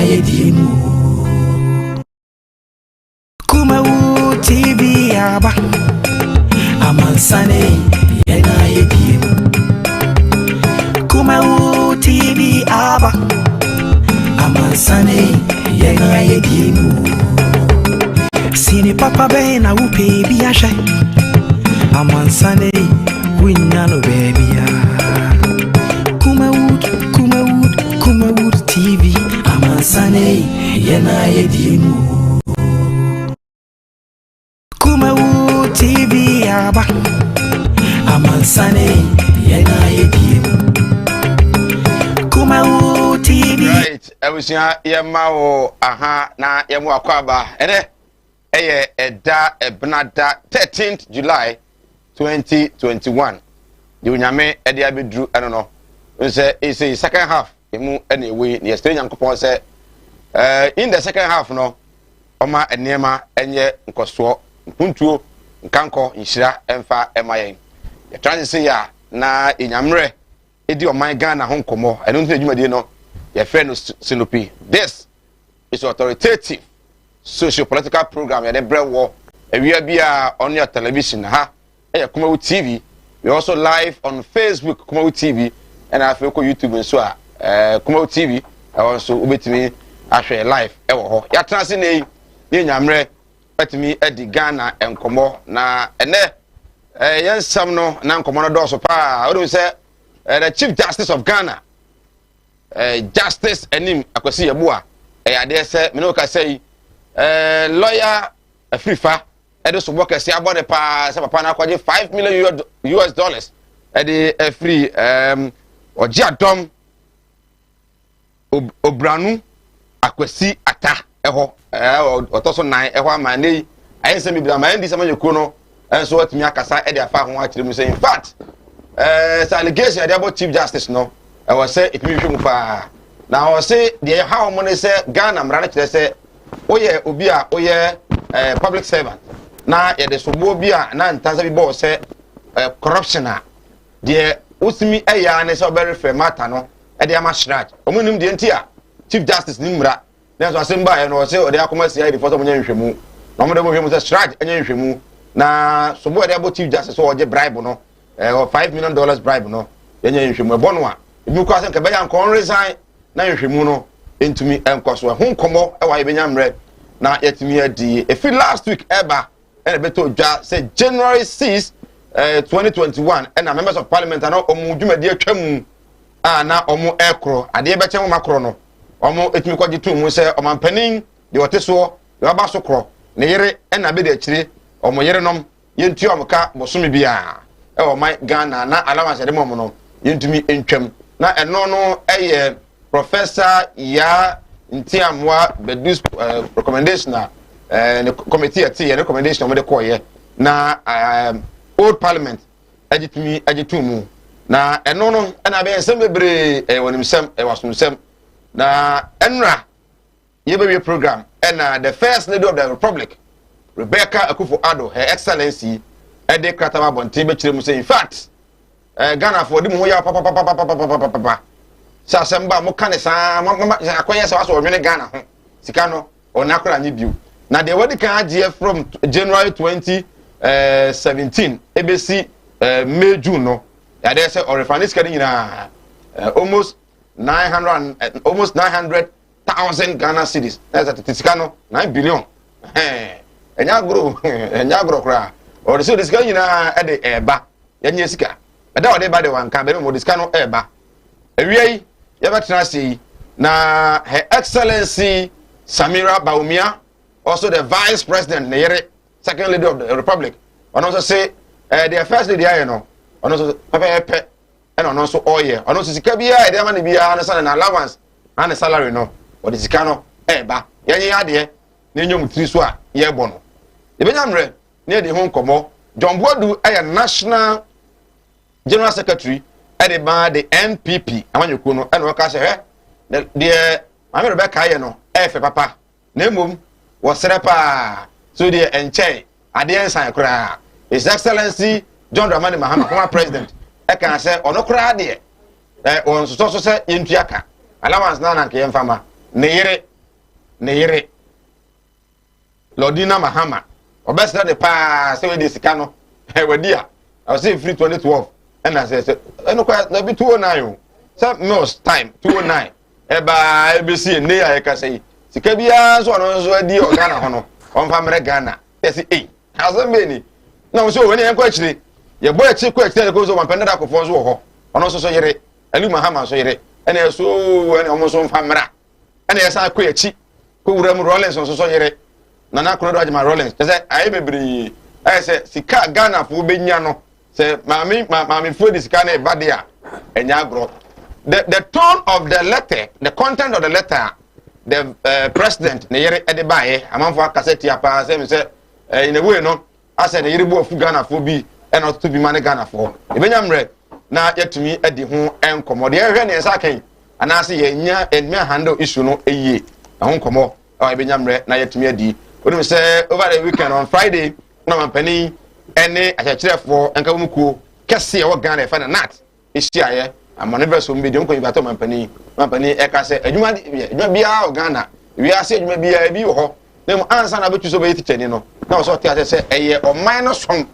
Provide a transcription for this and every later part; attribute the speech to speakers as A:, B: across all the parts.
A: yedimu Kumawu TV aba Amansane yena yedimu Kumawu TV aba Amansane yena yedimu Sini papa be na upe biasha Amansane winyano baby Kumawood TV Amansane yena yedimu Kumawood TV aba Amansane yena yedimu Kumawood TV.
B: Right, ebusia yemao aha na yemu akwaba ene eye eda ebnada 13th July 2021 the unyame ede abedru eno no say is the second half emu ene we ne yesterday yankopon say in the second half no oma enema enye nkoso mpuntuo nkanko nhira emfa emayen ye try say ya na enyamre edi oman Ghana ho nkomo eno ntu adwumade no ye friend no Sinopi. This is authoritative socio-political program ya de brewo ewia bia on your television ha Kumawood TV. We also live on Facebook Kumawood TV and I feel YouTube and so Kumawood TV also ubetimi ahwe live ewo ho ya transe nei ye nyamre betimi edi Ghana enkomo na ene yensam no na enkomo no do so pa o do say the Chief Justice of Ghana Justice Enim Akwasi Yeboah ade say me no ka say lawyer Afrifa edo so work say abode pa say papa na kwaje $5 million ede free oji adom obranu Akwasi ata eho otoso nan eho amane ayese mi bia man di sama yekuo no enso watimi akasa ede afa ho akire mu say in fact allegation about Chief Justice no I was say it me pa now I say the how money say Ghana mra na kire say oye obi a oye public servant na ye de sobo bi a na ntanza bi bo say corruption a de usimi eya ne say obere fe matter no e de ama shraj omunim de ntia Chief Justice ni mra na so asemba ye no say o de akoma sia de foto munya nhwemu na mo de mo hwemu say shraj enya nhwemu na sobo de about Chief Justice so oje bribe no $5 million bribe no enya nhwemu ebo a ebi ko asen ka be yan kon resign na nhwemu no entumi enkoso ho nkomo e wa yebenya mre na yetumi adi efi last week eba and beto dwa say January 6 2021 and members of parliament na omu dwumadi atwam na omu ekro ade be chem makro no omu etumi kwaji tu mu say omampanin de woteso de aba so kro ne yere na be de akire omu yere nom yentu omka bosome bia e o man Ghana na allowance de mom no yentumi entwam na eno no eye Professor ya Ntiamwa Bedus recommendation the committee at the recommendation of the choir na old parliament agitumu na eno no na be ensem bebre wonim sem wasum sem na enra yebe program and the first lady of the republic Rebecca Akufo-Addo her excellency ede kratama bonti be kire mu say in fact Ghana for dim ho ya papa Sasemba mo kane sa akonya sa waso odwene Ghana ho sika no onakora nyi biu na de wadi kan agye from January 2017 ebesi May June no ya dey say orefani sika nyina almost 900,000 Ghana cedis that's the sika no 9 billion enya gro kra or so sika nyina e de eba yenye sika eda ode ba de wanka be mo sika no eba ewiei Yabatina say na Her Excellency Samira Bawumia, also the Vice President, the Second Lady of the Republic, and also say the First Lady, you know, and also Pepe, and also Oye, and also Sikabia, the money be an allowance and a salary, no, or the Sikano, Eba, Yaya, Nino Triswa, Yebono. The Benamre, near the home Como, John Boadu, a National General Secretary. By the NPP, I want you to know, and work as a dear, I'm Rebecca, you know, papa, Nemum was set up so dear and Che, I didn't sign cry. His Excellency John Dramani Mahama, former president, I can say, or no cry, dear, on so say in Piaka, allowance Nana Kian Fama, Nere, ne yere Lordina Mahama obesra de pa se we de sika no e wadi a I say free 2012 and I say no kwa na bi 209 say most time 209 e ba ABC ne ya ka say sika bia so no so adi o Ghana ho no on fa mere Ghana yes eh azan be ni na so we ne en kwa chire ye boy chi kwa chire ko so man pende da ko fo so ho ono so yere Ali Mahama so yere ene so ene omo so fa mera ene yesa kwa chi ko wuram Rollins so yere Nana Krodo Ajima Rollins say aye bebre say sika Ghana fo benya no say mami fo di sika na ba dia enya agro the tone of the letter the content of the letter the president ne yere ede baaye amanfo akaseti apa say me say in a way no I said the yere bo fu Ghana fo bi e no to bi mane Ghana fo e benya mre na yetumi edi ho enkomo de ehwe ne nsa kan anase ye nya enme handle issue no eyie ho enkomo e benya mre na yetumi edi we say over the weekend on Friday na mampani ene achachirefo enka mukuo kese e wo Ghana fa na nat ehia amane beso mbe de nko yibato mampani e ka se adwuma bia o Ghana wi ase adwuma bia bi wo ho na mu ansa na betu so be teacher ni no na so tia se eye o man no som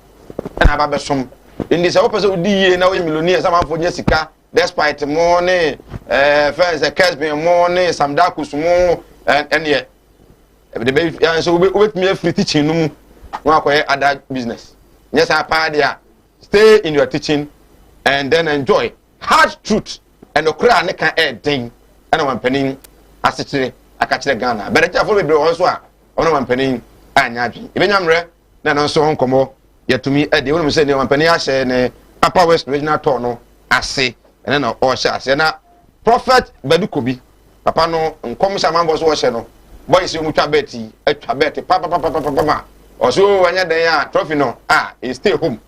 B: na ba be som indi se wo pese odi ye na wo millionaire sama fo nya sika despite money friends e cash be money samdakus mo ene the baby so we me free teaching no mu won akoye other business yes apa there stay in your teaching and then enjoy hard truth and okra ne kan den ana wan panin asechire akachire Ghana but the for be also a ona wan panin anya adwi e benyamre na no so honkomo yatumi ade wonu se ne wan panin a share ne Upper West Regional Tour no ase ene na o share ase na Prophet Badukobi papa no nkom sha manbo so o share no boys you mutwa beti atwa beti pa oso wanya den ya trophy no stay home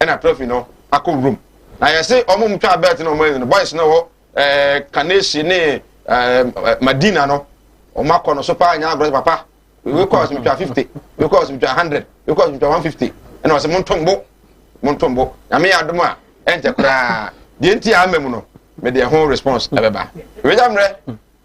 B: and a trophy no akọ room na you say omo mutwa beti no mo boys no Kaneshi ne Madina no o makọ no so pa anya agro papa we cost mutwa 50 we cost mutwa 100 we cost mutwa 150 and was montombo na me adom a ente kra de nti amem no me de ho response abeba we jamre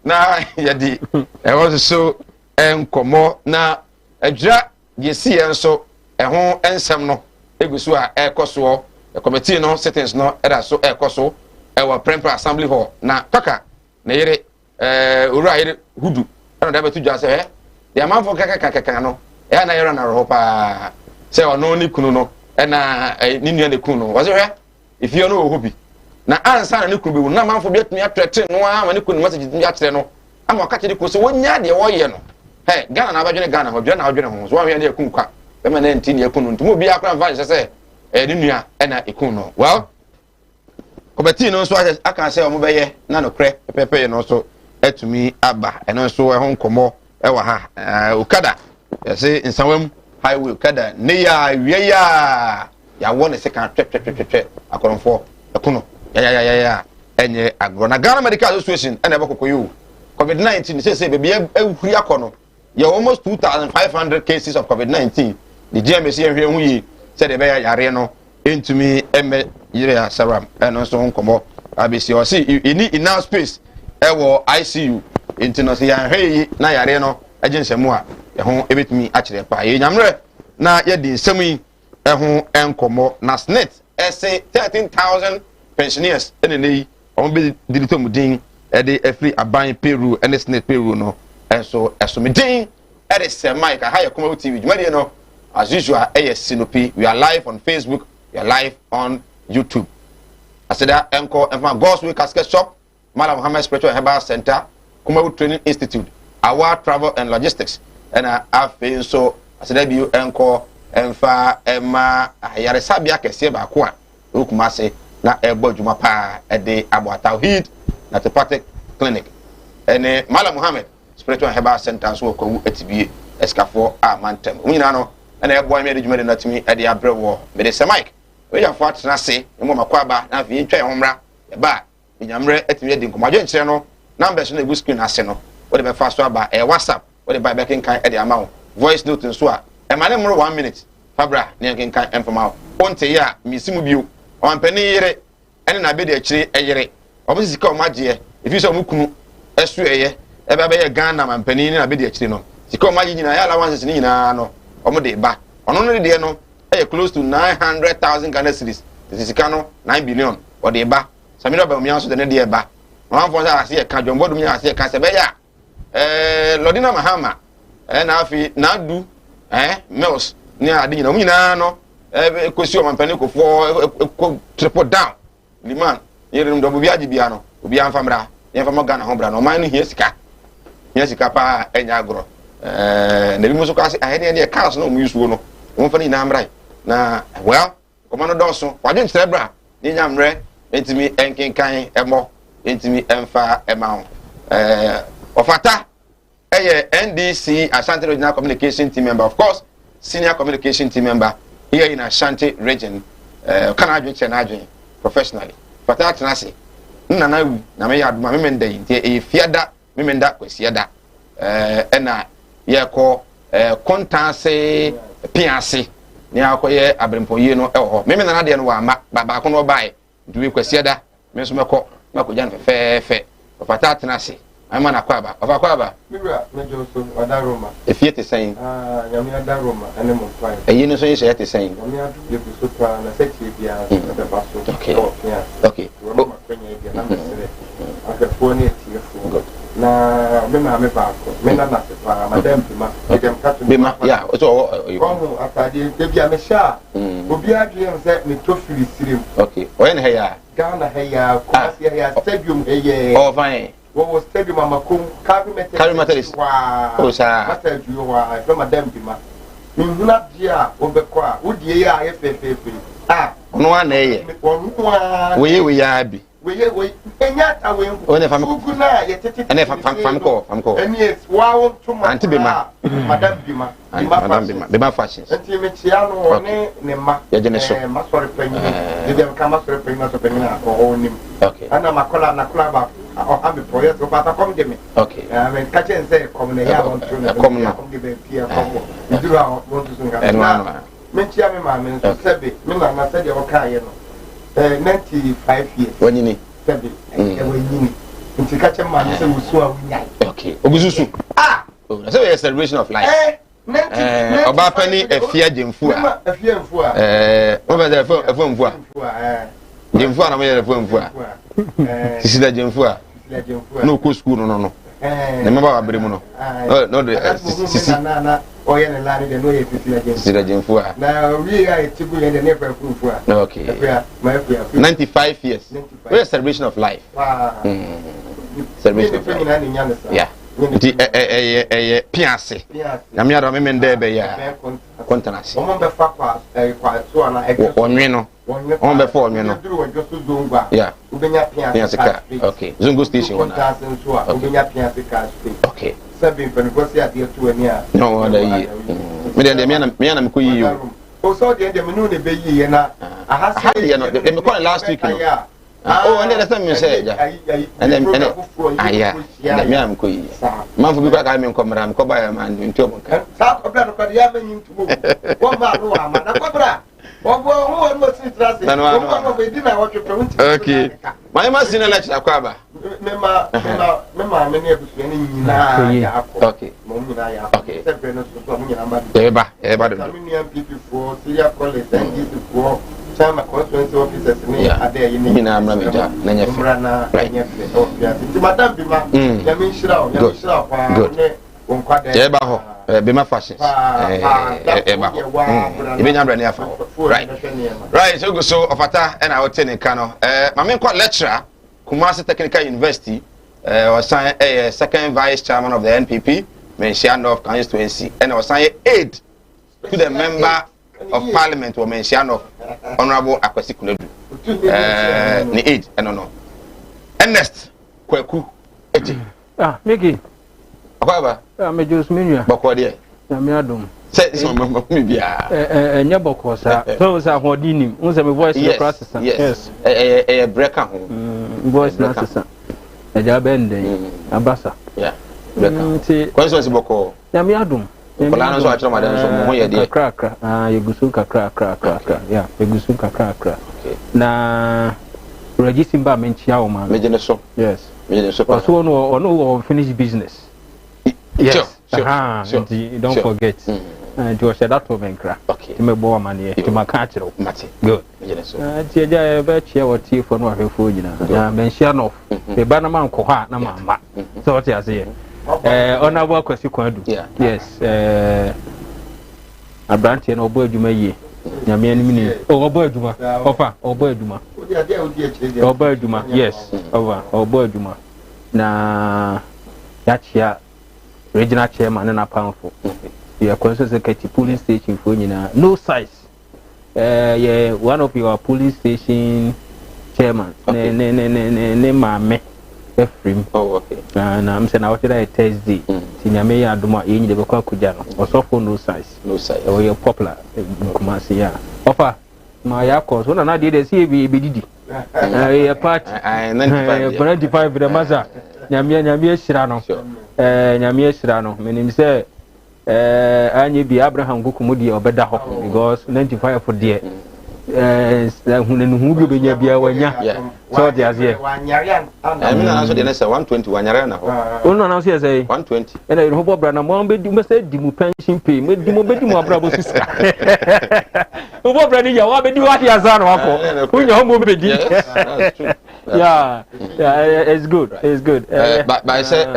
B: na yadi e was so enkomo na adra yesi enso ho ensem no egusu a ekoso the committee no settings no era so ekoso e wa Prempeh Assembly Hall na paka na yere ora yere hudu na da betu dwa se the amanfo kaka no e na yere na ro pa se ono ni kunu no e na ni nua ne kunu no wo se hwe ifie no ohobi na ansa na ne kunu bi na amanfo bi atumi atrete no ama ne kunu message bi atrete no ama wakati de ko se wonya de wo ye no he Ghana na abadwene Ghana ho dwene na adwene ho so wa hwe na ekunu kwa be ma na nti ne ekunu ntumo bi akra van se ni nua e na ekunu no well committee no so aka say omo beye na no kre pepe no so etumi aba eno so ho nkomo e wa ha okada say nsanwam highway okada ne ya wie ya won se kan twetwetwetwe akoronfo ekuno ya enye agro na Ghana Medical Association ene bekokoyo COVID-19 say be ehuri akono ya almost 2500 cases of COVID-19 the GMC ehwe hu yi say de be yare no entumi eme yire saram eno so nkomo abisi o see you need enough space e wo ICU entino se ya hwe yi na yare no aginsemu a ho ebetumi akire pa ye nyamre na ye di nsemu yi ho enkomo na SNET say 13,000 pensioners enene on be dilito mudin e de free aban Peru and SNET Peru no enso esomedin e de se Mike ha Komau TV dwumade no as usual Sinopi. We are live on Facebook, we are live on YouTube. I said that Enko and from God's Way Casket Shop, Malam Muhammad Spiritual Herbal Center, Komau Training Institute, our travel and logistics. And I have so I said that you Enko and fa Emma Yaresabia Kesia Bakwa, Ukumase, na Ebo Jumapa at the Abu Tawhid, Naturopathic Clinic. And Malam Muhammad Spiritual Herbal Center, so Kowu ETB Escafo Amantem. We know. And a boy made a judgment to me at the Abra war. But it's a mic. We are fought to say, and Mama Quaba, now if you try Homra, a bar, in Yamre, at the Edin Comajan channel, numbers in the Whiskin Arsenal, whatever fast by a WhatsApp, whatever by backing kind at the amount, voice note and swa. And my name 1 minute, Fabra, near King Kind and from out. Once a year, Missimu, on penny, and I bid a tree a year. Obviously, call my dear, if you saw Mukunu, Estuaye, ebe be Ghana mampani na be de akiri no sika o ma nyina ya allowances ni nyina no o mo de ba ono no de no close to 900,000 Ghana cedis sika no 9 billion o de ba samiro ba mi anso de ne de ba wan fo sa ase e ka jombo dum nya ase e ka se be ya Lordina Mahama na afi na du Mills ni ade nyina mu nyina no kosi o mampani ko fo triple down liman yerim do bi agibia no obi anfamra yemfam Ghana ho bra no man no hia sika pa enya agro na bi muso kwase ahede ne cars no mu yusuo no won fa ni na amrai na well komano doso wadwen kyerɛ bra ni nyamre entimi enkenkan emo entimi emfa ema ofata NDC Ashanti Regional Communication Team member, of course senior communication team member here in Ashanti region can adwen kyerɛ professionally fata tenase nana wi na me yaduma me menda yi ntie fiada me menda kwasiada ena ye ko kontanse piase ni akoye abrempoye no eho me nana de no wa ma ba ko no bae ntuwe kwasiada me so meko makoja no fefe fata tenase ama na kwaba ofa kwaba
C: mira me joso wada Roma
B: efiete sen
C: nyame ada Roma ene mo kwai
B: eyi no so ye shete sen
C: nyame adu ye so twa na seti bia da baso
B: okay
C: Roma kwenye bia na mesere akafo ne tiefo na me ma me ba ko me na na sepa madam bima dem katu
B: bima ya so
C: ko atade de bia me sha obi adwe se me tofiri sirim
B: okay oyen he ya
C: Ghana he ya ko asia ya stadium he ye
B: oh fine
C: wo stadium amakum
B: carry materials oh sa
C: master ju wa from madam bima nhuna dia obekọ a wodie ya ayefefefe
B: ono wa na eye
C: onu wa
B: we ya abi
C: we enya ta we
B: one fam
C: ugu na ye tete
B: ene fam ko
C: eni wa won tuma
B: anti bima madam bima fashions
C: anti me chia no ne ma
B: ye je ne so
C: masori panyi de dem ka masori panyi na so panyi na ko onim
B: okay
C: ana makola na kola ba o am project o pata kom de me
B: okay
C: men ka chen say kom ne ya won tuna
B: kom na
C: kom de be pia kom iduru a won tu sunga
B: na
C: men chia me ma men so sebe me na say de o ka ye no 95 years
B: wani ni
C: sebe e wani nti ka chen ma say wusu a wunya
B: okay ogususu oh na say a celebration of life oba pani efia jemfu a
C: efia mfu a
B: o ba da efo mfu a jemfu a na me efo mfu a sisi da jemfu a no ko school no ne me ba wa bere mu no no de sisi
C: na oye ne la ne de no ye
B: sisi da jemfu a
C: na wi ya etigu ye de ne fa mfu a
B: okay 95 years we celebration of life celebration of life yeah nti piase na me ado me mende be ya kontanasi
C: o mo be fa kwa so ana
B: onwe no o be fa onwe no yeah
C: ubenya piase
B: ka okay Zungu station
C: wana ubenya piase ka
B: okay
C: sabi mpani ko si ade to ani a
B: no wada yi me de me na me ko yi yo
C: o so de me no ne be yi na ahase
B: ye no de me call last week no oh and that's me say ja and aya na me am ko yi man fu bi ka me nkomra me ko ba ya man nti o bonka
C: sa ko bra no ko ya me nyintu wo ma no wa ma na ko bra obo ho mo si trase o ko be di na wo twe unti
B: okay my ma sina lecture akwaba
C: me ma me ne ebusu ne nyina ya akọ
B: okay
C: mo nyina ya
B: okay
C: se pe no so mo nyina ba
B: eba do
C: me MPP for Syria college NDC for chama constituency officers ni ade yi ni
B: nyina amra meja na nya fi
C: na nya fi o ya ti madam bi ma ya me nshira kwa ne won kwa de
B: eba ho bema fashions eba ho ibe nya amra ne afa right so go so ofata and I will tell you kano ma me kwa lecturer Kumasi Technical University was signed a second vice chairman of the NPP Mensiano constituency and was signed aid to the member of parliament or Mensiano Honorable Akwesi Kunedu ni aid no Ernest Kweku Eji
D: Miki
B: akwaba
D: me Jose Minua
B: boko de
D: na me adom
B: say this one me bia
D: nya boko sa so sa hodini unse me voice the process
B: yes breaker ho
D: voice na sesa eja bende abasa
B: yeah breaker constituency boko
D: na me adom
B: kola no so achiro madan so mo ye de
D: krakra yegusu kakra yeah yegusu kakra
B: okay
D: na register ba menchia o ma
B: me je ne so
D: yes Also no finish business. Yes. Sure. Don't forget. It was that to Menkra.
B: Okay.
D: To me boy money to my catcher. Good. Tia bet you what tea for no food, you know. Mention of the Banaman Koha, Nama. So what I say. On our work as you can do. Yes. A branch and oboe you may. Yamian mini. Oh, boy, Duma. Offer, or boy, Duma. Oh, boy, Duma. Yes. Over, or boy, Duma. Na that's here. Regional chairman and a powerful. You are considered a police station for no size. Yeah, one of your police station chairman. Name me. Efrim.
B: Oh, okay.
D: And I'm saying out there Thursday. Tinyame Aduma in the Boko Kujano. Or so for no size.
B: No size.
D: Or you're popular. Kumasia. Offer. My course. When I did a CBD. A party. I 95 with the mother. Nyamia Shirano. Nyamia Shirano. Meaning say, I need be Abraham Gukumudi or better because 95 for dear. Who be near when ya? So there's here.
B: I mean, I answered the next 121 Yarana.
D: Oh, no, now here's a
B: 120.
D: And I hope Brana Mombe, you must say, Dimu pension pay, made Dimu Bedimo Bravo sister. What Brady, you want to do what he has done? Who your home be? Yeah, it's good. It's good.
B: But I said,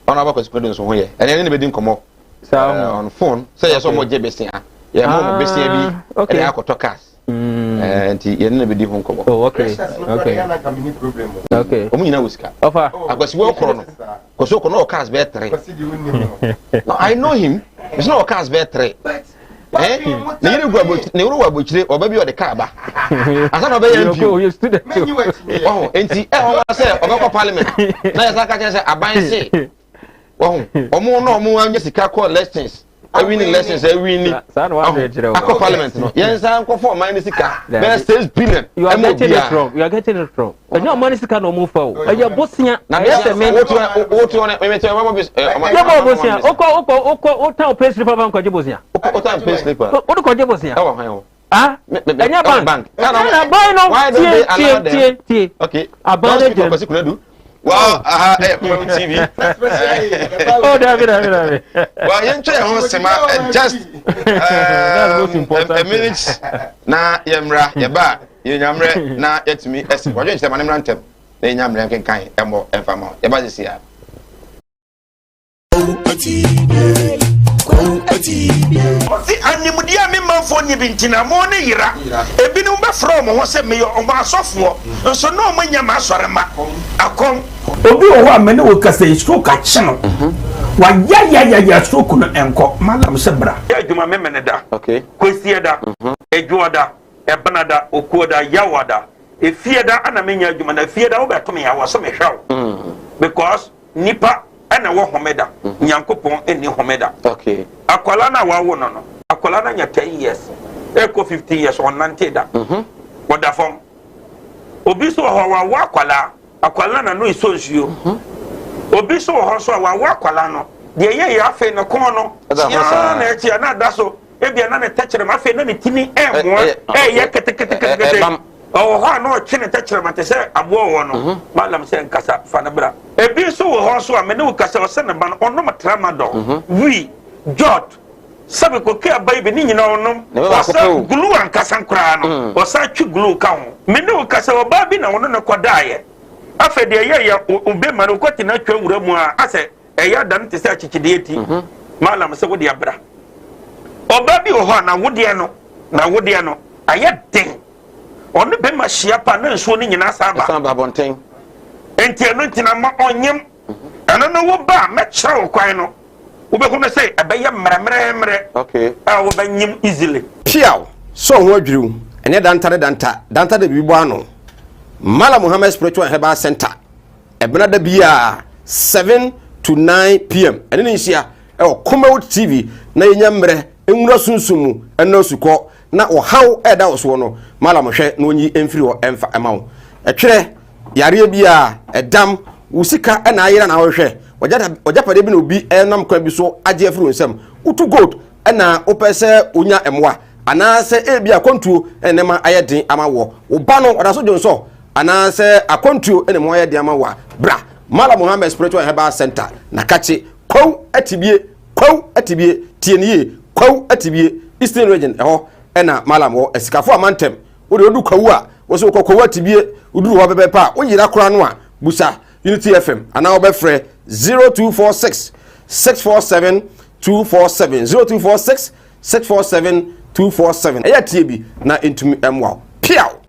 B: on our correspondence on here, and anybody didn't come up on phone. Say, so much Jebessia. Yeah, Bessia, okay, I could talk us. And he never did home come.
D: Oh, okay. Okay. Okay.
B: Whisker.
D: Offer.
B: I was well chrono. Because you can no cars better. I know him. It's not a cars better. Eh? Never or baby or the car back. I don't know you student. Oh, and see, I said, about Parliament. Now, I can say, I buy say. Oh, more no more, I'm just a car called lessons. I winning lessons, I win. Parliament. Yes, I'm for minus a car. Best 6 billion. You are getting it wrong. You are getting it wrong. But no money can no move forward. And you're bossing out. Now, yes, I mean, what you want to pay slip of Uncle Jibosia. What time pay slip? What do you call Jibosia? Ah, bank. Why don't they allow them? Okay, I buy it. Wow, TV. Oh, David. Well, you enjoy just a minute. Now, Yamra, Yaba, Yamre, now it's me. What you say, my name Rantem. Then Yamra can kind and more and famo. Yabazis here.
E: The animudia member for Nibintina morning yira. A binumba from was a mayor on my software. And so no man yamasarama. I come. Obi o many will cast a stroke at channel. Why, ya stroke on enco, Madam Sebra. Yeah, do my memeneda.
B: Okay.
E: Quisiada, a Juada, a Banada, Okoda, Yawada. A feada and a mania, you man, a feada over to me. I was some show. Because Nipa. And a Wahomeda, Yankopon, and Homeda.
B: Okay.
E: Aqualana Wawono, Aqualana 10 years, Echo 50 years on Nanteda. What the form? Obiso Hawa Wakwala, Aqualana no is so you. Obiso Hoso Wakwalano, the Yaya Fe no Corno, Yana Dasso, Ebiana touch them, I feel any tinny air, Yakata. Oh, no, chin attachment, I say, a war on Madam San Casa, Fanabra. A bit so also a menu Casa Senaban or no Tramado. We, Jot, Sabico care baby, you know, no, glue and Cassan Crano, or such glue count. Menu Casa or Babina on a quadaye. After the year, Ubema, who got in a room, I said, a yard done to such a deity. Madam Sawadiabra. Or Baby Ohana, Woodiano, now Woodiano, I yet think. On the Bema Shiapa and swooning in Asaba
B: Bontain.
E: And Tianutina on him. And I don't know what bar, met Chow Quino. We're going to say, I bay him,
B: okay.
E: I will buy him easily.
F: Piao, so what drew, and yet Danta the Bibuano. Mala Muhammad Spiritual Herbal Center. A Benada Bia 7 to 9 p.m. And then here, come out TV, na yamre, Sunsumu, and no suko. Na o how eda oso no mala mo hwe no nyi emfiri o emfa ema wo etwere yare bia edam usika na ayira na wo hwe ojapade bi na obi enam kwa bi so age afiri nsem utu gold na opese onya emwa ana se e bia kontuo enema ayedin ama wo ba no oda so jonso ana se akontuo ene mo ye diama wa bra Mala Muhammad Spiritual Herbal Center na kache kwaw atibie tienie kwaw atibie Eastern Region eho ena Malam wo esikafo amantem wo de odu kwaw a wo so kwaw atibie uduru ho bebe pa wo yira kora no a busa Unity FM ana wo be frɛ 0246 647 247 0246 647 247 eya tie bi na entumi emwa piao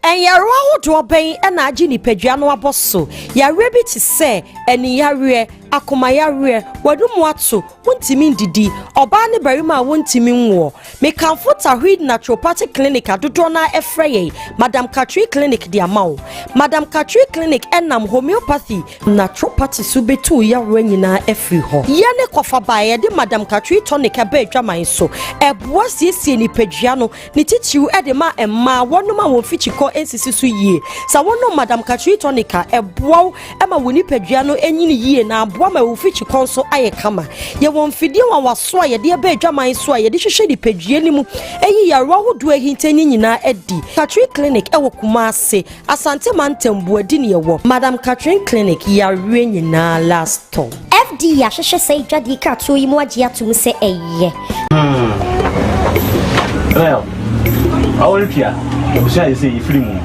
G: and Yarwa do obey and Ajini Pejano Abosso, Yarabi to say, and Yare, Akumayare, Wadumwatsu, Wuntimin Didi, Obani Barima Wuntimin War, may comfort a read naturopathic clinic at Dudona Efraye, Madame Katri Clinic Diamau, Madame Katri Clinic Enam Homeopathy, Naturopathy Subetu Yarenina Efriho. Yane Kofa by the Madame Katri Tonic Abe Jamaiso, a bois yesi ni Pejiano, Nitichu Edema and Ma, one no man will feature call NCC ye. So one no Madame Katri Tonica, a bow, Emma Winnie Pejiano, any year now. Wama ufichi konso aye kama ye won fidie wa waswa ye de be adwaman so ye de hwehwe di paduani mu eyi ya ro hodo ahintani nyina edi Katrin Clinic ewo Kumase Asante Mantembu adi ne yewo Madam Katrin Clinic ya re nyina last time
H: FD ya hwehwe sei dwadi ka to yi mu age atum se eye
I: well awolpia obusia yi sei free mu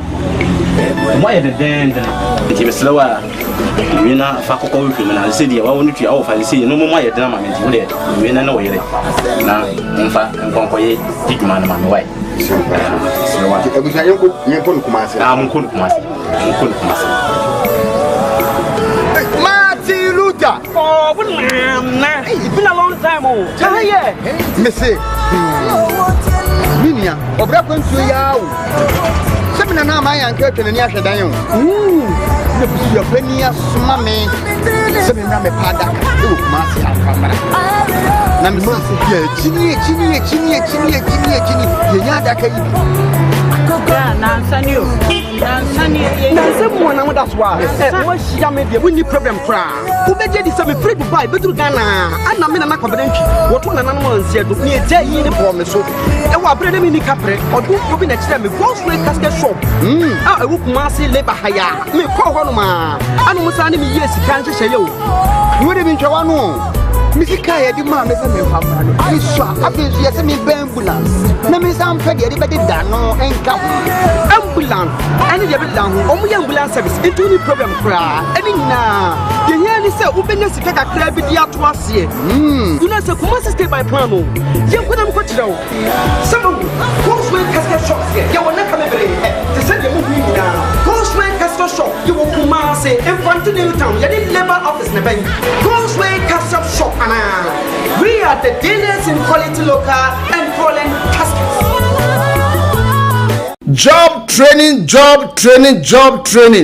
I: mo ye de den nti meslewa wina fa kokko wi na se dia wa wonu tua wo fa se no mo ye de na ma menti wo de wina na wo yere na mfa nkonkoye diguma na ma me wai meslewa
J: ebusia yenko Kumase
I: munko Kumase
J: Martin Luther
I: oh na it's been a long time oh yeah
J: me say minia obra kwantu ya wo semina na ma yan ka twene ni ahwedan yo ne busu ya pani asoma me semina me pada e wo Kumase akamara na me so ya chini ye nya da kai
K: Nansani mo na that's why what she am dey we need problem cra who be dey say me free Dubai be through Ghana ana me na confident what one na no nse do me je yi ni for me so e wa brede me ni kapre odu obi na kire me go straight casket shop e wo Kumase labor hire me call ho no ma anu musa ni me yes kan hye ye o
J: we dey bin twa no Misika ya di ma me se me papa no iswa abezu ya se me ambulance na me sam pe de be da no enka
K: ambulance ani de be da ho omu ya ambulance service into ni problem kra ani na ye ye ni se ubenya sika kakra bi di ato ase you know say Kumase stay by plan o ye kwena mko tira o some Cosway casket shop here ye wona ka me bere te se de mu ni na Cosway casket shop you will Kumase in front of New Town ye di labor office na ben Cosway casket shop. We are the dealers in quality local and foreign caskets.
L: Job training.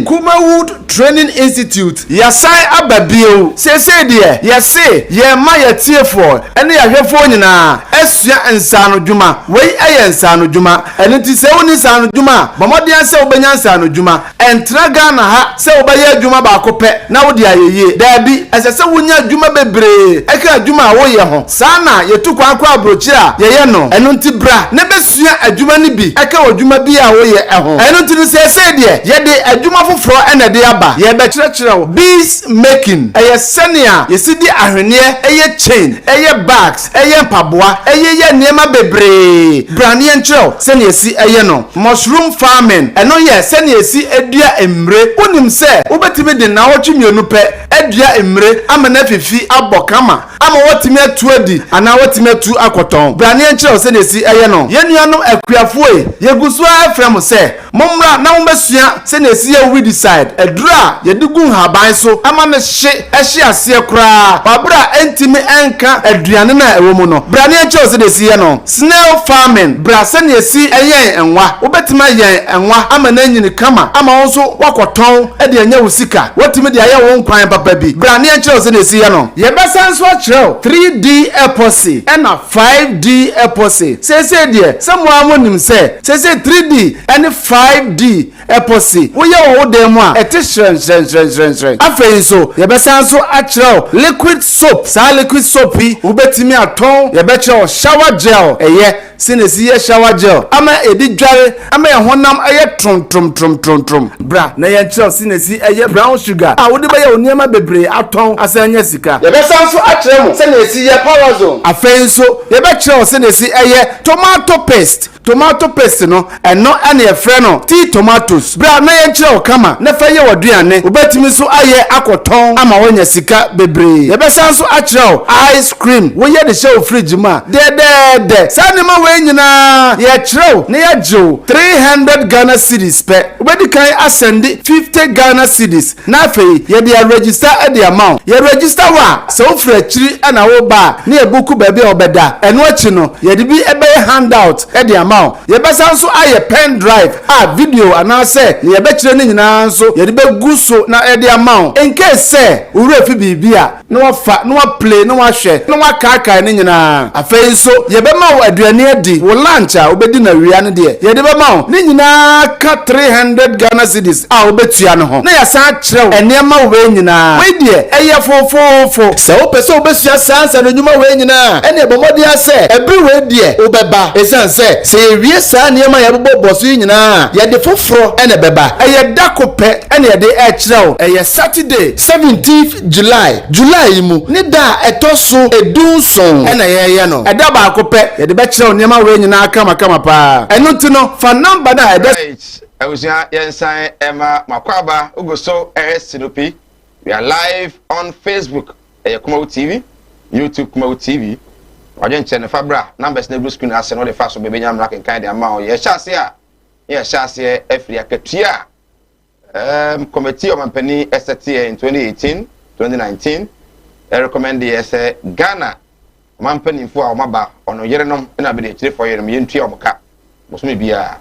L: Kumawood Training Institute. Yasai ababio. Say dear. Yase. Ye ma ye tiefo. Ene ya hwefo nyina. Esua ensano djuma. Wei eye ensano djuma. Ene ti se woni ensano djuma. Bomodian se obenya ensano djuma. Entra Ghana ha se obaye djuma ba kope. Na wodi ayeye. Dabi asese wonya djuma bebre. Eka djuma wo ye ho. Sana ye tu kwa abrochi a ye no. Eno nti bra. Ne besua adjuma ni bi. Eka wo djuma bi a wo ye eho. Eno nti se de ye de adjuma foforo ene de aba. Ye be chirechiro bees making. Eye senia ye sidi ahwene eye chain, eye bags, eye mpaboa, eye ye niema bebre. Branie nchiro senia si eye no. Mushroom farming. Eno ye senia si edua emre. Unim se ubetime de na wotwe mienu pe edua emre amana fifi abokama. Ama wotime atu adi ana wotime atu akoton. Branie nchiro senia si eye no. Ye nuanom akuafo e ye gusu afrem se momra na wombesua senia si ye we decide edura ye digun haban so ama ne hye ehye ase kura babra entimi enka aduane na ewo no brane enche ose de sie no snail farming bra sene esi eyen enwa obetima yen enwa ama na nyini kama ama wonso wakoton e de anya wusika wotimi de aye won kwan papa bi brane enche ose de sie no ye besan so akireo 3D epoxy na 5D epoxy se de samwa monim se 3D and 5D epoxy wo ye wo dem a etishren afei so ye besan so akireo liquid soap sa liquid soap yi ubetimi aton ye be kire shower gel eye sinesi ye shower gel ama edi dware ama ye honam aye trom bra na ye nkyerɛ sinesi aye brown sugar a wode bɛyɛ oniema bebre aton asanya sika ye bɛsan so akyerɛ mo sinesi ye power zone afei nso ye bɛkyerɛ sinesi aye tomato paste no ɛno ane ye frɛ no tea tomatoes bra na ye nkyerɛ kama na fa ye waduane obetimi so aye akoton ama wonya sika bebre ye bɛsan so akyerɛ ice cream wo ye de show fridge ma de sanima we nyina ye kyerɛ na ye gyew 300 Ghana cedis pe obedi kan asende 50 Ghana cedis na afei ye de register e de amount ye register wa so ofra chiri ana wo ba na ye buku ba bi obeda eno achi no ye de bi ebe handout e de amount ye besa nso aye pen drive video ana se ye be kyerɛ ne nyina nso ye de be guso na e de amount in case say owura fi bibia na wa fa na wa play na wa hwɛ na wa kaka ne nyina afei nso ye be ma wo aduane adi wo lunch a obedi na wia ne de ye de be ma wo ne nyina ka 300 Ghana cedis a obetua ne ho na ya sa kyerɛ enema wo nyina we de eye fofofo se wo pese obesua sansa no nyuma we nyina ene bomodi ase ebi we de obeba esan se ewie sa ne ma ya boboso nyina ye de foforo ene beba eye dakope ene ye de e kyerɛ eye Saturday 17th July mu ne da etoso edunson ene ye no eda ba akope ye de be kyerɛ ne ma we nyina kama pa eno ti no fa number na eda
B: Awusia yensan ema makwaba ugoso Sinopi. We are live on Facebook Kumawu TV, YouTube Kumawu TV. Wajen chene fabra numbers na blue screen ase no de fa so bebe nyam like kan de ama ye hyase every akatua committee of Mampani ST in 2018-2019 recommend the Ghana Mampani fo a maba ono yerenom na be de kire for yerem yentua omka bosome bia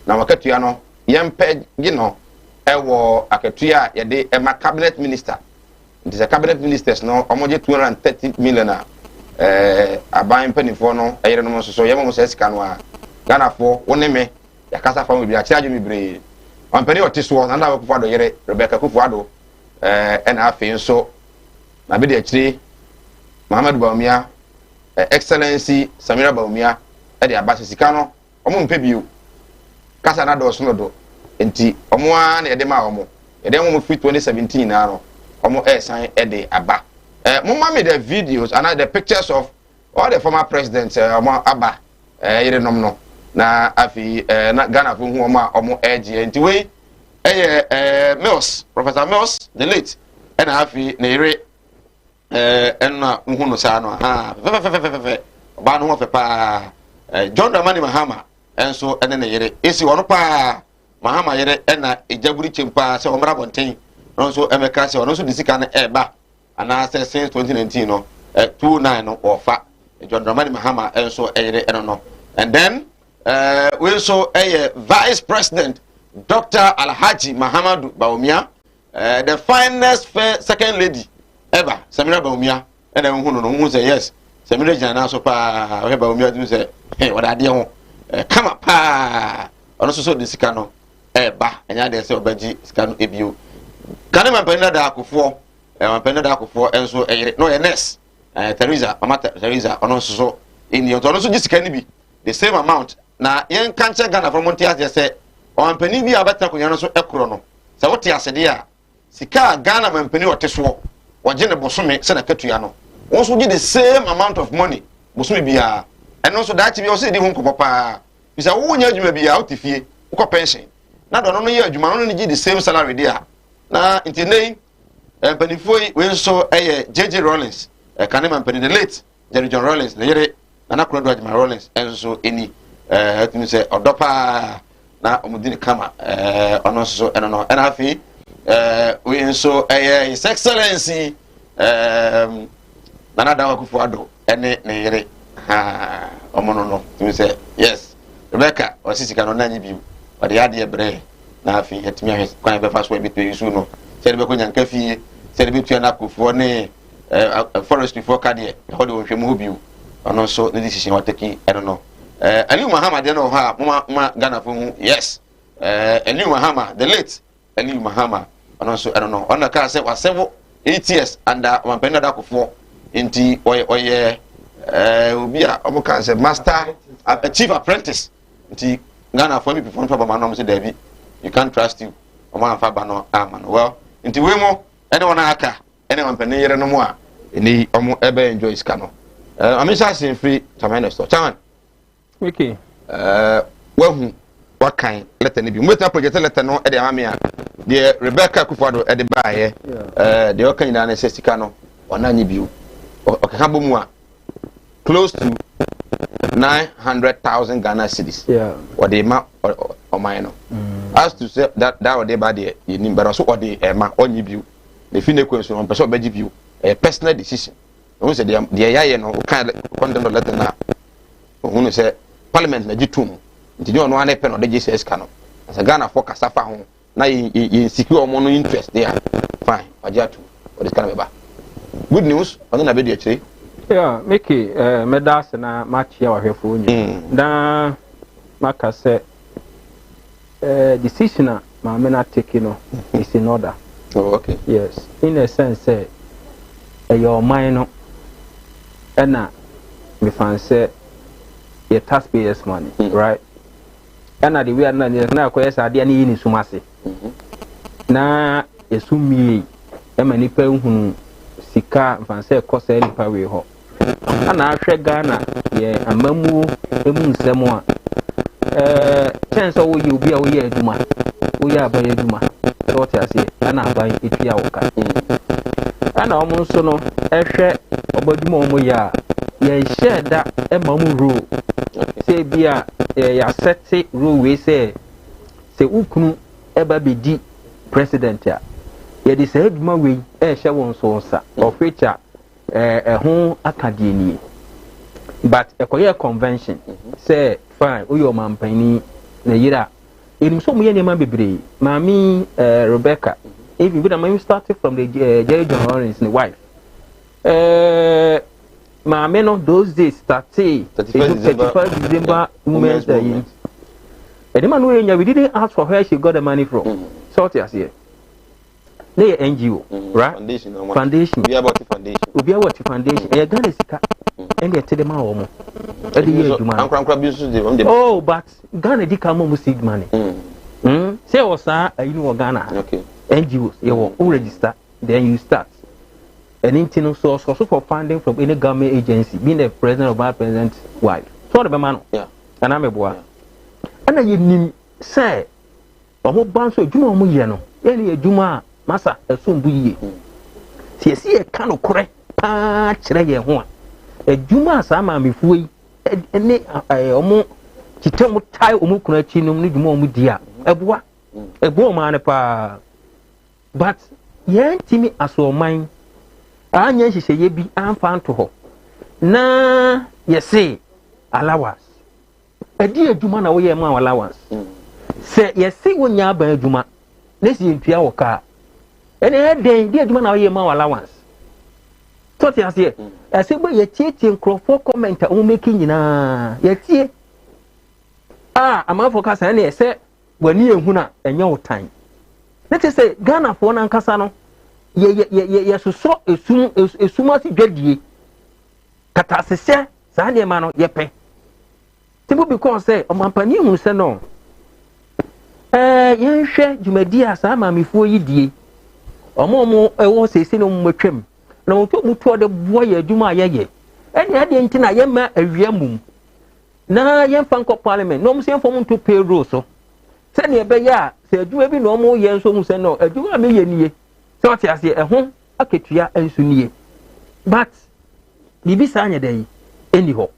B: na wakatua no yempe gino ewo akatua ye de ema cabinet minister. It is a cabinet ministers no omoje 230 million aban penifo no yerenom so yemo se sika no a Ghana fo woneme yakasa fa bia chiaje mi bre ampani otiso na nda Kufuado yere Rebecca Kufuado na afi nso na be de akire Muhammadu Bawumia Excellency Samira Bawumia de abase sika no omo mpe bio kasa na do so no do enti omo a na de ma omo mo fi 2017 na no omo sign de aba mama me the videos and the pictures of all the former presidents omo aba yere nom no na afi na Ghana fo hu omo age enti we Mills Professor Mills the late na afi na yere enna hu no sa no ba no ho fe pa John Dramani Mahama enso ene na yere esi wono pa Mahama yere ena ejaburi chempa se omra bonten nso emeka se ono so disika na eba ana se since 2019 no 29 no ofa John Dramani Mahama enso yere eno no and then we so Vice President Dr. Alhaji Mahamudu Bawumia the finest second lady ever Samira Bawumia ena hu no hu say yes Samira jana so pa we Bawumia do say wada de ho kama pa ono so disika no ba enya de se obaji sika no ebio kane Mampani da akofo Mampani da akofo enso no nurse Teresa mama Teresa ono so ini ono so sika ni bi the same amount na yen kanche Ghana from Montias de se Mampani bi abata kunya no so ekro no se wote asede a sika Ghana Mampani woteso woje ne bosome se na katua no won so the same amount of money bosome bia eno so dachi bi o se di hu nkopapa bisa wo nya adwuma bia wotifie wo pension na do no ye adwuma no ni the same salary there na intending Mampani we so JJ Rollins Kane Mampani the late Jerry John Rollins na yere na Kufuado Adjuma Rollins enso eni atumi se odopa na omudini kama ono so eno no na afi we so His Excellency Nana Dawa Kufuado ene na yere omono no tumi se yes Rebecca osisika no nanyi bi ode ade ebre na afi atumi ahwe kwan be fa so ebitu yisu no se be ko nyanka fie se be tu na Kufuo ne forestry for kade ho de wohwe mu biu ono so the decision wateki eno no Aliu Mahama de no ha ma Ghana fo hu yes Aliu Mahama the late Aliu Mahama ono so eno no ona ka se wasevo 8 years under Mampani da Kufuo enti oye obi a omo kan se master a chief apprentice nti Ghana for me people from Bama say David you can't trust you Oman fa ba no ama no well nti we mo ene wona aka ene wampane yere no mo a eni omo ebe enjoy iska no amisa sin free tamane store chairman
D: okay
B: wahu wakan letter ni bi mo ta project letter no e de amame a de Rebecca Kufuado e de ba ye de wakan ina na se sika no ona nyi biu okaka bomu a close to 900,000 Ghana cedis.
D: Yeah.
B: Or the ma or minor. As to say that or they bad the you but also or the ma on you. The final question on person be you a personal decision. Who say the ya no kind content letter na. Who say parliament na jitum. Nti you no one pen or the JCS cano. As a Ghana for kasafa ho na you secure mono interest there. Fine. Ajatu. Or this kind of good news on na be dey actually.
D: Yeah, Mickey, medas na match ya wahwefo nyi. Na maka say decision ma me na take no is in order.
B: Oh, okay.
D: Yes, in a sense say your mind no na me fan say your taxpayers money, right? Na the way na ko yesa ade na yi ni sumase. Na esumi e manipa hunu sika fan say kosa nipa we ho. Ana ahwe Ghana ye amamu emu nsem a chance wo ye obi a wo ye aduma wo ye abaye aduma so what ase ana aban etua wo ka ana omo nso no ehwe obaduma omo ya ye share da emamu rule say bia ya set rule we say ukunu eba bedi president a ye de say aduma we ehwe won so nsa of which who academy but a convention say fine uyo mampani na yira enim so muye nema bebre mami Rebecca if you would started from the Jerry John Lawrence wife mami no those days started 31st December Women's Day and the man who we didn't ask for where she got the money from so what you say they NGO, right? Foundation.
B: We about the foundation.
D: We about the foundation. Ghana sika. And they tell them how oh, but Ghana di come on seed money. Say was you know Ghana.
B: Okay.
D: NGOs, you will register, then you start. An internal source also for funding from any government agency, being the president or vice president's wife. So the man.
B: Yeah.
D: And I'm a boy. And I say, a whole bunch of Juma Muyano. Any Juma. Masa esumbu yi se esi e ka no kore pa kire ye ho a eduma sa ma mefuo yi ene omo kitem tai omo kuna chi no ne duma omo dia eboa ma ne pa but ye ntimi aso man anya hihye ye bi amfa nto ho na ye se allowance edi eduma na wo ye ma allowance se ye se wonya ba eduma ne si ntua wo ka and then the aduma na ye ma allowance so ti ase e se gbe ye tie crofo comment o making nyina ye tie ama focus na e se wani ehu na enye otan let us say Ghana for na nkasa no ye soso esuma si dwadie kata sese sa ne ma no ye pe tibu because say o mampani hu se no ye hwe jumadi asa ma mefuo yi die omo ewo sese no mwetwem na wonto muto de boye adwuma ayeye ene ade ntina ye ma awia mum na ye mfa nko parliament no mse mfom nto payroll so se ne be ya se adwuma bi no mo ye nso mu se no adwuma me ye nie se oti ase eho aketua enso nie but bibi sa anya dai eni ho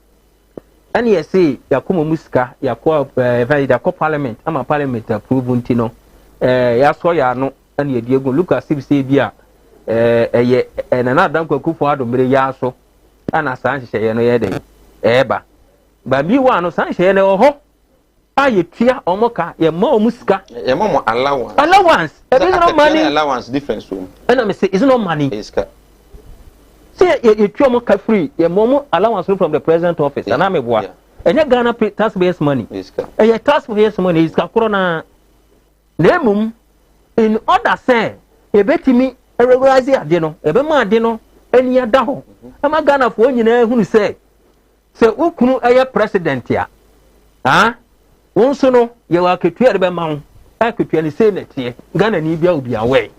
D: ene ye se yakoma musika yakwa valid akwa parliament ama parliament approve ntino ya so ya no and ye Diego Lucas say bia eye na Adam Kwakufu adomre ya so ana san hye no ye dey eba ba bi wa no san hye no ho aye tua omoka ye ma omusika
B: ye ma mo
D: allowance it is not money
B: allowance difference so
D: and I say it's not money
B: iska
D: say ye tua omoka free ye mo allowance from the president office and am eboa enye Ghana tax based money
B: iska
D: eye tax based money iska korona nemum in order say ebetimi regularize ade no ebema ade no eni ada ho ama Ghana fo nyina hunu say ukunu eye president ya ah won so no ye wa ketua de be ma wo ketua ni say na tie Ghana ni bia obi awe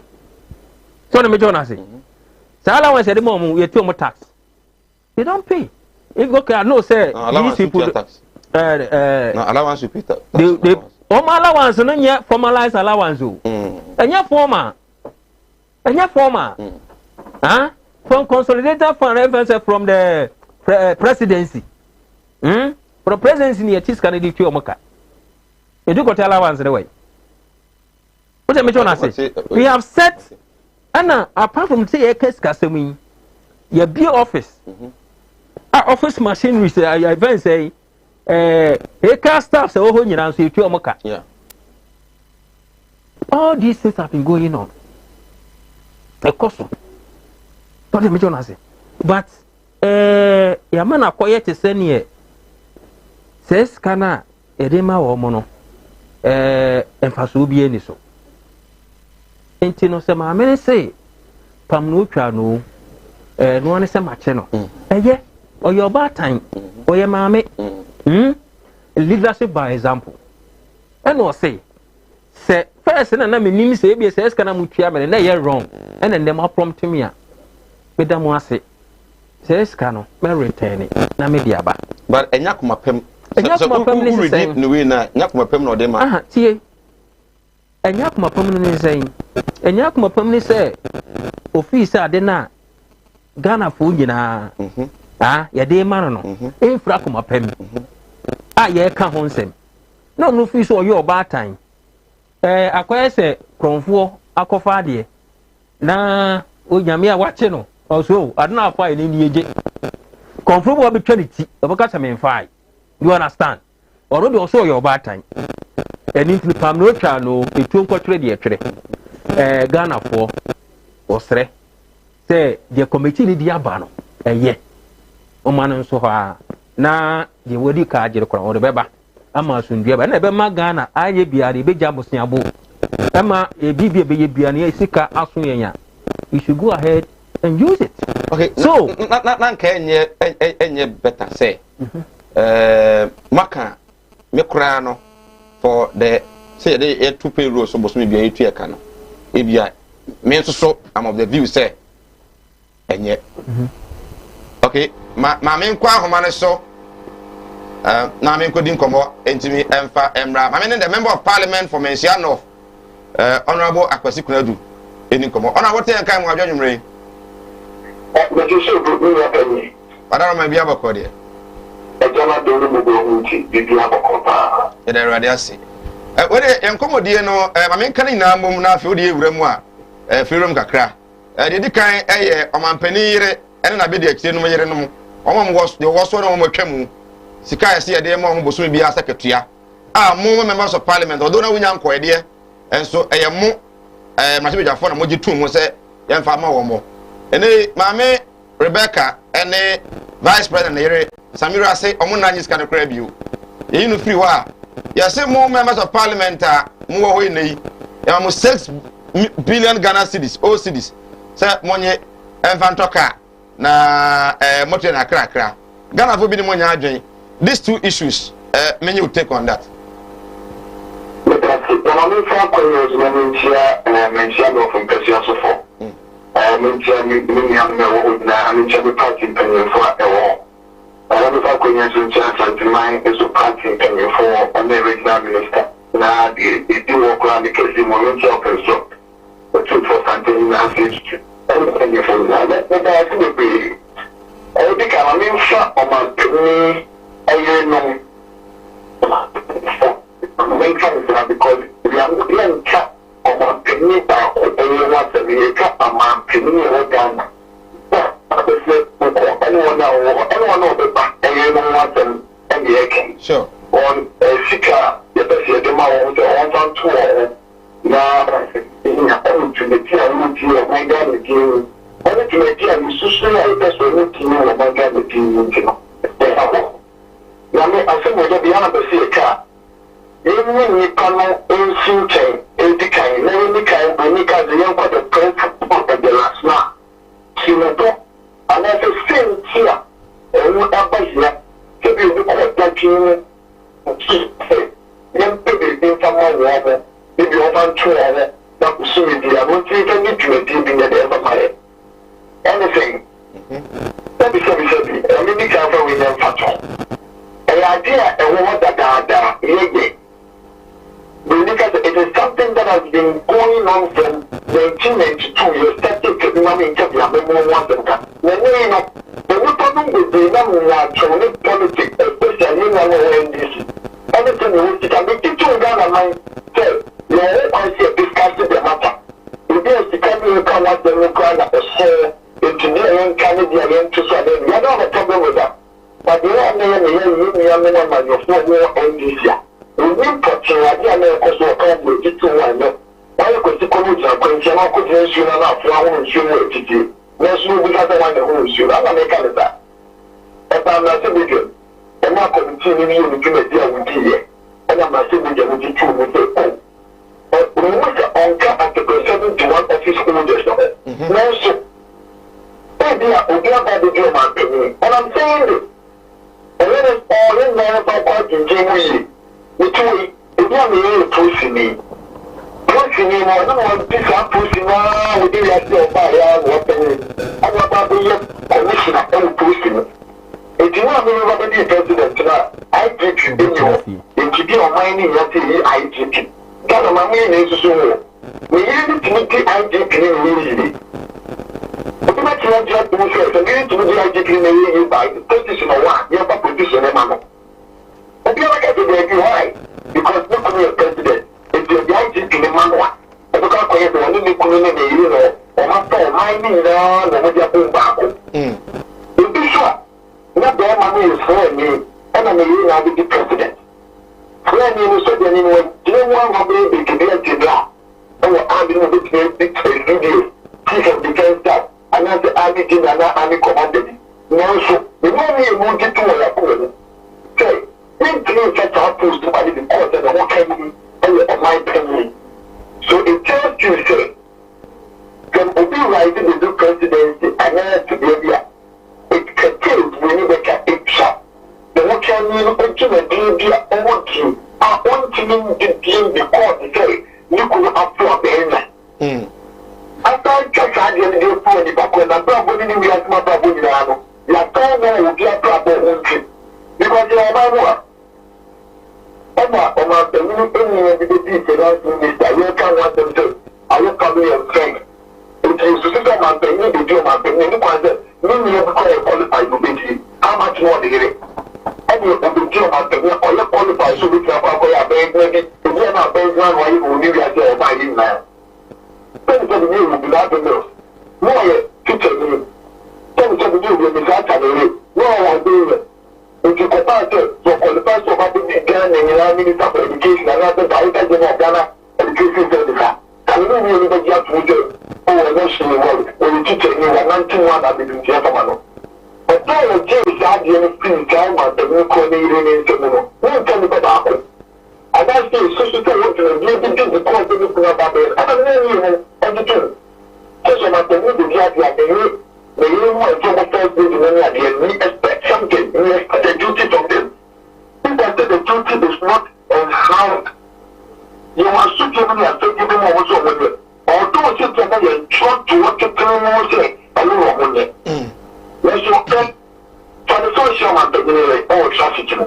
D: so na me jona say sala wan say de mo ye tuo mo tax they don't pay if okay I know say these people
B: no allowance you pay tax
D: they allowance no nya formalized allowance o enya former ah from consolidated fund reference from the presidency from the presidency ni etis kan dey twa omoka edu ko allowance the way what am I trying to say we have set and apart from say case kasemi your be office office machinery say event say car staff say oh nyina so twa omoka
B: yeah
D: all these things have been going on ekoso what am I trying to say but ya mana koye te sene ses kana edema wo mo no emfaso bi eni so enti no se ma me say pam no twa no no ne se ma che no eye oyo ba tan oye ma me leadership by example and no say first na me nim say be ses kana mu twa me na ye wrong and then them prompt me a me da mo ase says cano me return na me diaba
B: but enya kuma pem ni say no we na enya kuma pem no de ma
D: tie enya kuma pem ni say enya kuma pem ni say office ade na Ghana fo nyina ya de ma no infra kuma pem ye ka ho nsem no no office o ye oba tan akoye se kronfo akofa de na o nyame a wache no also adna fire ni eje confirm what be charity obaka time fire you understand already also your bad time and into pam no twa no etu nkotre de etwere Ghana for osre say the committee ni dia ba no o man so ha na je wodi ka agire kora o de beba ama sundua ba na be ma Ghana aye biare be jabosia bo ama bibia be ye biane esika aso yenya you should go ahead and use it.
B: Okay.
D: So,
B: na enye better say. Maka me kura no for the say the 2 pay rules so boss me bia etu e ka no. E bia me so am of the view say enye. Okay. Ma me nkwa ahoma ne so na me nkodi nkomo entimi emfa emra. Ma me the member of parliament for Mensia North honorable Akwasi Kunadu eni nkomo. Ona wote en kan mo adwonwumre.
M: But you should do your penny.
B: I don't remember your code.
M: I cannot do the did you have a copa?
B: And I rather say, when I come with no, I mean, can I now na feel the Remois, Freedom Kakra. Did the kind a man penny and I be the external no. One was the was one of my chemu. Sika see a dear mom was be a secretary. More members of parliament, although we young quite dear, and so I am more. My phone and Moji Tum was a young farmer or more. And Mammy Rebecca and Vice President Samira say, Omunajis can crab you. You know, free wa. You say more members of parliament are more winning. You almost 6 billion Ghana cities, all cities. Say, Monye and Fantoka na Motina Krakra. Ghana will be the money. These two issues, many will take on that. I'm in party penny for a wall. I wonder if I could use a chance to mine is a party penny for an original minister. Now, it do walk around the case in one job and so. But for something message everything for that. But I could be. I think I'm in front of my penny. I know. Because we are looking at ọmọ penny baako ẹyẹ wa sẹbi ẹka ama penny ẹwọ Ghana abẹsẹ ọkọ ẹwọn náà ọbẹ ba ẹyẹ náà wa sẹbi ẹni ẹkẹ wọn sika yẹbẹsẹ ẹdẹ ma wọn sẹ wọn fan tó wọn na ẹnyà ọmọ tùmẹtì a wọn ti ọmọ Ghana di ẹnu wọn tùmẹtì a nsusu a yẹbẹsẹ ọmọ ti ní ọmọ Ghana di ẹnu ti nọ ẹ abọ yàmi asẹmọdé bi yàrá bẹsẹ ẹka. Any Nippon ancient Edikai, Nanikai, Anika, the young the principal of the last man. Sinato, and as a same here, and what about here, to be the court that you
M: idea and what that because it is something that has been going on from 1992. You started to do money in Kenya, more once and that. The problem with the number politics, especially in our NDC. Anything you can make it to Ghana, mind, say, you I see discussing the matter. If there is the company you come out, then you can share engineering, Canadian, to say, we don't have a problem with that. But the other name, your phone, NDC. We need to change the name because we can't do it too well. Why you go to college and continue to do this? You know, for our own children to do. Let's move with other one who is you. I'm not making that. If I'm not saying it, I'm not continuing to do it with you. And I'm not saying it with you too. We say, oh, we must anchor at the president to one office holders. Also, maybe I will get about the deal, my opinion. And I'm saying this. And then it's all in there about in January. Between the young pushing me, more than one piece of pushing now, we did that so far. I'm about the commissioner and pushing it. If you want me to be president, I get you in to be on mining your I get you. Got my main is so. We need to meet the IGP immediately. But you might not just do so, and you need to be IGP immediately by the position of one, you have a position, Emma. But you look at the baby, why? Because look at the president. If you're the IGP in the manual, and look at the one in the community, you know, or after mining down, and what you're doing back. You'll be sure. Not the money is for me, and I'm a the president. When you said anyone, do you want to be able to be a general? Or I'm going to be a big video, chief of defense staff, and that's the army team and that army commander. No, so the money you won't get to what say. When you get to post to the court and what can you my penny. So it tells you, say, can be rising the new presidency and then to be here. It can tell when you make a picture. The what can you look to the baby and what you are wanting to give the court to say, you could have to a banner. After just had the day for the back when I'm probably in the Asma Bunano, you are told will be a proper trip. Because you are my work. Oma, the minute the finance minister, you can want them to. I will come here and friend. It is to sit on my penny, the deal my penny, the one that you have qualified to be. How much more do you get? And you have to deal my penny, or you qualify so we can have a baby. If you are not paying one, why you will leave yourself by him now? Then the new will be not the nurse. No, teacher me. Then the new will be that and no, I'm doing it. If you compare to qualify to have the Ghana and Minister for Education and other Director of Ghana Education Service, and you know you have to do national world when you teach you are 91 at the Japan. But now the James had the free time at the new corner in Seminole. No tell me about it. And that's the social work and you did the course of the Babel. I don't know anything. Just about the new the the you want to go first with the we expect something, we expect a duty from them. If the duty is not enshrined, you must give them and give them also with it. Although it's a try to what to tell them, say, I don't know what let's look at for the social man, or trafficking.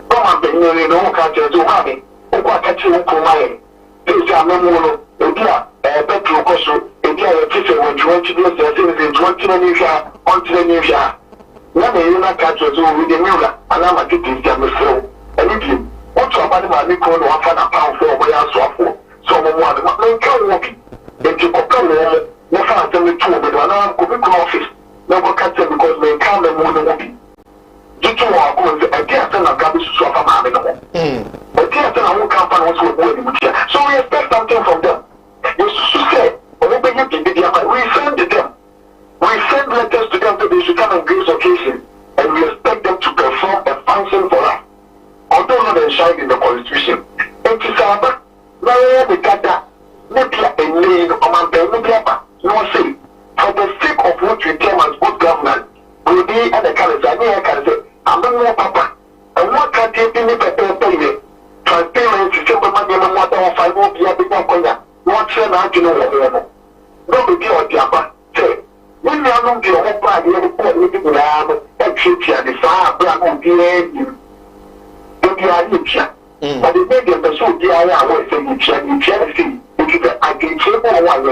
M: Come on, the no country to have it, or what catch you for mine. These are no more, Petro Cosso. When you want to do the 20 years on to the new year. Now, you not catch us with the mirror, and I'm a good thing to myself. And if you want to have my nickel, one for a pound for my ass off for some one, no can walk. If you come home, no fast and the two, but when I'm going to office, no go catch them because they can't be more than walking. You two are going to a guest and a garbage to suffer my minimum. But guest and I won't come and what's with you. So we expect something from them. You say, we send them. We send letters to them that they should come and grace occasion, and we expect them to perform a function for us. Although not enshrined in the Constitution. It is about now the data, maybe a lane or my maybe no say. For the sake of what we term as good government, we be at the college. I can say, I'm not more papa. And what can't you be me? Transparency, simple money, and what I will be a bit more conya. What's your argument? No be on the upper. Say, when you are not the whole party, you report with the lamb, and treat you the far black on the end. the idea. But the media pursue the area where you see, I can say one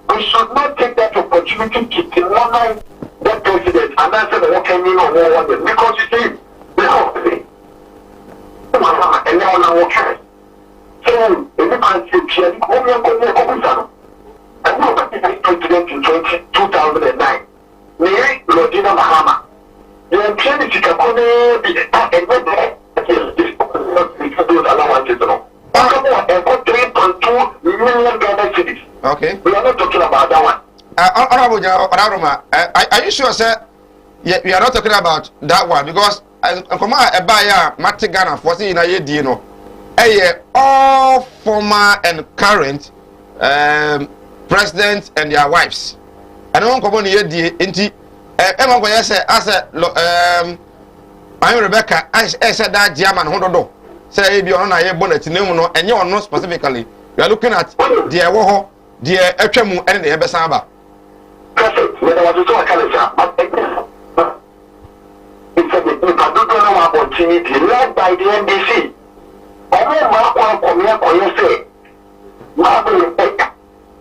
M: we should not take that opportunity to demonize that president and answer the what can you know more because you see, and now I'm okay. So, if you can see, I know that the president in 2009, Mary Rodina Mahama, the impunity can those allowances. And got 3.2 million Ghana cities.
B: Okay.
M: We are not talking about that one.
B: Honorable Aroma, are you sure, sir? Yeah, we are not talking about that one because come on, a buyer, Mati Ghana, for seeing a year, you know, all former and current presidents and their wives. I don't come on here, inti. Emma, I said, I'm Rebecca. I said that German Honda. Say, if you're on a bonnet, and you're not specifically, you are looking at the Awoho, the Echemu, and the Ebesamba.
M: Perfect. When I was so it's a particular opportunity led by the NBC. I mean, Mark Comia say, Marble Beck,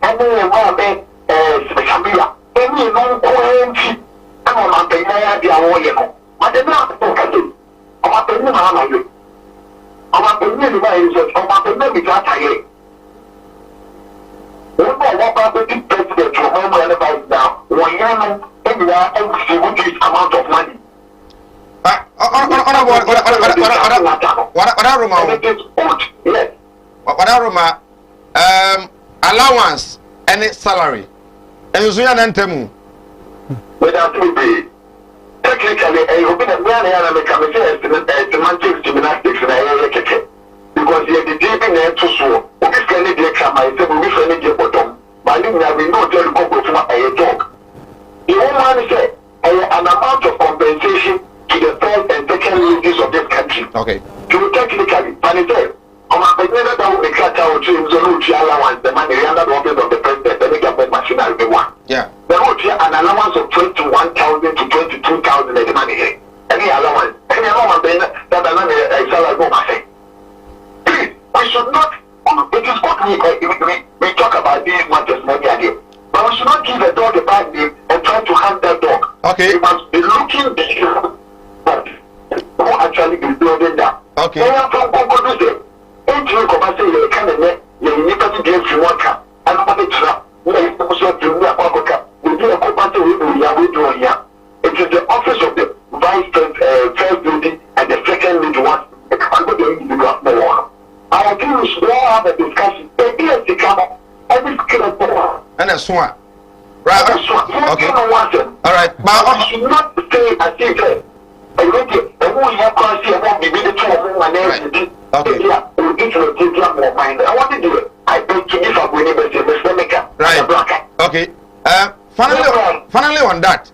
M: and then Marbe Sabia, any non coherent, I'm on the Naya Diawoyamo. But the not talking about the Mama. About the new ways about the maybe that I hear. What about the president to home right now? One young everywhere and see what is amount of money.
B: Allowance and salary. And you are not
M: without be technically, I hope that we are becoming semantics gymnastics because you are the DB to so. What is going to be a camera? I said, we find it bottom. But you have no tell you go to a talk. The woman said, an amount of compensation to the first and second ladies of this country.
B: Okay.
M: To technically, but it said, I'm never done with the cut out to the allowance, the money under the office of the president, and the government machinery be one.
B: Yeah.
M: The road here an allowance of 21,000 to 22,000 the money here. Any allowance, any allowance that another salary go back. Please, we should not. It is good we talk about these matters more here, but we should not give a dog a bad name and try to hand that dog.
B: Okay.
M: We must be looking beyond who actually is building that.
B: Okay.
M: It is the office of the first lady and the second lady one. Our team should all have a discussion. Every skill
B: and a swan. Right. Okay. All right.
M: But we should not say as if I beg to differ with
B: right. Okay. Finally on that,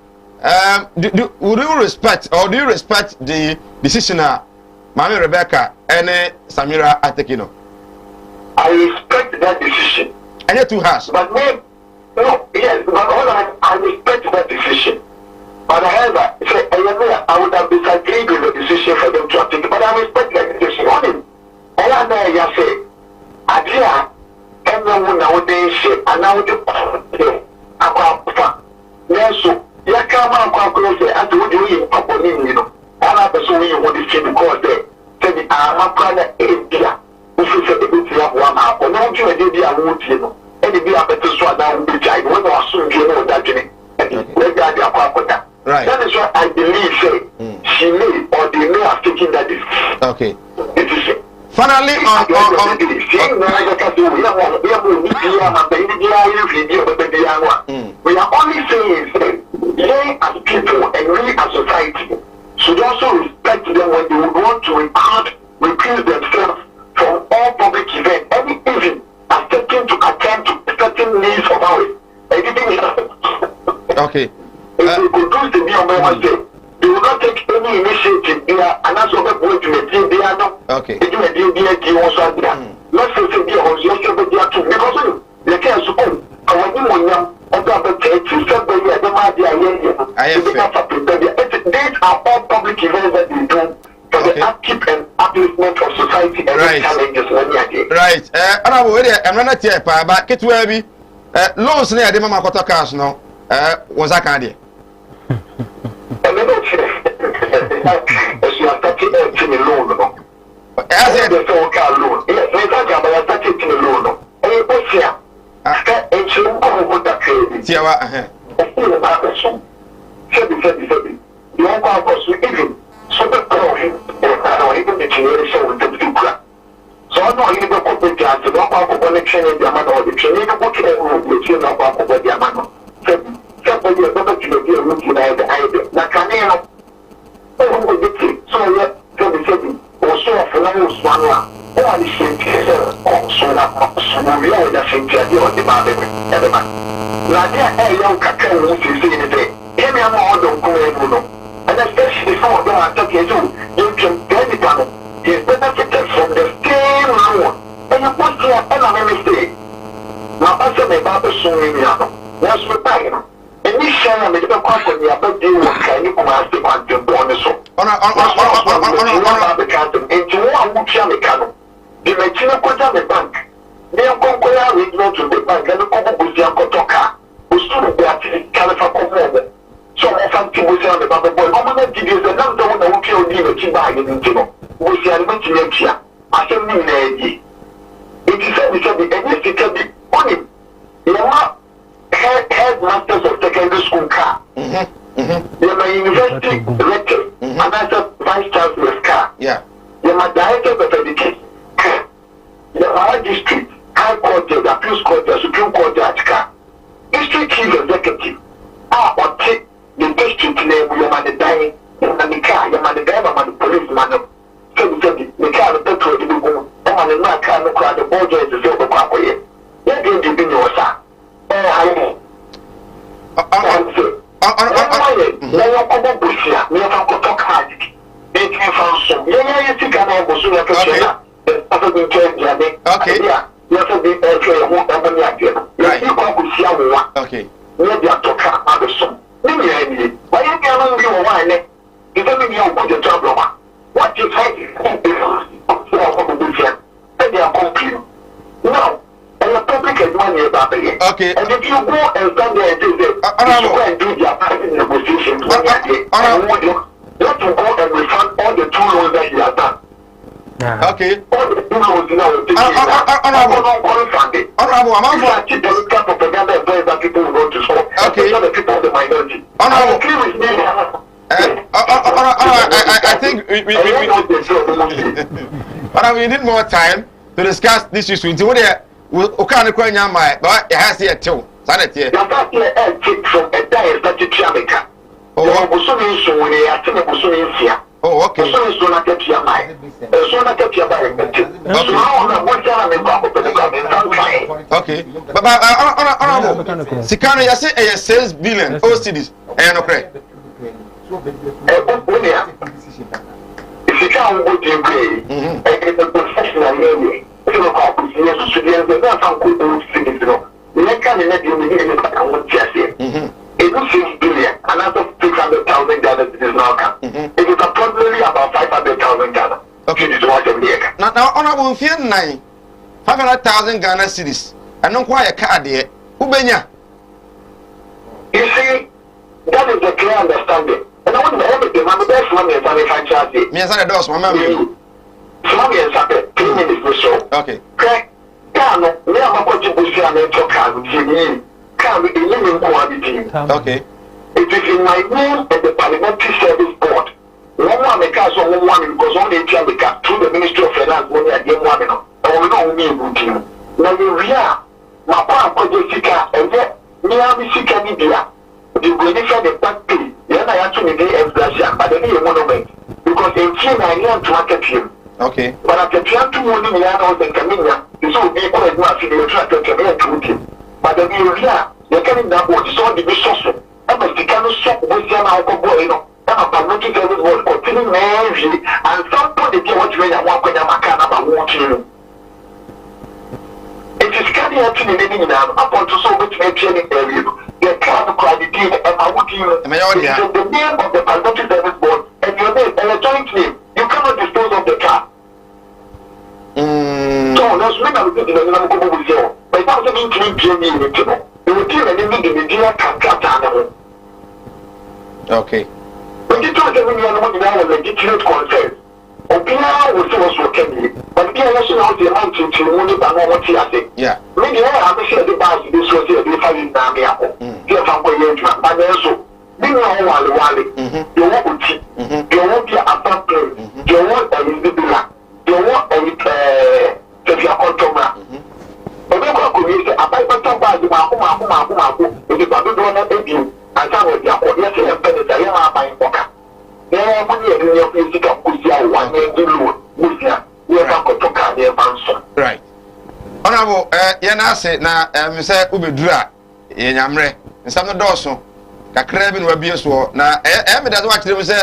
B: would you respect or do you respect the decision Mami Rebecca and Samira Atekino?
M: I respect that decision.
B: And you're too harsh.
M: But no, yes, but I respect that decision. But however, I would have disagreed with the decision for them to take. But I respect that decision. I say, Adia, everyone nowadays, and now the Aqua. Yes, so Yakama Aqua, and what do you upon you know? And I pursue you what is because they say, I'm a brother India. If you say the good you have one hour, or not you a DB, I won't you know. And if you are better swat down the child, when you are soon, you know that Jenny. Right. That is what I believe, she may or they may have taken that decision.
B: Okay.
M: It is
B: finally
M: we are only saying they as people and we as society should also respect them when they would want to recruit themselves from all public events, any event accepting to attend to certain needs of ours.
B: Okay.
M: If we produce the new membership, they will not take any initiative there, and that's what we're going to the team there now.
B: Okay.
M: They do a deal there, also there. Let's say there was yesterday there too, because they can't support. And when you want to these are all public events that we do for the upkeep and upliftment
B: Right. Honorable, I'm not here, but get to be loans near the Mama Kota cars now. Was I candy?
M: As you are touching a loan. As a car loan. Yes, I are touching a loan. And you put here. And you go that crazy. You are going so the problem, even the generation with the people. So I know you don't put the answer, don't have a connection in the amount of the training, which you know about the amount. Somebody is not to be looking at the idea. Like I know, so yet, or so for those one, or the same case, or so that we are the same idea of the man. Like a young cacao, which is in the day. Any amount of going. And especially some of them are talking to you can get it on. He's benefited from the same loan. And you put here and I'm a mistake. Now, I said, my Bible soon in the was retired. And this share a little company about you can you come ask him on the bonus. On the canton, and you want to mechanic. The machine put on the bank. They are going to the bank and the couple with your cotoka. Who stood there to California. So I found people saying about the boy. I'm going to give you the number one that will kill you to buy it in Timo. We see a bunch of here. I said, it is said, the NSC can be on him. You are headmasters of secondary school car. You are university director, and I said, vice chancellor's car.
B: Yeah.
M: You are director of education. You are district, high court judge, appeals court judge, supreme court judge car. District chief executive. Or take the district name, you are the dying, and the car, you are the driver, and the policeman. So the car, the petrol, the go, and the car, the car, the border is the silver car. What did you do, your son? I know.
B: Okay.
M: What you now, and the public has money about it.
B: Okay.
M: And if you go and stand there and do this, you go and do their private negotiations. Let you go and refund all the 2 loans that you have done.
B: Okay.
M: All the 2 loans now will take
B: Honorable, I'm
M: for the type of propaganda that people will go to school.
B: Okay.
M: The people of the minority.
B: Honorable. I think we need more time to discuss this issue. Until we can't quite my, but it has here too. Sanity.
M: The fact that from a diet that you can make.
B: Oh, okay.
M: So not get your mind. So not get your mind.
B: Okay. But honorable. Sikano, you say a sales billion OCDs. And okay.
M: If you can't go to pay, and the professional area, you know, it was 6 billion, another 600,000 Ghana is now come. It is approximately about 500,000 Ghana.
B: Okay, now, honorable fear 500,000 Ghana cedis. I don't quite a card there. Ubenya.
M: You see, that is the clear understanding. And I want to everything. I'm the best one in manufacturing.
B: Me as I does, my mom.
M: Mommy and Sappy, 3 minutes or so.
B: Okay.
M: Okay. Carlo, we are going to push you and talk with you. Carlo, the living quality.
B: Okay.
M: It is in my name and the Parliamentary Service Board. One more because on one because only Jamaica through the Ministry of Finance money at the one. And we don't mean routine. Now we are. My father could Sika and yet me have Sika Media. The benefit the back pay. Then I actually get a but then you monument. Because in China I learned to market him.
B: Okay.
M: But at the time to money we are not in Camilla. This will be quite much in the track to him. But the area, the coming down board is all the resource. I must be kind of shop with your alcohol, you know. I'm a parliamentary service board continuing marriage. And some point the day what you want when I'm a can about watching. It is carrying out in the living now, up onto so much training area. The kind of quality and I would you. The name of the parliamentary service board and your name, electronic name. You cannot dispose of the car. na mo di na mo ko bo je but that was in dream dream ni ti no e wo ti na ni di ni di kaka na ho
B: okay
M: but it was when you are not in a legitimate concern opinion was so can but the national the man to money ba no what ya say
B: yeah
M: me dey have to share the bus this was the five na me ako you can go here to but then so me no wale you want uchi you want your apartment you want a individual you want a tefia kontoma obi ko ko ni say abai pata ba di ma ko e di ba do na ebi anta wo di akọ yes e pe ni say ya abai poka ya mo ni e ni o fi sika ko sia wa ni dilu musia ni ba ko to ka ni banso
B: right honorable ye na ase na me say ubedura ye nyamre nsam no dɔɔso kakra bi no wabie so na me da so wa kyerɛ me say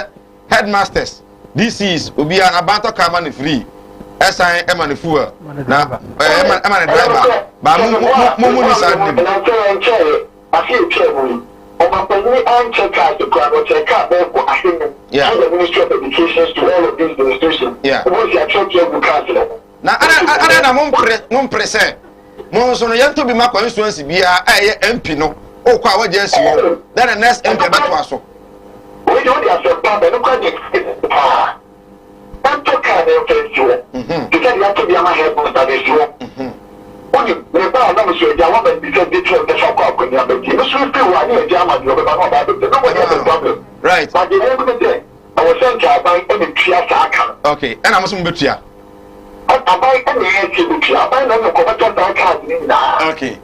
B: headmasters DCs obi an abanto kama ne free esan ema ne fuel na ema ne driver ba mu ni sa dim
M: na che afi che mu o ma pe ni an check out the crowd check out be ko ahinu the Ministry of Education to all of these institutions what you check your vocabulary
B: na ana na mo mpre mo so no yanto bi ma constituency bia aye MP no o kwa wa je si wo then the next MP beto aso
M: we don't have to pay no credit tanto ka de ofensivo because you have to be a head of that issue only me ba na me so ja wa be because they try to fuck up when you be you so feel wa ni e ja ma do be ba no ba be no one has a problem
B: right
M: but the end of the day I was saying to buy any tia sa aka
B: okay and am so betua
M: abai any e betua abai na ko ba ta card ni na
B: okay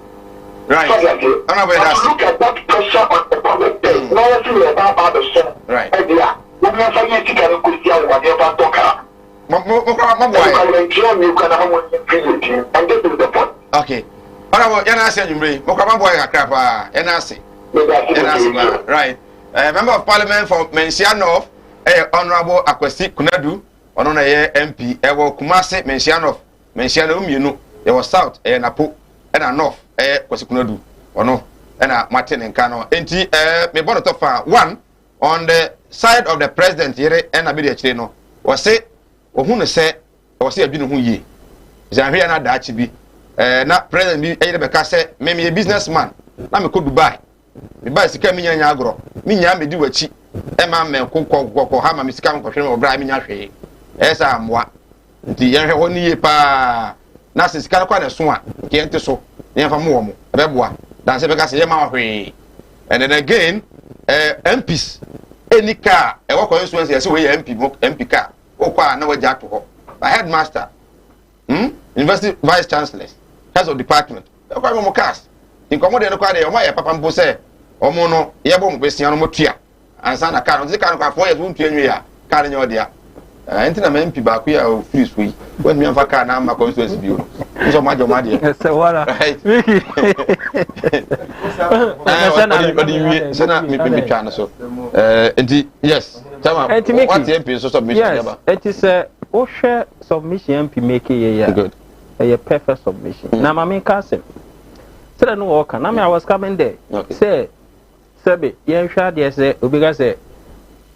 B: right ana be that
M: look at that pressure on the public day no one feel about the sun
B: right
M: yeah we have to get to go to the one about talk
B: okay honorable yana say nyumre mo kwa boy akra pa yana say right member of parliament for Mensia North honorable Akwasi Kunadu ono na ye MP ewo Kumase Mensia North Mensia na umienu ye was south Napo na north Akwasi Kunadu ono na Martin Nkano enti me bono to fa one on the side of the president here na be de chire no was say ohun se was say adwene hu yie zanhwe na da achi bi na president bi eyire be ka say me me businessman na me ko Dubai me ba sika me nya agro me nya me di wachi ma me kokko ha ma me sika ko hwe me obra me nya hwe esa amwa nti yenhwe honi yie pa na sika kwa na so a ke ente so yen fa mo wo mo beboa dan se be ka say ye ma hwe and then again MPs any car e wo constituency yes we MP car o kwa na waja to ho by headmaster university vice chancellors heads of department e kwa mo cast in komo de no kwa de o ma ye papa mpo se o mo no ye bo mo besia no mo tua ansa na car no car no kwa 4 years won tua nwe ya car nya odia enti na MP ba ku ya o free sui when me amfa car na ma constituency bi o so ma jomo de
D: se wala wiki
B: sana mi twa na so enti yes tama what MP so submission
D: yes it is o share submission MP make ye
B: good
D: a perfect submission na ma me ka se say no work na me I was coming there say sebe yen hwa de say obiga say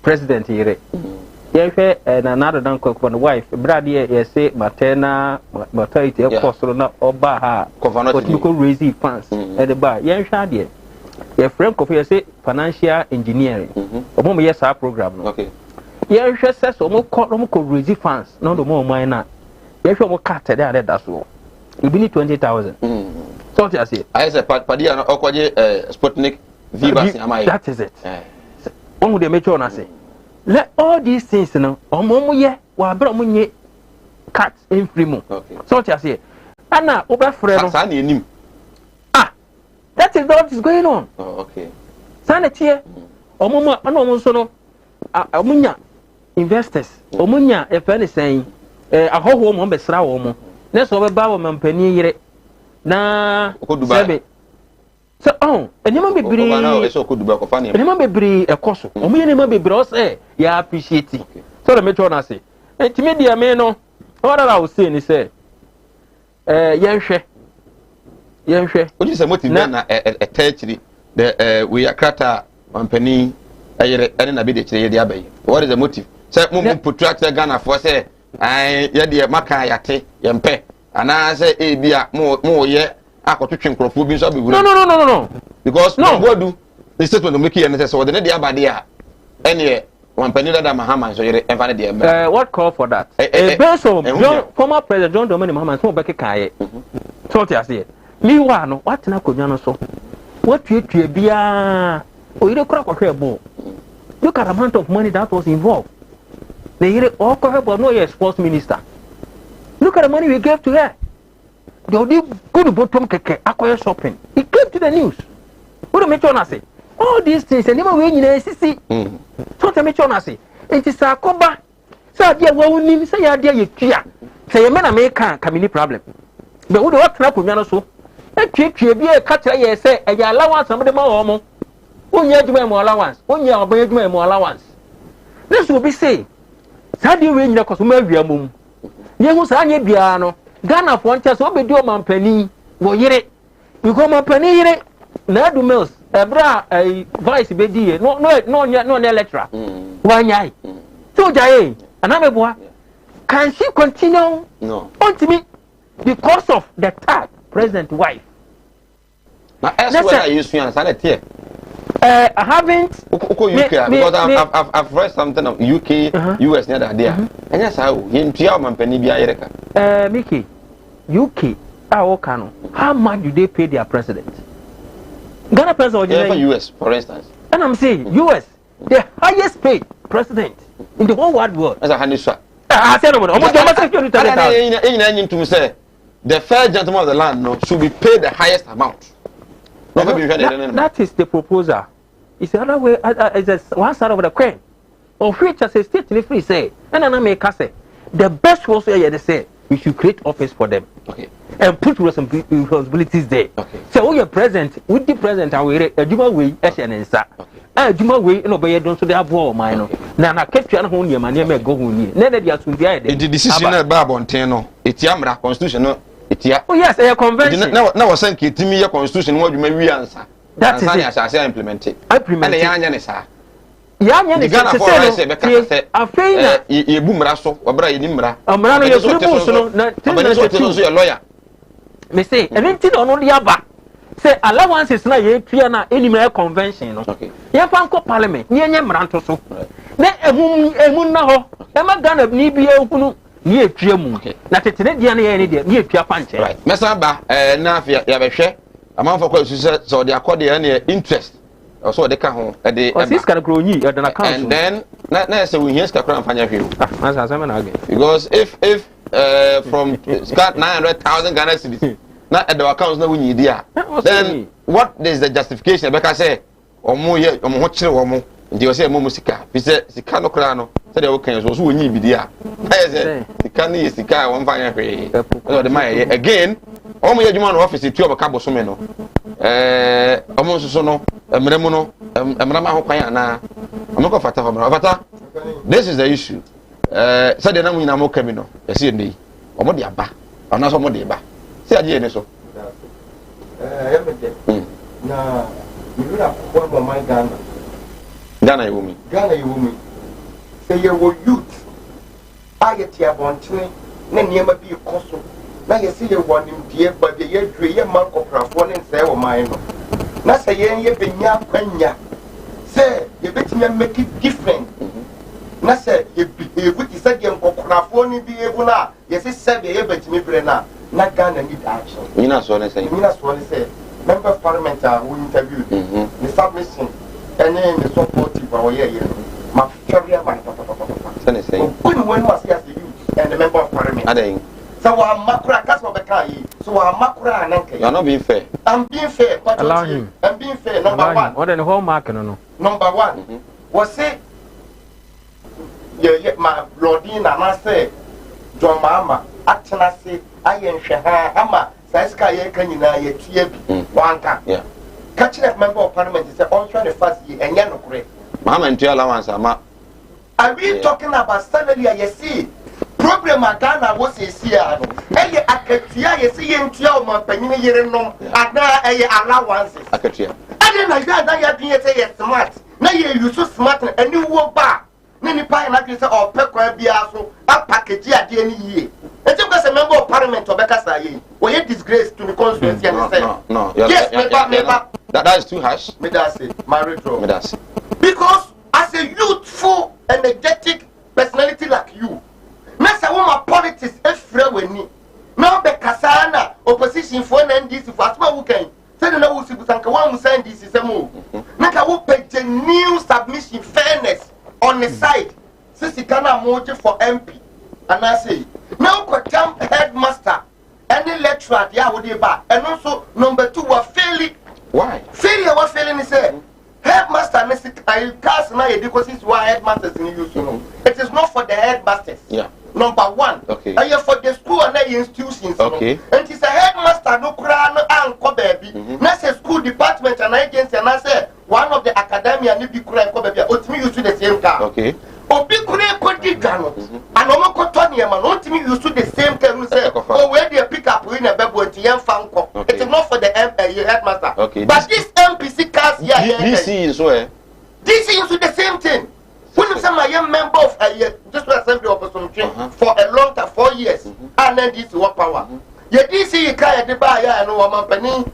D: president here yen hwe na another dan cook for the wife brad ye say maternal maternity cost na oba ha ko raise funds at the bar yen hwa de ye friend ko fe say financial engineering omo me yes our program no
B: okay
D: yen hwe say so mo ko raise funds no do mo man na yen hwe mo cut there that so e be 20,000 so what you say
B: I say padi na okoje Sputnik Vibas amai
D: that is it on dey make sure na say let all these things no omo ye wa bra mo nye cut in free mo so what you say ana oba frɛ no
B: sa na enim
D: that is what is going on
B: okay
D: sana tie omo ana omo so no omunya investors omunya e fa ne sen ahoho mo be sra wo mo na so be ba wo mampani yire na sebe so enema bebiri enema bebiri ekoso omo ye enema bebiri o say ya appreciate so the metro na say entime dia me no what I will say ni say yenhwe
B: oji say motive na etechiri the we akrata mampani ayere ene na be de kire ye dia bayi what is the motive say mum protract Ghana for say ai ye de maka yate ye mpe ana say e bia mo ye akotwetwe nkrofo bi so abewura
D: no
B: because no bodu the statement make here say so the dey abade a ene one penny that Mahama so yere enfa dey
D: what call for that based on former president John Dramani Mahama so be kekaye so what you say meanwhile no what na konwa no so what tuetue bia o yere kura kwahwe bo look at the amount of money that was involved the yere o kwahwe bo no yes sports minister look at the money we gave to her they only go to bottom keke akoye shopping it came to the news what do me tell say all these things and never we nyina sisi so tell me tell say it is akoba say dia wa unim say ya dia ye tua say me na me kan kamini problem but we do what na konwa no so etwetwe bi e ka kire ye say e ya allowance am de ma wo mo onya adwuma mo allowance onya oban adwuma mo allowance this will be say say dia we nyina koso ma awia mom ye hu say anya bia no Ghana for ntia so obedi o mampani wo yire because mampani yire na do mills ebra vice bedi no lecturer wanyai so jaye anameboa can she continue
B: no
D: ultimately because of the third president wife
B: now elsewhere I use fiance and here
D: I haven't
B: UK because I've read something of UK US near that there and yes how him tia mampani bia yire
D: Mickey UK how much do they pay their president? Ghana president
B: for US for instance
D: and I'm saying US the highest paid president in the whole wide world
B: as a hanisha
D: I said
B: the first gentleman of the land no should be paid the highest amount
D: that is the proposal. It's the other way it's one side of the coin of which as a state free say and I make say the best was they say we should create office for them and put responsibilities there so when you're present with the president and we a juma way SNNSA juma way no be don so they have all mine na ketua na ho niam na me go ho ni na dia so dia
B: the decision na ba bonten no etiamra constitution no etia
D: oh yes a convention
B: na was say ketimi ya constitution no adwuma wi ansa
D: that is it
B: asase implement
D: and
B: ya anya ne sa
D: ya nya ne
B: se be ka se
D: afeina
B: ye bu mra so obra ye ni mra
D: amra no ye furu so no na
B: so ye lawyer
D: me say anything no dia ba say allowances na ye tua na enimra convention no ye fa nko parliament ni enye mra nto so na emu na ho e ma Ghana ni bi ehunu ni etua mu na tetene dia na ye ni dia ni etua panche
B: right mesa ba na afia ya behwe amanfo kwa su se so de akode ya na interest so de ka ho e de
D: siska kro nyi e de na account
B: and then na say we siska kro amfanya hwe
D: na sa na again
B: because if from start 900,000 Ghana cedis na at the accounts na wunyi dia then what is the justification because say omo ho kire omo ndi o say mo musika bi say sika no kra no say de wo kan so wunyi bi dia na say sika ni sika won fa nya hwe so de my again omo ye djuma no office tu obaka bosome no omo so no emremu no emrama ho kwan ana omo ko fata this is the issue say de na mu nyina mo kami no ye say ndey omo de aba ona so mo de ba si aje ne so
C: na yura kwa mama
B: Ghana yumi
C: say you youth ayeti abontene na niema bi koso na ye say you want him die ba be ye dwe ye man koprafo ne nse wo man no na say ye benya kwanya say ye betime make it different na say ye behave ti say ye koprafo ne bi ebu na ye say say ye betime bre na Ghana need action.
B: Mina so ne say
C: member of parliament who interviewed the submission and then the support for ye ma carry man
B: say
C: when was as the youth and the member of parliament
B: adai
C: so wa makura kas wa beka yi so wa makura nanke
B: you are not being fair.
C: I'm being fair but
D: allow him.
C: I'm being fair number one
D: what the whole mark no
C: number one was say ye ma lordina na say John Mama atena say ayen hwe ha ama saiska ye kanyina ye tua bi wanka catch that member of parliament say on try the first year enye no kore
B: mama ntua allowance ama
C: are we talking about salary you see problem Ghana was see no eye akatua ye see ye ntua o mampanyine yere nom ada eye allowances
B: akatua
C: ade na ya ya bin say ye smart na ye use smart ani wo ba na nipa na bi say o pe kwa bia so a package ade ani yie eti ko se a member of parliament Obeka Saye. We had disgrace to the constituency and say.
B: No.
C: Yes, never.
B: That is too harsh.
C: Me that say, married draw.
B: Me that say.
C: Because as a youthful, energetic personality like you, Nasa woman politics every when now be kasana opposition for NDC for asma weekend. Say no wo si busanka one send this is a move. Naka wo pe new submission fairness on the side. Sisi kana moje for MP. And I say now kwatam headmaster any lecturer there would ba and also number 2 were failing.
B: Why?
C: Failure was failing is say headmaster I cast na because it's why headmasters in use it is not for the headmasters.
B: Yeah.
C: Number 1.
B: Okay.
C: And for the school and the institutions.
B: Okay.
C: And it's a headmaster no crown and ko baby. Na say school department and agency and I say one of the academia ni bi crown ko baby. Otimi use the same car.
B: Okay.
C: Obi crown ko di gano. And omo ko to ne ma no otimi use the same car we say. Oh where they pick up in a bebo nti yan fan ko. It is not for the headmaster.
B: Okay.
C: But this MPC cars here
B: DC is where
C: DC is the same thing. When you say my young member of just assembly of some for a long time 4 years and then this one power. Ye DC you carry the buy and no woman penny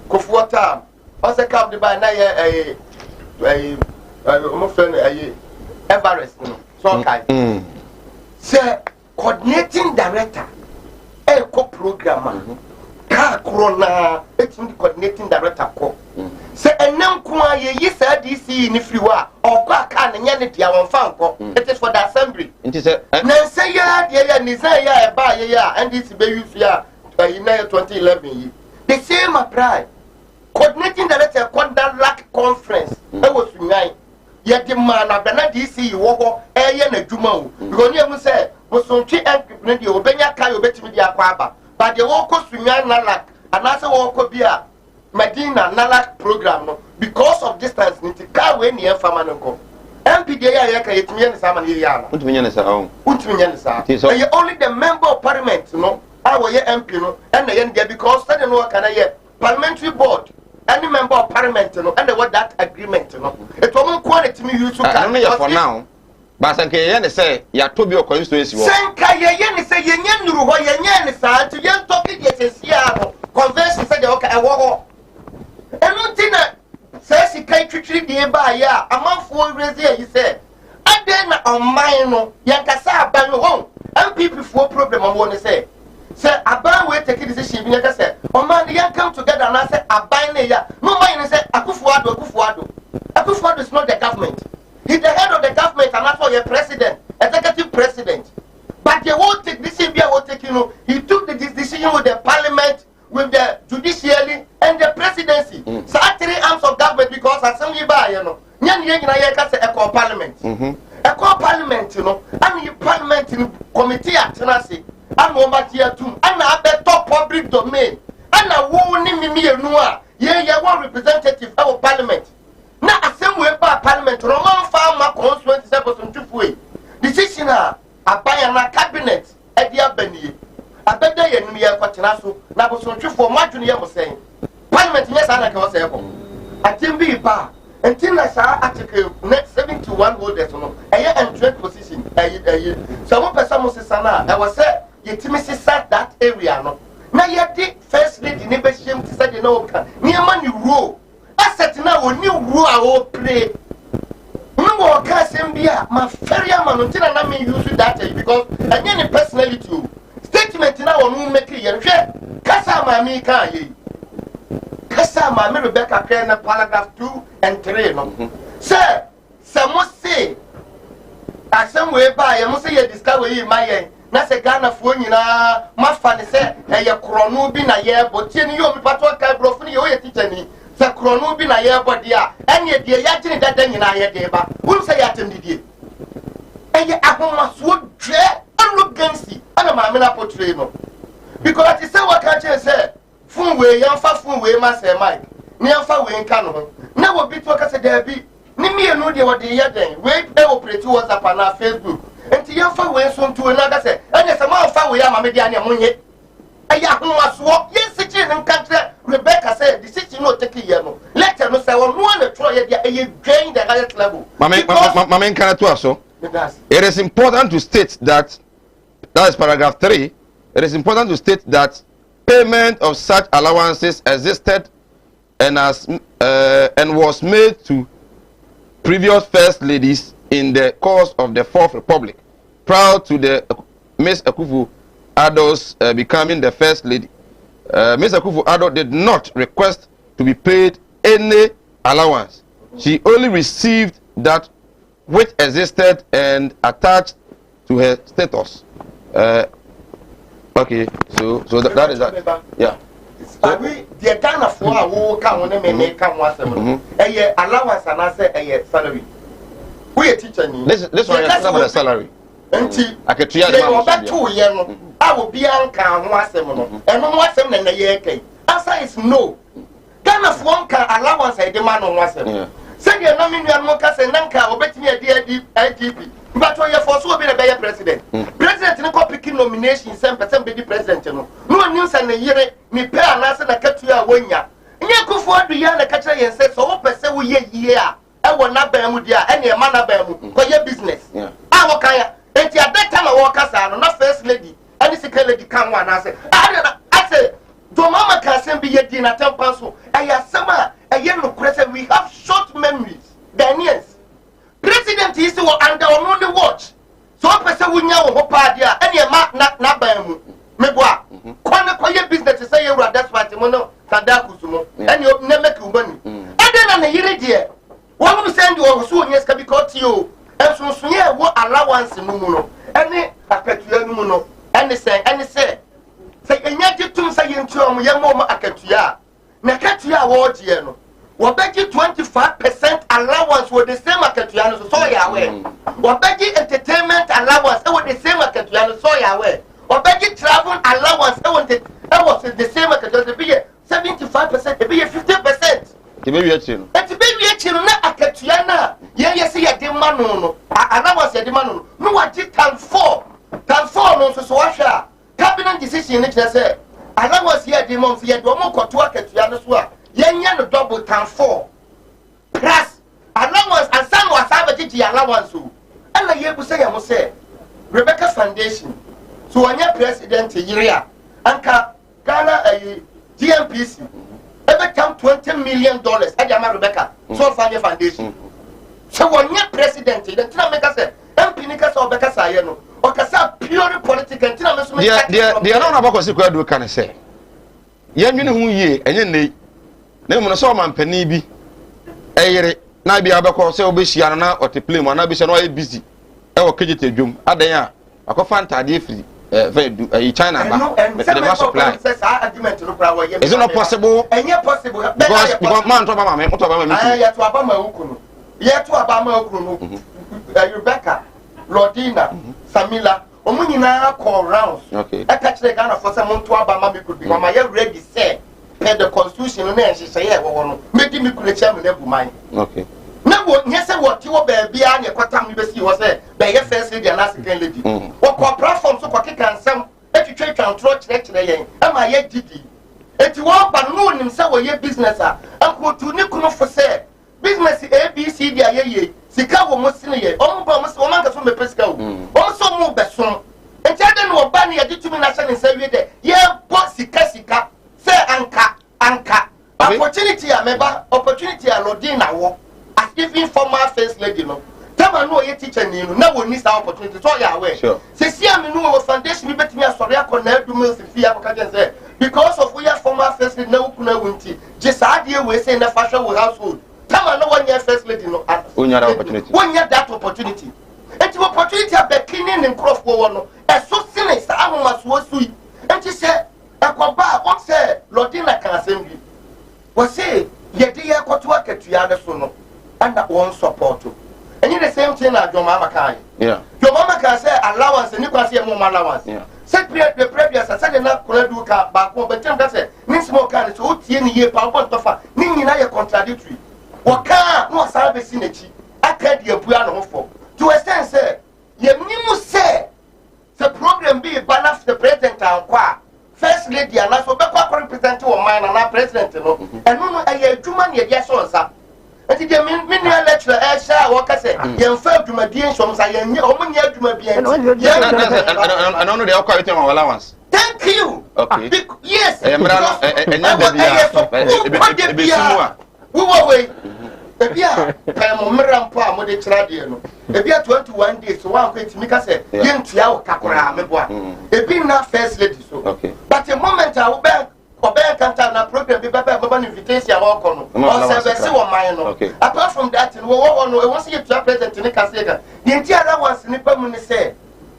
C: Kofu time. Also come the buy na almost Everest so kind. Say coordinating director co-programmer car corona it's the coordinating director co. Say enam kwa ye say DC ni free wa okwa ka na nya ne dia won fa nko it is for the assembly
B: nti say
C: na say ya dia ya ni say ya e ba ye ya NDC be use ya in 2011 yi the same apply coordinating director conduct lack conference e was nyan ye di man na bana DC wo ho e ye na dwuma o because ni am say mo so twi NPP ne dia obenya kai obetimi dia kwa aba but the wo ko sunyan na lack anase wo ko bia Medina Nalak program no because of distance niti car we near farmer no MP dey ya ka yetimi ne sama ne ya na
B: utimi nya ne sa o
C: utimi nya ne sa and only the member of parliament no our MP no and the there because study no can I parliamentary board any member of parliament no and what that agreement no it won't quality me use to
B: can for now but sanke ye ne say ya to bi o constituency wo
C: sanka ye ne say ye nya nuru ho ye nya ne sa to ye topic ye sesia no convention say the okay e wo ho Enutina says he can't treat the by ya among 4 reasons. He said, I then on mine no Yankasa ban home and people for problem on one say. Say, I ban way take decision. Yaka said, oh man, the young come together and I said, I ban ya. No man said, Akufuado is not the government. He's the head of the government and that's for your president, executive president. But they won't take decision. He took the decision with the parliament, with the judiciary and the presidency. So 3 arms of government because assembly by a parliament. A parliament, and the parliament committee at Tennessee, and Mombatia too, and I bet top public domain, and a woman me noa, one representative of parliament. Now assembly by parliament, Roman farmer constituency to decision a buy cabinet at the Albany. I bet they and me are Quatinaso, Nabosonchu for my junior was saying. Parliament, yes, I can say. I think be bar. Until I saw article next 71 holders on a year and trade position. So one person was sana. I was said, you Timothy sat that area. No, now you did first lady never shame to say, you know, near money rule. I said now, when you rule, I will play. No, can't send me my ferry man until I may use that because I need a personality too. Statement now on make it Kasa Mami Kaye. Kasa Mami Rebecca Kena paragraph 2 and 3. No, sir, some must say, as some way by, I must say, you discover my Nasa Ghana for you now. My father said, a chrono bin a year, but you know, Patwa Cabrofini, you teacher me. The chrono bin a year, but yeah, and yet the Yatin that then in a year, deba. Who say attended? And yet, I must would dread. Arrogancy, and a mamma portray no. Because I say what can't you say? Fun way, young fat fun way, Master Mike. Near far way in Cano. Never beat what I said there be. Nimi and Nudi what the year then. Wait, they operate towards up on our Facebook. And to young far way soon to another say, and there's a man far way, I'm a mediana money. A young must walk, yes, sitting in country. Rebecca said, the city not taking yellow. Let her know, say, well, no one try you gain the highest level.
B: Mamma can I so? It is important to state that is paragraph 3 it is important to state that payment of such allowances existed and was made to previous first ladies in the course of the Fourth Republic, prior to the Miss Akufo-Addo's becoming the first lady. Miss Akufo-Addo did not request to be paid any allowance. She only received that which existed and attached to her status. Okay, so that is that. Yeah.
C: The kind of one who come on me come once a year allowance and I say a year salary. We are teaching you.
B: This one is not a salary. I can try
C: that 2 years. I will be on count once a month and no once in a year. Answer is no. Kind of one can allowance a demand on once a month. Say you're not meaning Mokas and Nanka or bet me a DIGP. But when you're for so be a better president. President no picking nomination 7% be the president. No news and a year ni pay an answer that cut you a 1 year. And you go for the year and catch and say so person we year. I will not bear with you any man for your business. I will kaya. And at that time I walk as not first lady. And this lady come one I say I say do mama can be a dinner 10 pounds. I summer a yellow crescent we have short memories. Ghanaians. President is under on the watch. So person we know what party any mark not bamu. Meboa. Kwana kwa business to say you are that's what you know. Sandakusumo. And you never make money. And then on the year dear. One will send you over soon yes can be caught you. And so soon yeah what allowance in Muno. Any Akatua Muno. And they say say and to say into young mama Akatua. Nakatua ward yeno. What bet you 25% allowance with the same Akatuano, so ya way. What bet you entertainment allowance with the same Akatuano, so ya way. What bet you travel allowance was the same Akatuano, be 75%, it be 50%.
B: The baby at you.
C: And to baby at you, not Akatuana. Yes, see a demand, allowance a demand. No, what did time 4 no, so Washa. Cabinet decision, it said. Allowance here, the month, yet, one more to Akatuano. Yenya no double time 4 plus allowance and some was have the allowance so and I you say I must say Rebecca Foundation so when your president Yiria anka Ghana GMPC every time $20 million Adama Rebecca so Fanya Foundation so when your president then tell me say MP nika so Rebecca say no o kasa pure political tell me so
B: they are not about to do can say yenwene hu yie enye nei na mu no so man pani bi eyere na bia abekọ se obehia na oteplay mu na bi se no ay busy e wo kejete dwom adan a akofa ntade free China ba the mass supply is it not possible because man to ba me to ba me
C: ya to aba ma ukunu ya to aba ma ukunu Rebecca Lordina Samila omunyina call rounds
B: okay
C: e catch the Ghana for some to aba ma me could be my ready say the constitution no and she say yeah no make me could chairman na bu man
B: okay
C: na wo nyese what you be bia na kwatam be see was say be your first lady and second lady what ko platform so ko keka nsem etwetwe twantro kire yen ama ye didi eti wo ba no nim say wo ye business a anko tu ni kuno for say business ABCD ayeye sika wo mo sine ye o mo ba mo so man ka so me pesika wo o so mo be so enti ade no ba ne ye ditumi na say ne say we de ye bo sika say anka opportunity ameba opportunity alodi na wo as even former first lady no tama no ye teacher ni no na wo ni sa opportunity so ya we say see am no wo foundation be betimi asori akona adumil fi akoka say because of we former first lady na wo kuna wunti je sa de we say na fashion wo household tama no one year first lady no
B: onya that opportunity
C: one year that opportunity enti opportunity abekini ni crop wo no e so sine sa ahoma so sui enti say akoba what say Lordina can assembly was say ye dey ekoto akatua de so no and that one support and you the same thing as your mama can your mama can say allowance and you can say more allowance say the previous say na kula do ka ba ko but them say ni small can so tie ni ye pa bon tofa ni nyina ye contradictory waka no service na chi aka de abua no for to extend say ye nimu say the program be balance the president and kwa first lady and so be kwa represent o man na president no enu no aye adwuma na ye so nsa enti de me ne lecture e sha wo ka say ye mfa adwuma bi nso msa ye nye o munye adwuma bi enti ye
B: no no de akwa wetin allowance
C: Thank you.
B: Okay.
C: Yes. We were wait. Ebia pemo mrampo a mo de kira de no ebia 21 days so one kweti mika say yentua wo kakora meboa ebi na first lady so but the moment I obe kanta na program bi baba baba invitation a wo kono o service wo man no apart from that no e won say yetua president ni kase ga yenti ara once ni pamu ni say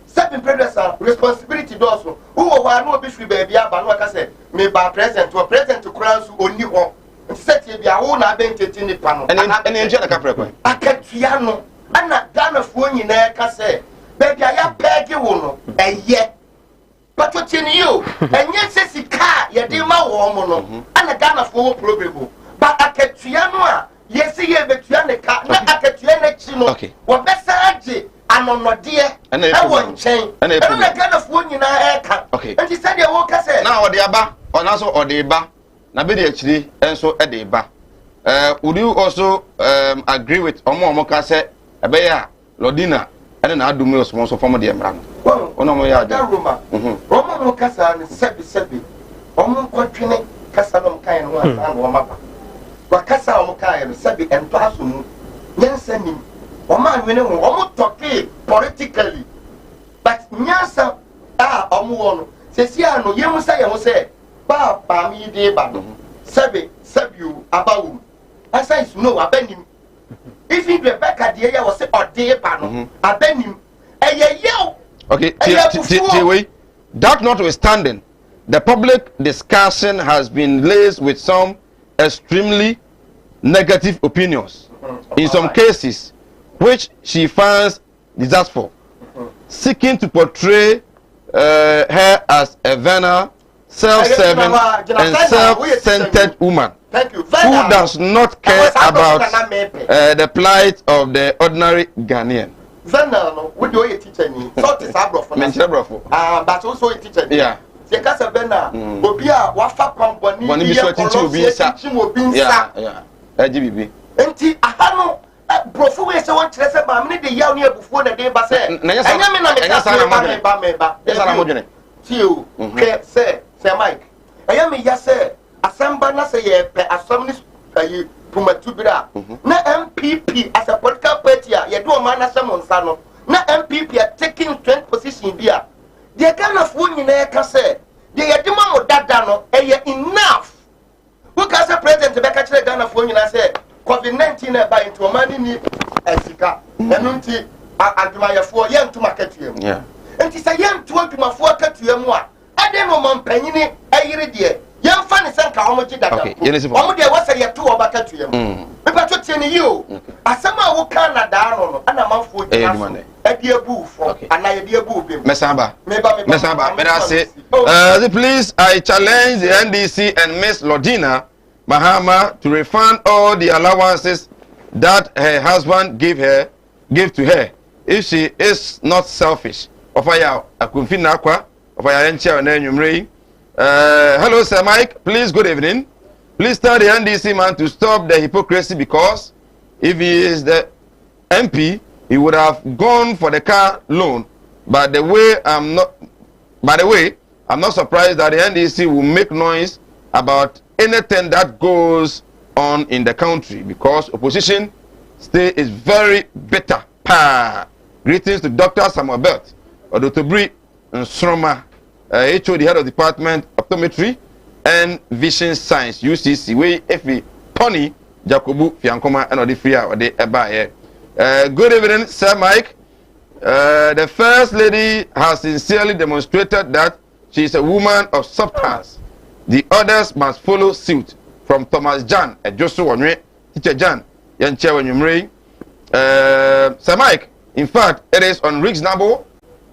C: seven predecessor responsibility does so wo wa no obi free baby aba no ka say me ba president or president kura so oni ho seti bia wo na benteti ni pa no
B: ene enje na kapre kwa
C: akatua no ana Ghana fo nyina ka se baby aya pege wo no eye patotini yo enye sesika ye de ma wo mo no ana Ghana fo wo problem ba akatua no a yesi ye betua ne ka na akatua na chi no wo besaje anonode e wo nchen ana Ghana fo nyina e ka enti se de wo ka se
B: na ode aba ona so ode ba na be the actually enso e dey ba would you also agree with omo ka say ebe ya Lordina ene na adumi osmonso form de emra no ono mo ya da
C: Roma Roma mo kasa ne sebi omo kwatwene kasa no kan no asa no maba wa kasa omo kan no sebi ento aso mu nyensa nim omo anwene ho omo toke politically but nyansa omo wono sesi ano yemu say ba pa mi de ba no sebi abawu asa is no abanim if you Rebecca de ya was say ode ba no abanim eye yew
B: okay wait that notwithstanding the public discussion has been laced with some extremely negative opinions in some cases which she finds disastrous seeking to portray her as a venal self-serving and self-centered woman who does not care about the plight of the ordinary Ghanaian.
C: Venal, we do a teacher ni. So this abro. But also a teacher.
B: Yeah.
C: The casa Venal. Obia wafa pamboni.
B: Boni biso teaching obi nsa. Yeah. GBB.
C: Enti ahano brofu we se won kire se ba me de yaw ne abufuo na de ba se. Enya me na me ka ba.
B: Yes ara modwene.
C: Tio. Ke se Mike. Enya me ya se asamba na se ye pe asam ni ayi pumatubira na MPP as a political party ye do man na sem nsa no na MPP are taking 20 position bia de Ghana fo nyina ka se de ye de ma mo dada no enough who ka se president be ka kire Ghana fo nyina se COVID-19 na ba into mani ni esika enu nti aduma ye fo ye ntuma katuem
B: yeah
C: enti se ye ntuma aduma fo katuem a ade no man panyini ayire de yam fa ne senka homo ji dada homo de wasa ye to obaka tuem me pa to tie ni yo asema wo Canada no ana manfo ji aso ade abu fo ana ye de abu bem
B: mesamba please I challenge the NDC and Miss Lordina Mahama to refund all the allowances that her husband gave to her if she is not selfish ofaya akunfina akwa ofaya enche na enwumre. Hello, Sir Mike. Please, good evening. Please tell the NDC man to stop the hypocrisy because if he is the MP, he would have gone for the car loan. By the way, I'm not surprised that the NDC will make noise about anything that goes on in the country because opposition state is very bitter. Greetings to Dr. Samuel Belt, Dr. Bri Nsroma. HO, the head of department optometry and vision science UCC we efi Pony Jacobu Fiankoma and Odifria or the Eba here. Good evening, Sir Mike. The first lady has sincerely demonstrated that she is a woman of substance. The others must follow suit. From Thomas Jan, Joshua Wanwe, Teacher Jan, Yanche Wanyumre. Sir Mike, in fact, it is unreasonable,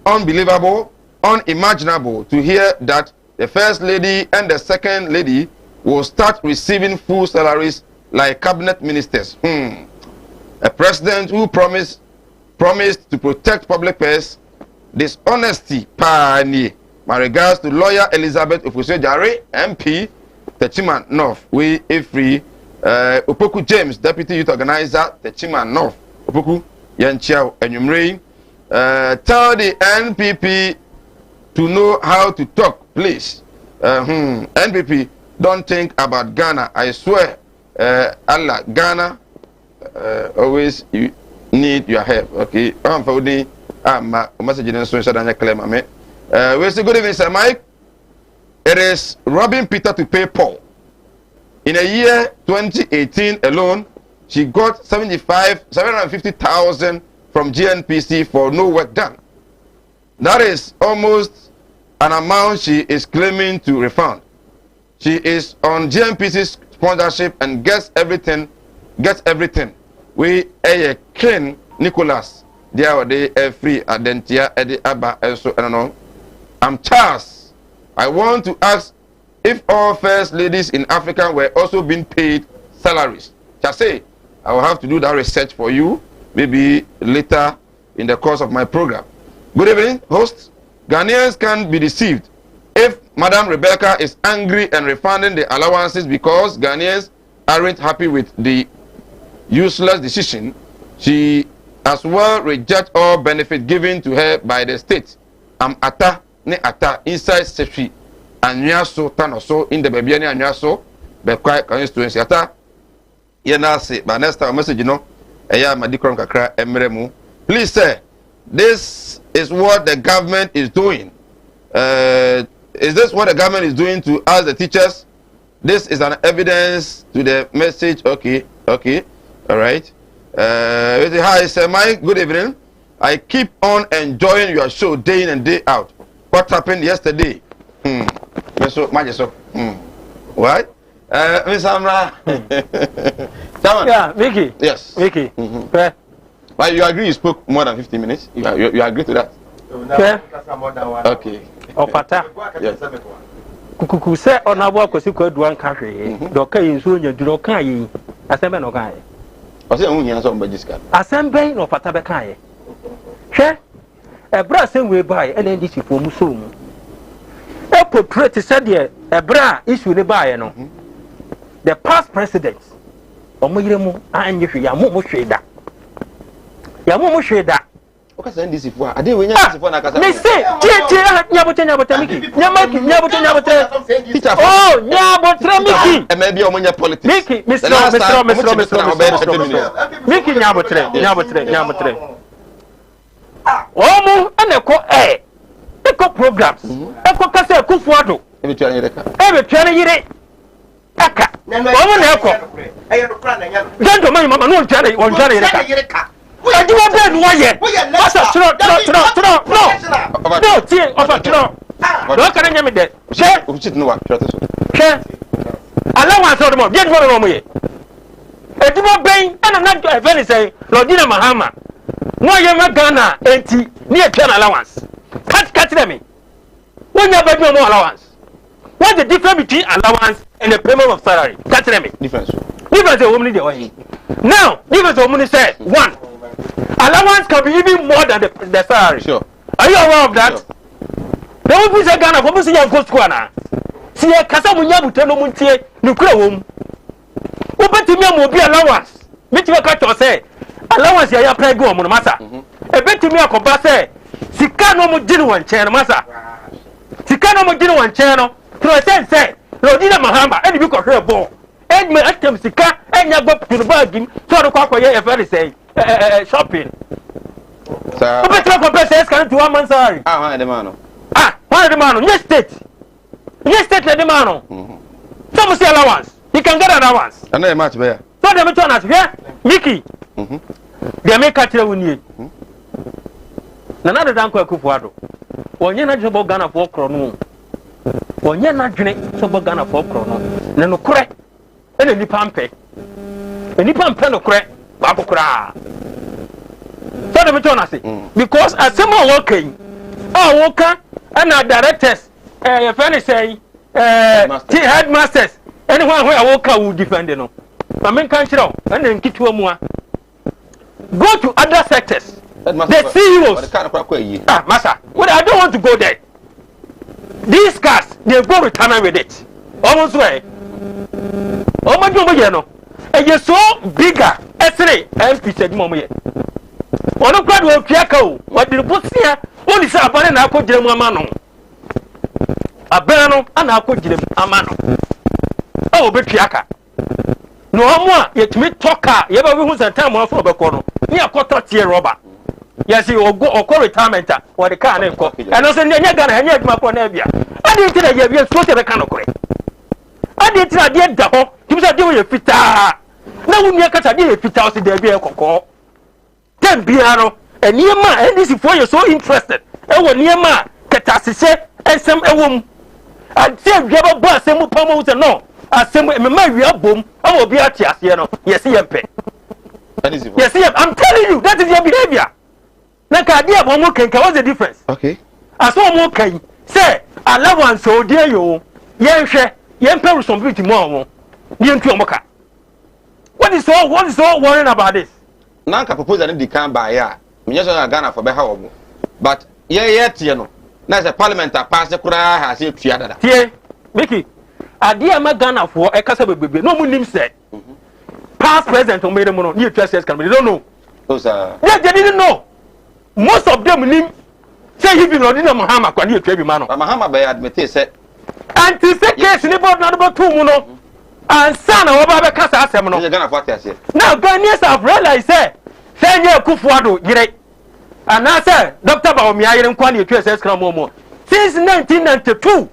B: unbelievable, unimaginable to hear that the first lady and the second lady will start receiving full salaries like cabinet ministers. A president who promised to protect public purse, dishonesty, pani. My regards to lawyer Elizabeth Ofusejare, MP, Techiman North. We free Opoku James, deputy youth organizer, Techiman North. Opoku Yanchiao Enyumre. Tell the NPP to know how to talk please. NPP, don't think about Ghana. I swear, Allah, Ghana always you need your help. Okay, I'm for the message in social media claim. We say good evening, Sir Mike. It is robbing Peter to pay Paul. In a year 2018 alone, she got 750,000 from GNPC for no work done. That is almost an amount she is claiming to refund. She is on GNPC's sponsorship and gets everything. We a Ken Nicholas. They are free Adentia Eddie Abba and so I don't know. I'm Charles. I want to ask if all first ladies in Africa were also being paid salaries. Just say I will have to do that research for you maybe later in the course of my program. Good evening, host. Ghanaians can be deceived if Madam Rebecca is angry and refunding the allowances because Ghanaians aren't happy with the useless decision. She as well rejects all benefit given to her by the state. Ata inside Sefi Anyaso Tanoso in the Babiani Anyaso Bequai constituency ata yena say but next time message eya madikron kakra emremu. Please sir, this is what the government is doing. Is this what the government is doing to us the teachers? This is an evidence to the message. Okay, all right. Hi sir Mike, good evening. I keep on enjoying your show day in and day out. What happened yesterday? What? Miss Amra.
D: Yeah, Vicky.
B: Yes.
D: Vicky.
B: But you agree you spoke more than 15 minutes? You agree to that? Okay.
D: Opata.
B: Yes.
D: Kuku se onabo akosi ko aduan ka hwe. Do ka yin so nya duro ka yi. Asembe no ka yi.
B: O se hu nya so mbajiska.
D: Asembe no pata be ka yi. Hwe. Ebra sem we bai NNDC fo mu so mu. E portrait said the ebra issue ne bai no. The past presidents omoyire mu anye hwe ya mo hwe da. Ya mo hwe da.
B: Okay, send this if I didn't win this for Nakasa.
D: Me say, Nyabotre Miki. Nyabotre. Oh, Nyabotre Miki.
B: And maybe on your politics.
D: Miki, Mr. Miki Nyabotre. Omu aneko eko programs. Eko kase kufuado. Ebe tuane yire. Aka. Omu na eko. Jando mani mama no tuane yireka. I do not bed one yet. What's a no, tea of a tro. No, can I me that? Share, share. Allowance of the more, get one more. I do not bring, and I'm not going to say, Lordina Mahama. No, you're not Ghana, empty, near 10 allowance. Catch me. When you have no more allowance. What's the difference between allowance and the payment of salary? Catch me. Difference of woman in the way. Now, difference of woman says, one. Allowance can be even more than the salary.
B: Sure.
D: Are you aware of that? The one who say Ghana, for me, you go to Ghana. See, I can't say we have to no muntie nuclear home. Open to me, will be allowance. Make you catch or say allowance. You are playing go on massa. A bit to me, a combat say, Sika no more dinner one channel massa. Sika no more dinner one channel. To a sense, say, Lordina Mahamba, and you got her ball. And my attempt Sika, and you go to the bargain. So the quack, you very say. Shopping.
B: Sir,
D: you better compare sales can to 1 month salary.
B: One of the man.
D: One of the man. Yes, state. Yes, state the man. Some say allowance. He can get an allowance.
B: And then much better.
D: So they turn us here. Mickey. They make a tell you. Another than Kufuado. When you're not about Ghana for chrono. When you're not drinking so Ghana for chrono. No correct. And any pampe. Any pampe no correct. Babukra. So the return I say because as someone working, worker and our directors, say, headmasters, anyone where a worker will defend them. I mean, can't you know? And then keep to more. Go to other sectors. The CEOs. Master, well, I don't want to go there. These cars, they go return with it. Almost way. Oh my God, and you're so bigger. Esre MP said momo ye ono kwado ofiaka o wadi put here only say abane na akogire mu ama no abɛn no ana akɔ gyina mu ama no ɛwɔ bɛtua ka na ɔmo a yɛtumi tɔ kaa yɛbɛ bi hu sɛ time afɔ bɛkɔ no ne akɔtɔ tie rɔba yɛsi ɔkɔ retirement a wɔde kaa ne nkɔ ɛno nso nyɛ Ghana ɛnyɛ adwuma kɔ na bia adi nti na yɛ bi esuo tɛ bɛka no korɛ adi nti na adeɛ da hɔ tumi sɛ adeɛ yɛ fitaa na wo nua kasa adeɛ yɛ fitaa ɔsi dɛbi yɛ kɔkɔɔ tɛm biara no nneɛma a NDC foɔ yɛ so interested ɛwɔ nneɛma a kɛtɛasesɛ ɛnsɛm ɛwɔ mu adi awia bɛbɔ asɛm mu pam sɛ no asɛm mmɛma awia bom ɛwɔ obi ate aseɛ no yɛsi yɛ mpɛ yɛsi yɛ I'm telling you that is your behaviour na ka adeɛ abɔ mo kenka what's the difference
B: okay
D: aso mo kan sɛ allowance odie yo yɛnhwɛ yɛmpɛ responsibility mo ɔmo yɛntu ɔmo ka what is all worrying about this
B: nanka proposal ni di kan ba ya me nyɛ so Ghana for be ha ɔmo but yɛ tie no na sɛ parliament a pass kura ha sɛ tua dada
D: tie Mickey adeɛ ma Ghana for ɛkasa bebebe no mo nim sɛ past president o made mo no you trust can they don't know
B: oh sir
D: they didn't know most of them nim say he been on Mahama kwani you twa bi ma no
B: Mahama be admit say
D: anti say case ni board na do to mu no ansa na wo ba be kasa asem no
B: Ghana for tia say
D: now Ghanaians have realized say nye Kufuado yire ana say Dr. Bawumia yire kwani you trust can mo since 1992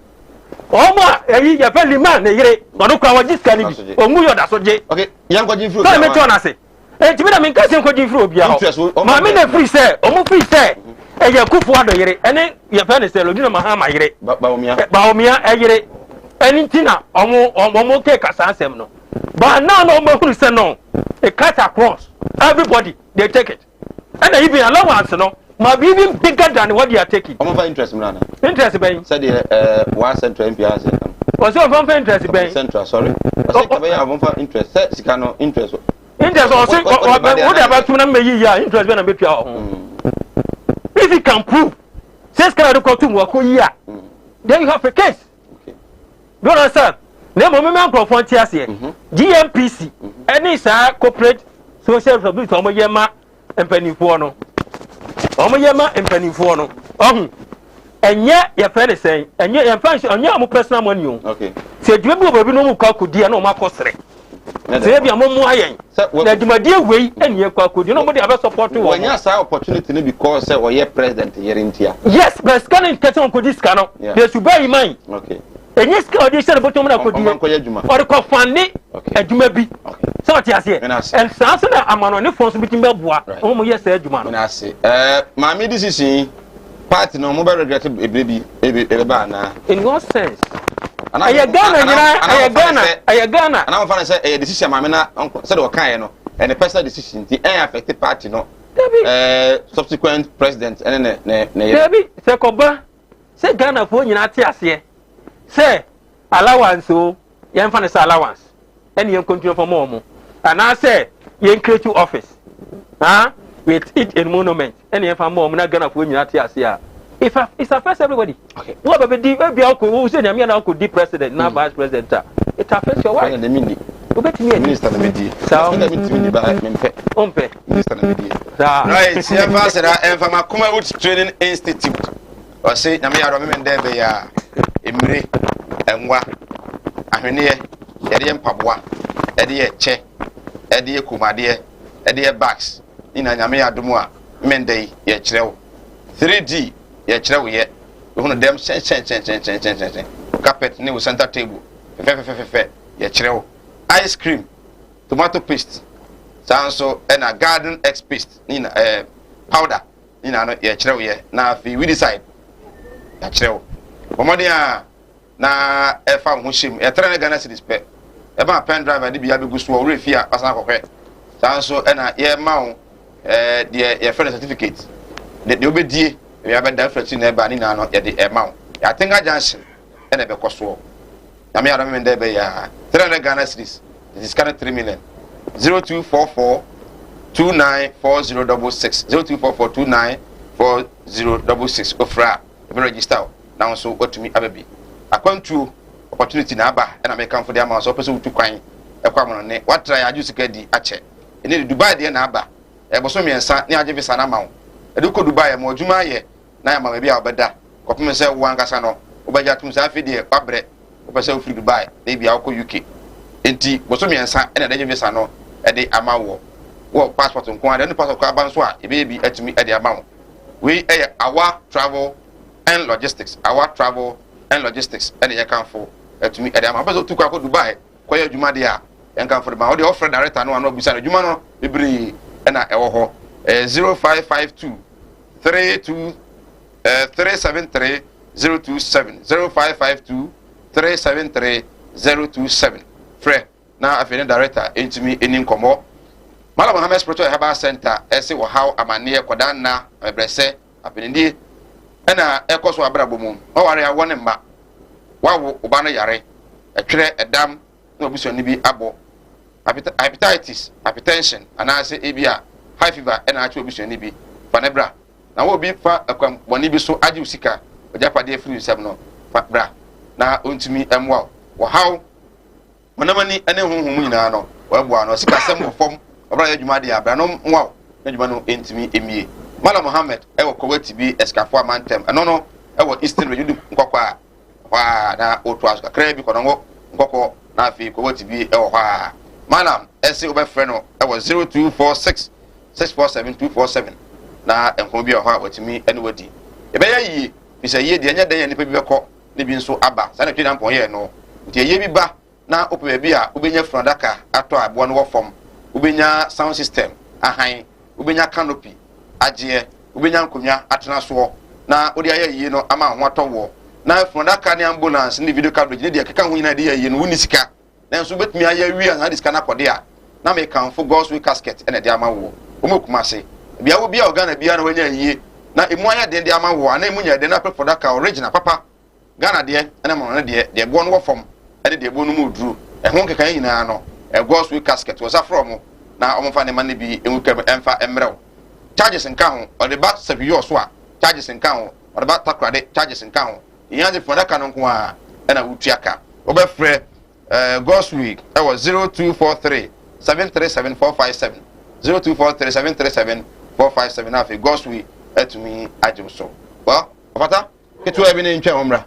D: omo eyi ya fe liman na yire no kwa waji skani bi omu yoda so je
B: okay yan ko jinfru
D: so me to na say enti me da me nkase ko jinfru obi a ho ma me na free say omu free say eye Kufuado yire ene ya fe ne say Lodina Mahama yire Bawumia yire eni ntina omo ke kasa asem no but now no omo free say no it cut across everybody they take it and even allowance no ma be even bigger than what they are taking
B: omo fa interest mna
D: interest ben
B: say the one central MP has
D: was your from interest ben
B: central sorry I say ka ya omo fa interest say sika no interest
D: or say what they about to na me ya interest ben na be tua if you can prove say sika do ko to mo ko yi a then you have a case okay do you understand na mo me microphone ti ase GMPC any sa corporate social responsibility omo yema empanifo no omo yema empanifo no enye ye fere sen enye ye fancy enye am personal money o
B: okay
D: se dwe bi obabi no mu kwa kodi na o makosere se bi amomu ayen na dwumadie wei ene kwa kodi no mo de aba support wo
B: wanya sa opportunity no because say oye president yerintia
D: yes but scanning person kodi scan no they should bear in mind
B: okay
D: enye scan odi se bottom na kodi or ko fande adwuma bi so what you say and sanso na amano ne fonso bitim be boa o mo yes adwuma no
B: na say maami decision party no mo be regret ebe ba na
D: in what sense aye Ghana
B: ana mo fa say a decision maami na say the kan no and personal decision ti affect party no subsequent president and ne
D: Debi se koba se Ghana fo nyina te ase say allowance o yen fa ne say allowance and yen continue for more and I say yen create office with it in monument and yen fa more na Ghana fo nyina te ase a if it's affects everybody okay what be di be akọ who say na me na akọ di president na vice president it affects your wife
B: na mini
D: obetimi
B: minister na medi
D: sa
B: na mitimi ba mempe
D: ompe
B: minister na medi right see ambassador Enfama Kuma Woods Training Institute o say na me ya ro me nda be ya emire enwa ahwene ye de mpaboa de ye che de ye kumade de ye bags ina nyame ya domu a mendai ye kirewo 3D ye kirewo ye hunu dem chen carpet ne center table fe ye kirewo ice cream tomato paste sanso and a garden X paste ina powder ina no ye kirewo ye na fi we decide ya kirewo omode a na efa ho him e tre na Ghana cedis pe e ba pen driver de bia be guso o refi a pasan kokwe sanso na ye ma wo de ye friend certificate de obedie we have that friend na ba ni na no ye de e ma wo ya tinga junction e na be koso na me ara me de be ya 300 Ghana cedis this is kind of 3 million 0244 294066 0244 294066 ofra e be register now so what to me ababi akwantu opportunity na aba na me kan for the amount so person utu kwan e kwa mo ne what try aju sika di ache ene Dubai de na aba e boso miensa ne age visa na mawo e do ko Dubai mo adwuma ye na ya ma bia obeda kopem se wo ankasa no obaja tum sa afi de kwabre opese ofiri Dubai na bia akọ UK enti boso miensa ena da visa no e de ama wo passport nko ade no passport kwa ban so a ebe bi atumi e de ama wo we our travel and logistics ene ye kanfo atumi e de ama boso tu kwa Dubai kwa ya adwuma de a en kanfo de ma wo de offer director no bisa adwuma no ebri ena e wo ho 0552 32 373 027 0552 373 027 Fred na afeni director entimi eni nkomo Malam Mohammed Spiritual Herbal Center ese wo how amane kodan na ebrese apenindi ena ekoso abrabo mu o ware awone mma wawo oba no yare etwere edam na obusoni bi abo hepatitis hypertension anase ebia high fever ena achi obusoni bi panebra na wo bi fa akwam boni bi so agi usika ojapade free usam no bra na ontumi emwa wo how monamani ene honhom nyina no wabo no sika sem fom obra ya dwuma de abra no nwa na dwuma no entimi emie Malam Mohammed ewo kowati bi escafo amantem eno no ewo eastern region nkokwa wa na otu asuka kra bi kono nkokko na afi kowati bi ewo ha Malam ese obefre no ewo 0246 647247 na enko bi ho watimi ene wadi ebe ya yi bisa yi de nya dan ya nipa bi bekọ ne bi nso aba sa na tweda mpon ye no nti ye bi ba na ope bi a ubenya frondaka ato abo no wo fom ubenya sound system ahan ubenya canopy agye ubenya nkonwa atena so na odi aye yi no ama ho atọwo na frondaka ne ambulance ne video coverage ne de keka ho nyina de ye no woni sika na nso betumi aye wi an diska na kode a na me kan fo God's way casket ene de ama wo omokuma se bia wo bia Ghana bia na wanya yie na emu anya de ama wo na emu nya de na frondaka original papa Ghana de ene mo ne de bo no wo fom ene de bo no mu duru ehon keka nyina no God's way casket was from na omfa ne man bi enwuka emfa emrew charges nka ho or the back sebi yo so a charges nka ho or the back takrade charges nka ho iya de frondaka no nko a ena wutuaka obefre God's week e was 0243 737457 0243 737457 afi God's week etumi ajo so well opata ketu ebi ne ntwa omra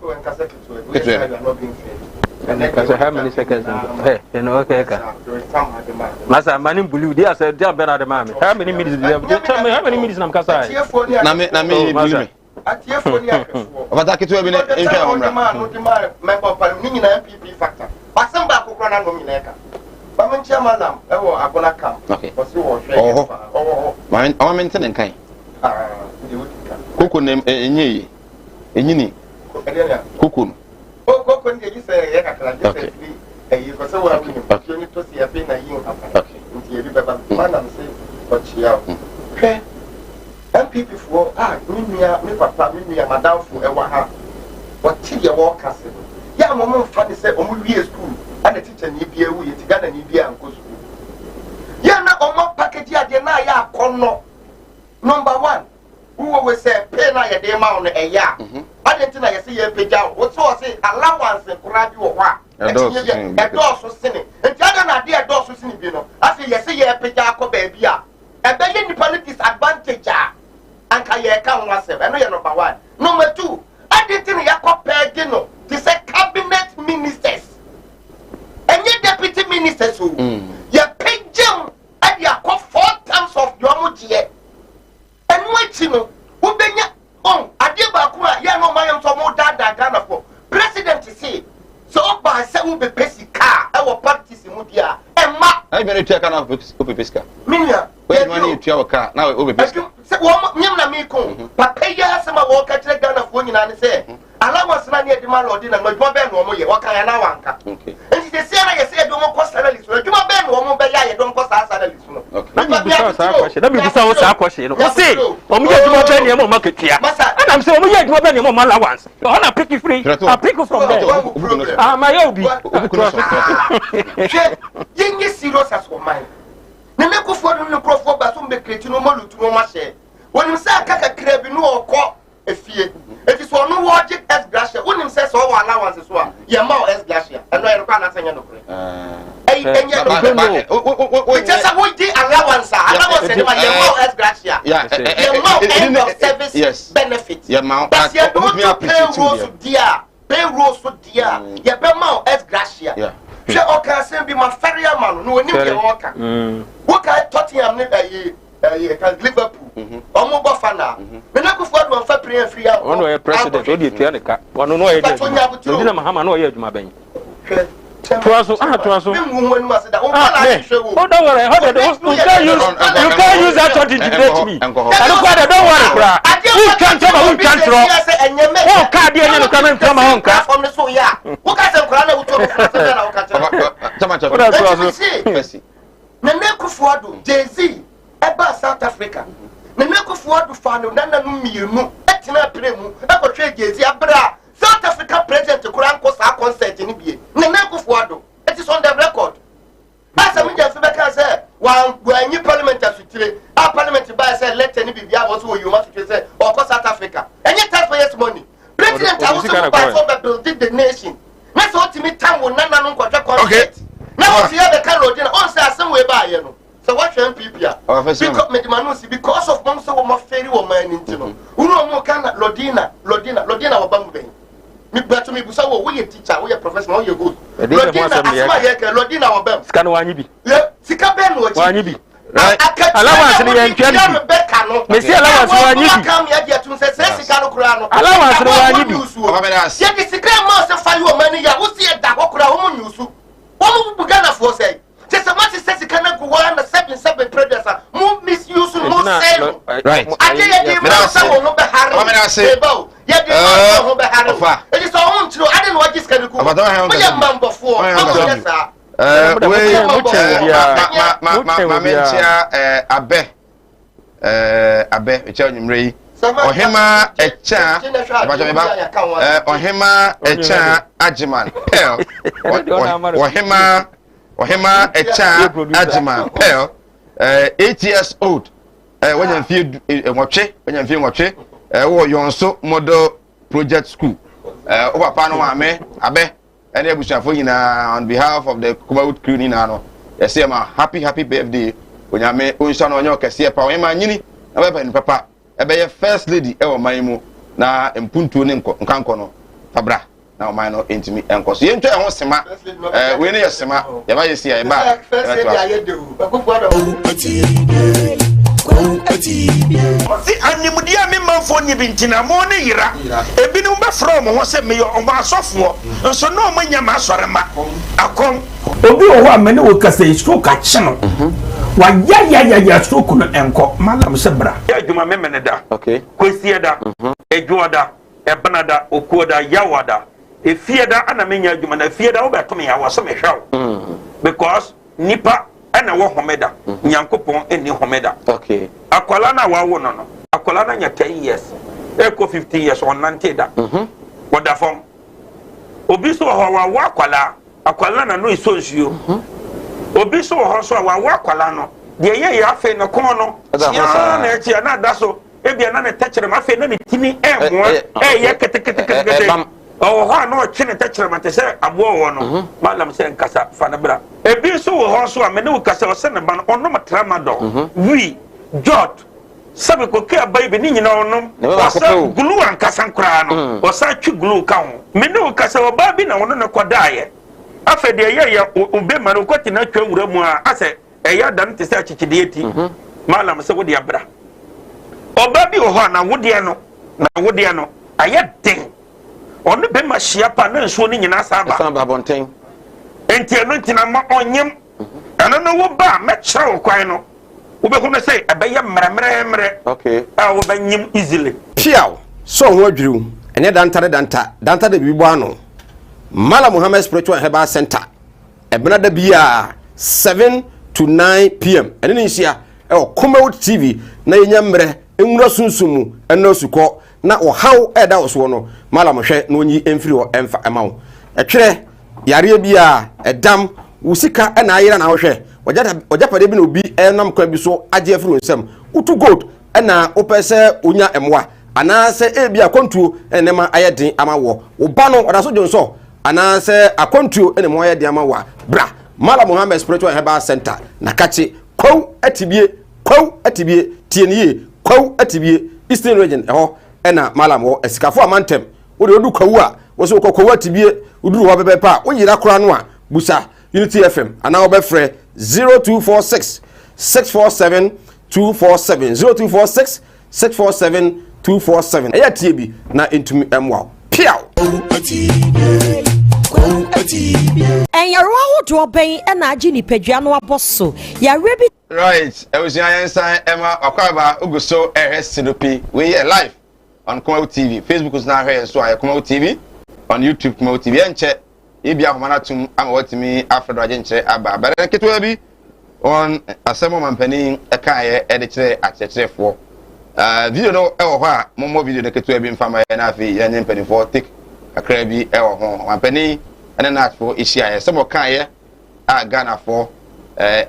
B: ketu
D: Because how many seconds? Hey, you know, okay. Masa, mani blue. They are said, "They are better than mommy." How many minutes do you have? Tell me how many minutes I'm casting.
B: Na me blue.
C: Atie phone ya keso.
B: Opata ketu ebi ne ntwa omra.
C: Member parliament ni nyina MPP factor. Basem ba kokro na no nyina ka. Ba men chairman nam e wo agona kam.
B: Okay.
C: Osi wo hwe.
B: Man, I want to nkan. Koko nem enye enyini. Koko.
C: Koko ndi ji se ya kakra je se bi e ko se wa ni ni to si ya pe na yin afa. Nti e bi baba manam se o chia. Hwe. MPP for me papa me madam for e wa ha. What ti ye wo kase. Ya mo mo fa ni se o mu wie school. Ana teacher ni bia wu ye ti Ghana ni bia anko school. Ya na o mo package ade na ya akono. Number 1. Who we say pay na ye de ma on e ya. Ade na ye say ye peja. Wo so say allowance kura bi wo wa. E do so sini. Enti ada na de e do so sini bi no. Ase ye say ye peja ko ba bia. E be ye nipa ni disadvantage a. Anka ye ka ho asem. E no ye number 1. Number 2. Ade na ya ko pege no. They say cabinet ministers. Enye deputy ministers o. Ye pejam ade akọ 4 times of your motie. Enwechi no ubenya on ade ba ku a ye no mayam so mo dada Ghana for president say so ba se u be pesika e wo practice mu dia e ma
B: I be retu aka na o be pesika
C: minia
B: we dey money tu aka na o be pesika
C: se wo nyam na mi ko papa ya se ma wo ka kire Ghana for nyina ne se allowance na ne de ma lord na no be no mo ye wo kan ya na wanka
B: okay
C: nti se na ye se do mo ko salary so do mo be no mo be ya ye do mo ko salary so
D: okay na bi bisa wo sa kwashe no say o mu ye dwuma be ne mo maketia and I'm say o mu ye dwuma be ne mo allowance o na pick free I pick from there my obi
C: yenye serious as for mine ne me ko for no crofo ba so be kreti no malutu no ma she wonim say akaka krabi no okọ efie eti so no logic as gracia wonim say so wa allowance so a ye ma as gracia eno ye kwa na sanya no kure enye no just a we di allowance de ma ye ma as gracia ye ma end of service benefit
B: ye ma
C: but ye don't pay rules dia payroll so dia ye be ma ex gracia hwe oka sem bi ma feria ma no oni be oka wo ka Tottenham ne ka Liverpool omo bo fana me na ko fo do fa premier free out
D: ono ye president odi etua ne ka ono no ye de ndina mahama no ye adwuma ben tuaso
C: me mu ase da o fala hwe wo
D: oh don't worry you can't use that to intimidate me don't worry kra who can't throw oh ka de enya no ka me from hon ka
C: from the so ya wo ka se kra na wo to na wo ka
B: Messi
C: Nene Kufuado Jay-Z eba South Africa Nene Kufuado fano nana no mienu etina premu eko twe Jay-Z abra South Africa president kura nko sa concert ni bie Nene Kufuado it is on the record asa mi je fe ka say wa anyi parliament asutire a parliament ba say let any bibia wo so you must say or South Africa any taxpayers money president awuso by for building the nation na so timi time wo nana no nkwa concert now what you have the Carolina on say somewhere by you know. So what you because of months of my fairy woman in Tino. Who know more can Lodina or Bambe. Me better me busa we a teacher, we a professional, you good. Lodina or Bam.
D: Scan one be.
C: Yeah, Sika Ben one be.
D: Right. Allowance in the Monsieur allowance one you
C: come here to say Sicano Crano.
D: Allowance one you.
C: Yet the Sika master fire money, ya who see a Dakokra woman you. What we began for say? Just a match says you cannot go on the 7 predator. Move misuse, more sale.
B: Right.
C: I didn't it is our own true. I didn't know what this can do. But I am man before.
B: Abe, Ray. Ohima Echa, Ohima Echa Ajiman, Pell, Ohima Echa Ajiman, Pell, 8 years old. When you feel watch, Yonso Model Project School. Over Panama, Abe, and Ebushafo on behalf of the Kubaut Kuninano. I say, happy birthday when you may unsan on your Cassia Poema Nini, and Papa. Ebe first lady ewo maimu na mpuntu ne nkanko no fabra na o mai no entimi enko so yentwa ho sema we ne yesema ya ba yesi ya ba
C: first lady ayedewu akofo
E: si animdia me manfo ni bintina mo ne yira ebinum be from ho se me yo o ma asofo nso no manya ma asore ma akom obi o ho amene wo kasa isko ka chino wa ya stroke no enko malam sebra ya djuma memene da
B: okay
E: kwesi da ejuoda ebenada okuoda yawada efieda ana menya djuma na fieda wo beto me ya wo so me hwaw because nipa ana wo homeda nyankopon eni homeda
B: okay
E: akwala na wa wo no akwala na nya 10 years eko 15 years on nanteda woda fom obi so ho wa akwala na no isonsuo obi so ho so wa akwala no de ye ya afi no kon no ya na echi na da so ebia na ne techere ma afi na ne tini enwo ye kete oh ho no chine techere ma te se abo wo no malam se nkasa fa na bra ebi so ho so amene wo kasa o se ne ba no ono matrama do wi jot sabe ko ke abai be ni nyina onom wasa glue ankasa nkra no wasa twi glue ka ho mene wo kasa o ba bi na wono ne kodaye afa de ye ube ma no kwati na twa wura mu a ase eya dan te se achichide eti malam se wo de abra oba bi ho na wo de no aye den onu be ma hia pa na nsuo ni nyina saba
B: samba bonten
E: enti eno ntina ma onyem eno no wo ba me kire wo kwan no wo be hono say ebeye mremre
B: okay
E: wo ba nyim easily
F: piaw so ho adwiriw ene danta da bibo ano Mala Muhammad Spiritual Herbal Center ebena da bia 7 to 9 p.m. ene ni hia Kumawood TV na yenyamre enwura sunsumu ena suko na ohaw eda oso no Mala mohwe na onyi emfiri o emfa emawo etwere yare bia edam usika ena ayira na wohwe ojapade bi na obi enam kwa bi so age afiri nsem utu gold ena opese onya emwa anase ebia kontuo enema ayedin amawo oba no odaso jonso anase akontuo enema ayedin amawa bra Mala Muhammad Spiritual Herbal Center na kachi kwa atibie tienie kwa atibie Eastern Region eho ena Mala mo esikafo amantem wo de odu kwawu a wo so kokowa tibie uduru ho bebe pa wo yira kora no a busa Unity FM ana wo be frɛ 0246 647 247 0246 647 247 eya tie bi na entumi emwa piaw
G: Enyaroa hodo ben na agi ni padua no aboso ya rebi
B: right ewusia yensan ema akwaba uguso sinopi we live on Kumau TV Facebook is now here so Kumau TV on YouTube Kumau TV enche ibia homana tum ama watimi afredo agenche aba bare ketwa bi on asemo mampani ekaye edekire akyekirefo video no ewo ho a momo video no ketwa bi mfama na afi yenye mpanifo tik akra bi ewo ho mampani ene na atfo ihia semo kaye a Ghana for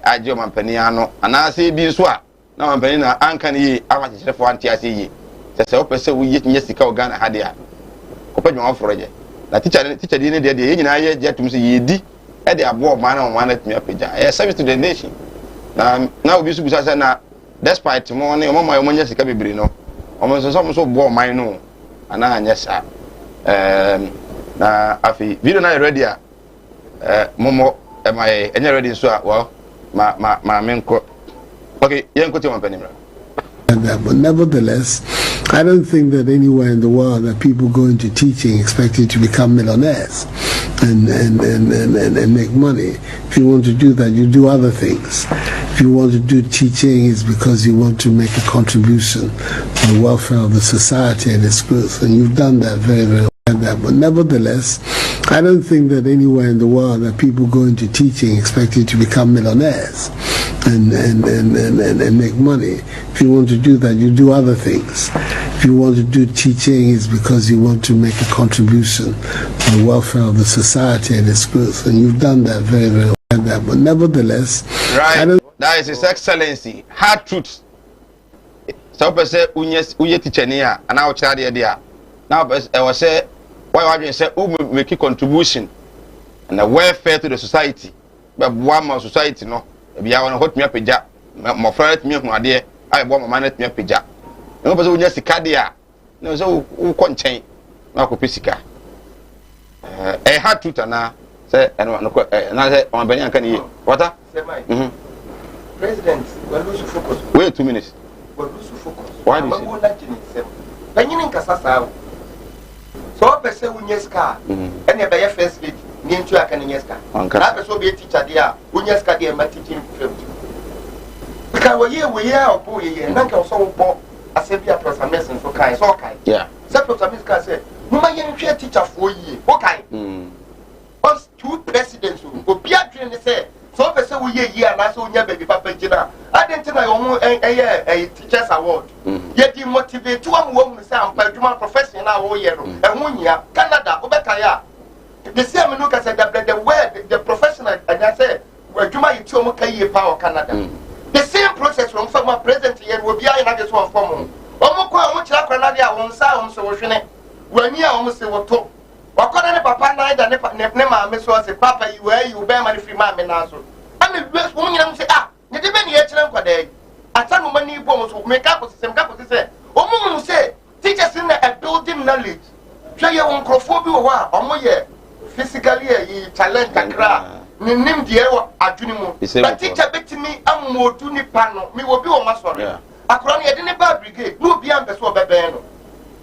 B: ajo mampani ano anase bi so a na mampani na anka ne yi akyekirefo antiase yi sese opese wo yetnya sika o Ghana hade a opadwa afroje na teacher di ne de nyina ye jetum se yedi e de abo ma na tumi apeja service to the nation na obi su busa say na despite mo ne mo nya sika bebre no o so bo man no ana anya sa na afi video na ready a momo enya ready so a well ma menko okay yen ko ti mo penimra.
N: But nevertheless, I don't think that anywhere in the world that people go into teaching expecting to become millionaires and make money. If you want to do that, you do other things. If you want to do teaching, it's because you want to make a contribution to the welfare of the society and its growth, and you've done that very, very well. But nevertheless, I don't think that anywhere in the world that people go into teaching expecting to become millionaires and make money. If you want to do that, you do other things. If you want to do teaching, it's because you want to make a contribution to the welfare of the society and its growth, and you've done that very, very well. But nevertheless,
B: right, that is His Excellency, hard truth. So person uye teacher ni a ana o chira de dia now was say why we say who make a contribution and the welfare to the society but one society no bia won hot me apeja mo friend me hu ade ai bo mama na me apeja no person unya sika de a no so u ko nchen na ko pesika hard truth na say na say on bani anka ni wata
C: president we lose focus
B: wait 2 minutes
C: we lose focus
B: why do you say
C: banyini nkasa saa so pese unyeska ene be ye first lady ni ntu aka ni nyeska na pese obi teacher dia unyeska dia ma teaching film ka we ye obo ye na ka so wo asebia professor Mason so kai yeah so professor Mason ka say mama ye nhwe teacher fo yi o kai us two presidents obi adwene ne say so pese wo ye yi ana so onya baby papa gina adentina yo mu teachers award ye di motivate to am wo mu say am adwuma profession na wo ye no ehun nya Canada obeka ya the same no ka say the word the professional and say adwuma yi ti o mu ka yi pa Canada the same process from former president ye wo bia na de so form o mu ko o kira kra na dia won sa o so wo hwene wani a o mu se wo to wakona ne papa na ida ne ma me so se papa yi wa yi u be ma ne free ma me na so ame bless wo nyina mu se ne de be ne ye kire nkwada yi ata no mani bo mo so me ka ko se o mu se teachers in a building knowledge hwe ye won krofo bi wo a o mo ye physically yi challenge kakra ni nim de e wo adwuni mu but teacher betimi amodu ni pa no me wo bi wo masore akora ne ye de ne ba brigade no bi am be so bebe no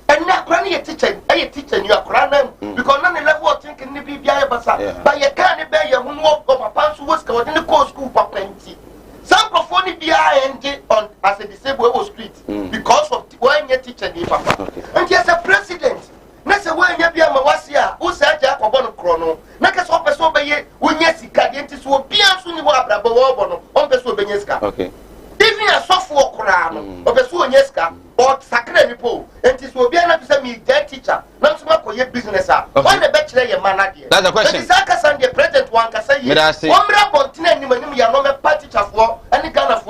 C: and na akora ne ye teacher ni akora na because na ne level of thinking ni bi bia basa but ye kan ne be ye hu no papa so wo ska wo de ne ko school papa nti some profoni bia end on as a disabled was street because of when ye teacher ni papa and he as a president na se when ye bia ma wase a wo sa ja akobọ no kro no na ka so person be ye wo nya sika de nti so bia so ni wo abrabo wo bo no on person be nya sika okay even a software kura no o person wo nya sika or sakre ni po nti so bia na say me get teacher na so ma ko ye business a when the be kire ye manage that's the question the saka Sunday president wan ka say ye o mra bontina ni manim ya no me party teacher for any kind of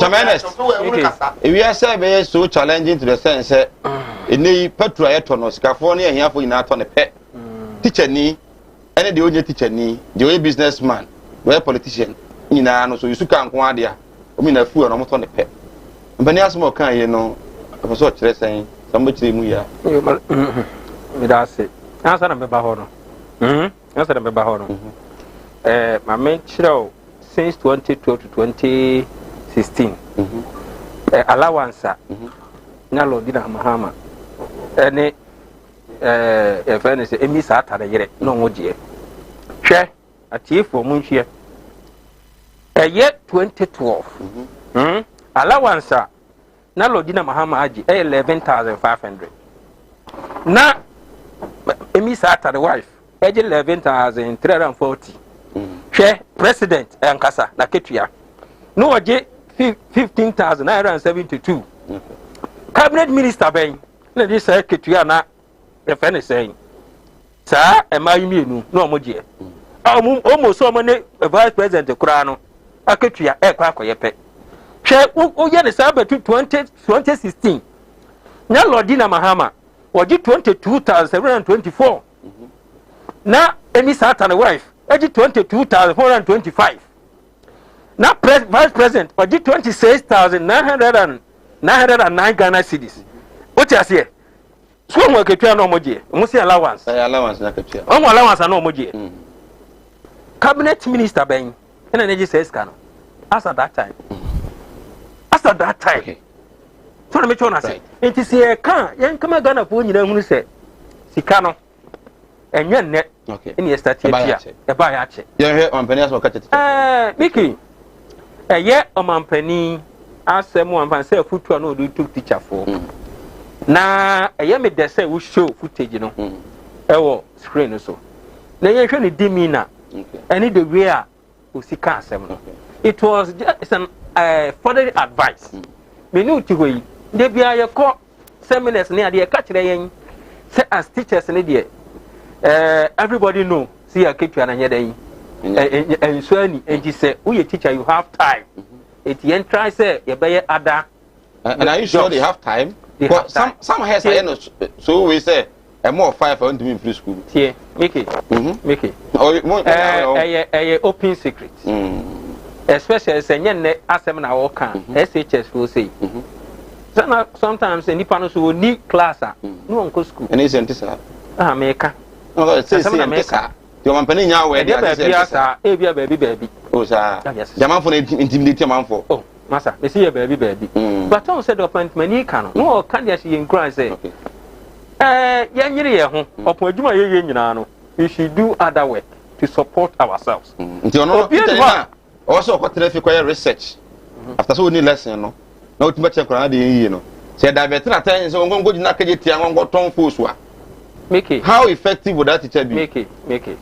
B: if you say be so challenging to the sense any petrol yeto no sikafo ne ehia fo ina to ne pe teacher ni any the only teacher ni the only businessman we politician ina no so yusuka nko ade a o mi na fu no mo to ne pe mbani asmo kan ye no so kire sen sambo kire mu ya
D: me da se ansa na me ba ho no Answer them about my main child since 2012 to 2016. Allowance, na Lord Dina Mahama. Any if any say, Miss Atta, no more dear. Share a chief for Munchia. A year 2012. Allowance, na Lord Dina Mahama Aji, 11,500. Na Miss Atta, the wife. 11,340. Share president Ankasa na Ketua. No waje 15,972. Cabinet minister ben na this Ketua na refene saying. Sa emayimienu no omoje. Almost so many vice president kura no Aketua kwa akoyepe. Share o ye ne sabe 2016. Na Lordina Mahama waje 22,724. Na Emi Satan wife, 22,425. Na vice president, 26,909 Ghana cedis. What you say? So mo ketua no moje. Mo say allowance.
B: Allowance na ketua.
D: Omo allowance na moje. Cabinet minister ben, na neji says kan. As at that time. Okay. So na me chona say. Enti say kan, yen kama Ghana fo nyina hunu say sika no. Enye net.
B: Okay.
D: Any start here. E ba ya che.
B: Ye he ompani aso ka tete.
D: Miki. Ye omampani asem ampan say futu no do took teacher for. Na ye me de say we show footage no. E wo screen so. Na ye hwe ni dimi na. Okay. Any the way a osika asem no. It was just an further advice. Me no ti hoyi. De bia ye ko seminars ne ade ye ka kire yen. Say as teachers ne de everybody know see a keep and yet and so and he said we a teacher you have time it try say you buy other
B: and are you sure they have time? But some has so we say a more 5 for to be school
D: here make it open secret especially say yen asem na wo kan SHS will say sometimes any panel so need class no go school
B: and is antisa
D: America.
B: No, say America. Your company now where they are
D: baby.
B: Oh, sir. Jaman for intimidate man for.
D: Oh, Master, they see a baby. But on said appointment, he can. No, can't you see in Christ say? Young year, upon you, we should do other work to support ourselves. Also, what require research. After so many lessons, no, not much of you know. Said I better attend, so I'm going to go to Nakajiti and go to Tom Fuswa. How effective would that teacher be? Make it, Mr.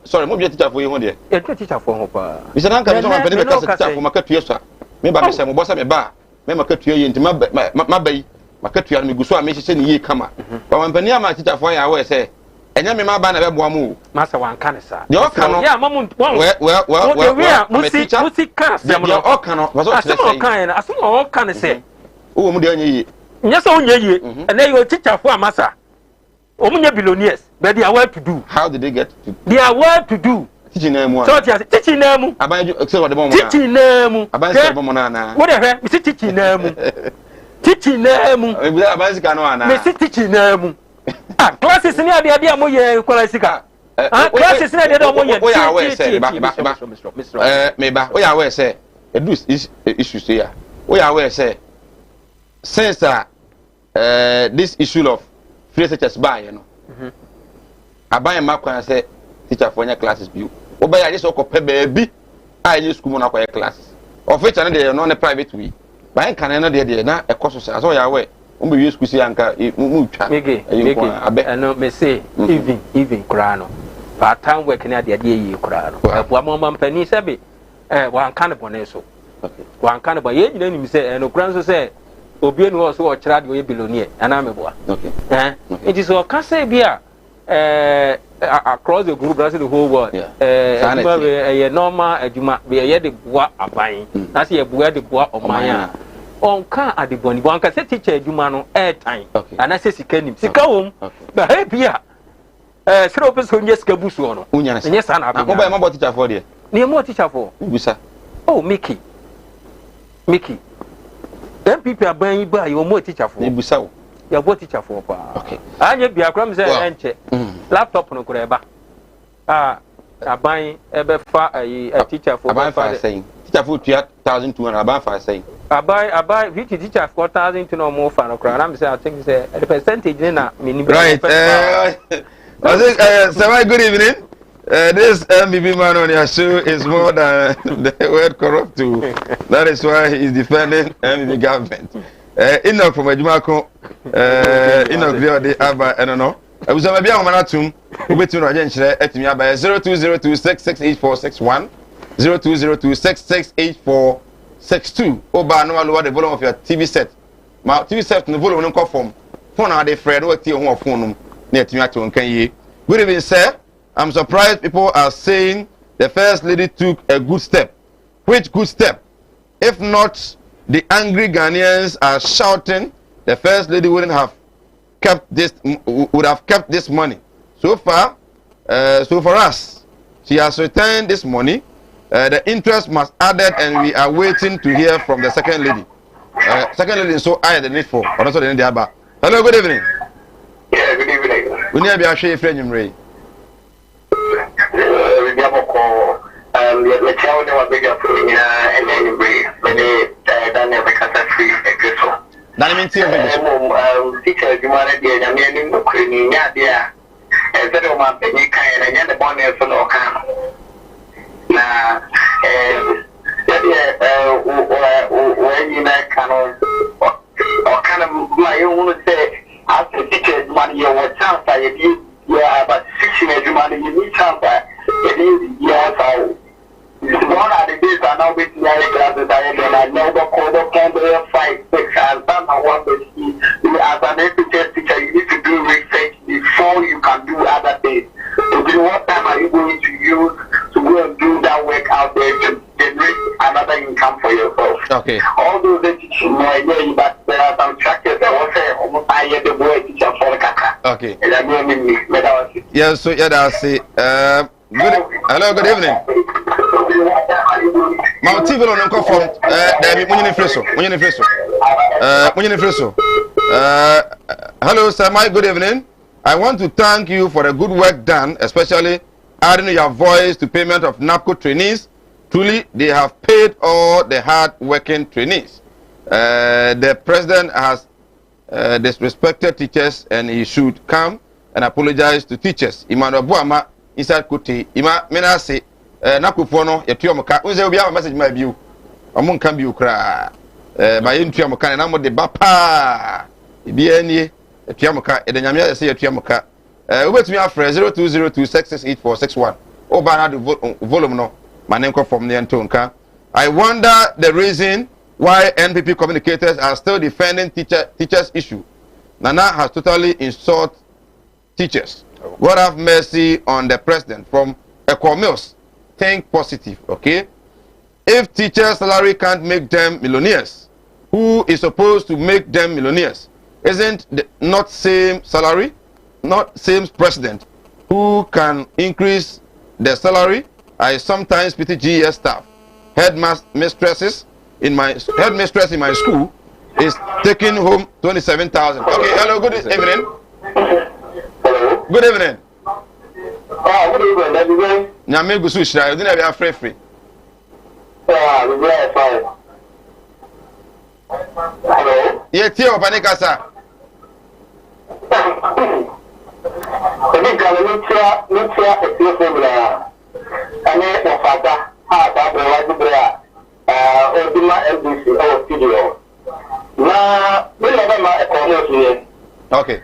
D: Sorry, more teacher for you one day. A teacher for Hopa. Mr. Uncle, teacher for market Piesa. Maybe I said, Bossa Meba, Mamma Cut you into my bay, Market you and Migusa, Mrs. Ye Kama. But when Penia, my teacher for you, I will say, and then my banner of one Master one can, sir. Your canoe, yeah, Mamma, Musi cast, your canoe was all kind, as all can say. Oh, Mudiani. Yes, on ye, and then your teacher for a massa. Only billionaires, but they are well to do. How did they get to? They are well to do. Teaching them one. So, teaching them. I buy you except the moment. Teaching them. I buy the monana. Whatever, Mr. Teaching them. Teaching them. I buy the canoana. Mr. Teaching them. Classes in the idea, Moya, Colasica. Classes in the idea, Moya. We are aware, say, maybe we are aware, say, a deuce is issues here. We are aware, say. Since this issue of free teachers buy, you know, I buy a map and say teacher for your classes view. Or buy just a baby, I use school on classes. Of which another non a private way. Buy can another day, not a course as all your way. We use Kusi Anka, I know, may say, even Crano. Part time working at the idea, Crano. One moment penny sabi, one kind of boneso. One kind of boy, you didn't say, and no grandson say. Obienu was so child we billionaire and I'm a boy. Okay. It is all can say beer across the group, that's the whole world. A normal, a juma, be a the bois are buying. That's a boy the bois of my on car at the bonny one can say teacher Jumano air time. And I say, she can see home, but hey, beer. Sropes who yes, Cabusono. Yes, and I'm about teacher for you. Near more teacher for you, sir. Oh, Mickey. Then people are buying by your more teacher for Busaw. ya bo teacher for pa
B: okay
D: anye bia kram say enche laptop no kura eba aban ebe fa a teacher for
B: aban fa saying teacher for 2200 aban fa saying
D: abai which teacher 4000 to no more fa no kura am say I think say the percentage na me ni
B: right good evening. This MBB man on your show is more than the word corrupt too. That is why he is defending MBB government. Enoch from Ejumako, Enoch Viode Abba, I don't know. I was a bia manatum, who between Rajan Etimi Abba 0202668461, 0202668462. Oba no lower the volume of your TV set. My TV set no volume no conform. Phone are the Fred, what you want phone near Timiato and Kanye. Good evening, sir. I'm surprised people are saying the first lady took a good step. Which good step? If not, the angry Ghanaians are shouting the first lady would have kept this money. So far, so for us, she has returned this money. The interest must added, and we are waiting to hear from the second lady. Second lady, so I the need for. Also the Indiaba. Hello, good evening.
M: Yeah, good evening.
B: We need to be a share friend, Ray.
M: The child was bigger for me, and then we done every free.
B: That means
M: teacher, you want to be a man in the Queen, yeah, and then my penny kind and the bonnet for no come. Now, when you like kind of my own say, after teacher's money, you want chance, I use. Yeah, but 6 years money you need something. It is yes, one of the days I now with the classes I know the code of Canberra 5, 6 and some I want to see as an education teacher you need to do research before you can do other things. So what time are you going to use to go and do that work out there to generate another income for yourself?
B: Okay.
M: All those teaching but there are some trackers that will say almost I hear the word teacher for the kaka.
B: Okay. Yes, so yeah, that's it. Hello, good evening. My TV on the phone. Hello, sir. My good evening. I want to thank you for the good work done, especially adding your voice to payment of NAPCO trainees. Truly, they have paid all the hard-working trainees. The president has disrespected teachers, and he should come and apologize to teachers. Emmanuel Buama inside Kuti. Ima mena say nakufono yetuamuka. Unze obi a message my view. Omun kan bi ukra. Ma yentuamuka na mo de bapa. Ebi anie yetuamuka edanyame say yetuamuka. Obetumi afre 0202668461. Oba na the volume no. Manenko from the Antonka. I wonder the reason why NPP communicators are still defending teachers' issue. Nana has totally insulted teachers. God have mercy on the president from Equomills. Think positive, okay? If teachers' salary can't make them millionaires, who is supposed to make them millionaires? Isn't not same salary, not same president who can increase their salary? I sometimes pity GS staff, headmistresses. Headmistress in my school is taking home 27,000. Okay, hello, good evening.
M: Hello.
B: Good evening.
M: Good evening.
B: Nyame gusu shira, you didn't have free.
M: We're fine. Hello.
B: Yeah, Tio Panicasa. Okay.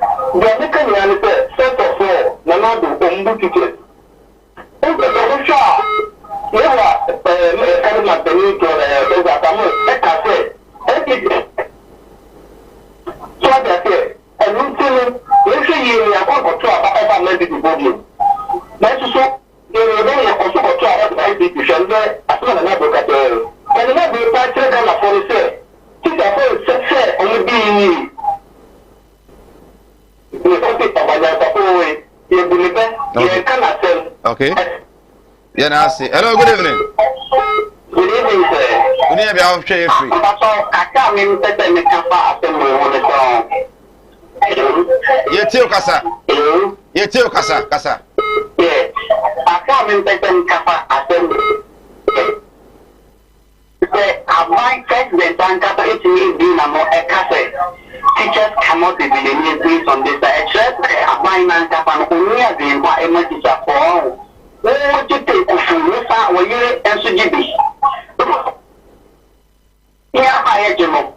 B: Okay. Yeah, now I see. Hello, good evening.
M: Good evening, sir.
B: Good evening, I'm free. Yetio kasa. Yetio kasa kasa.
M: Yes. Aka me pesen kasa assembly. My president and capacity being a more teachers cannot be billionaires based on this. Except my man Japan only as in what a teacher for. What you take of you when you SGB. Yeah, I know.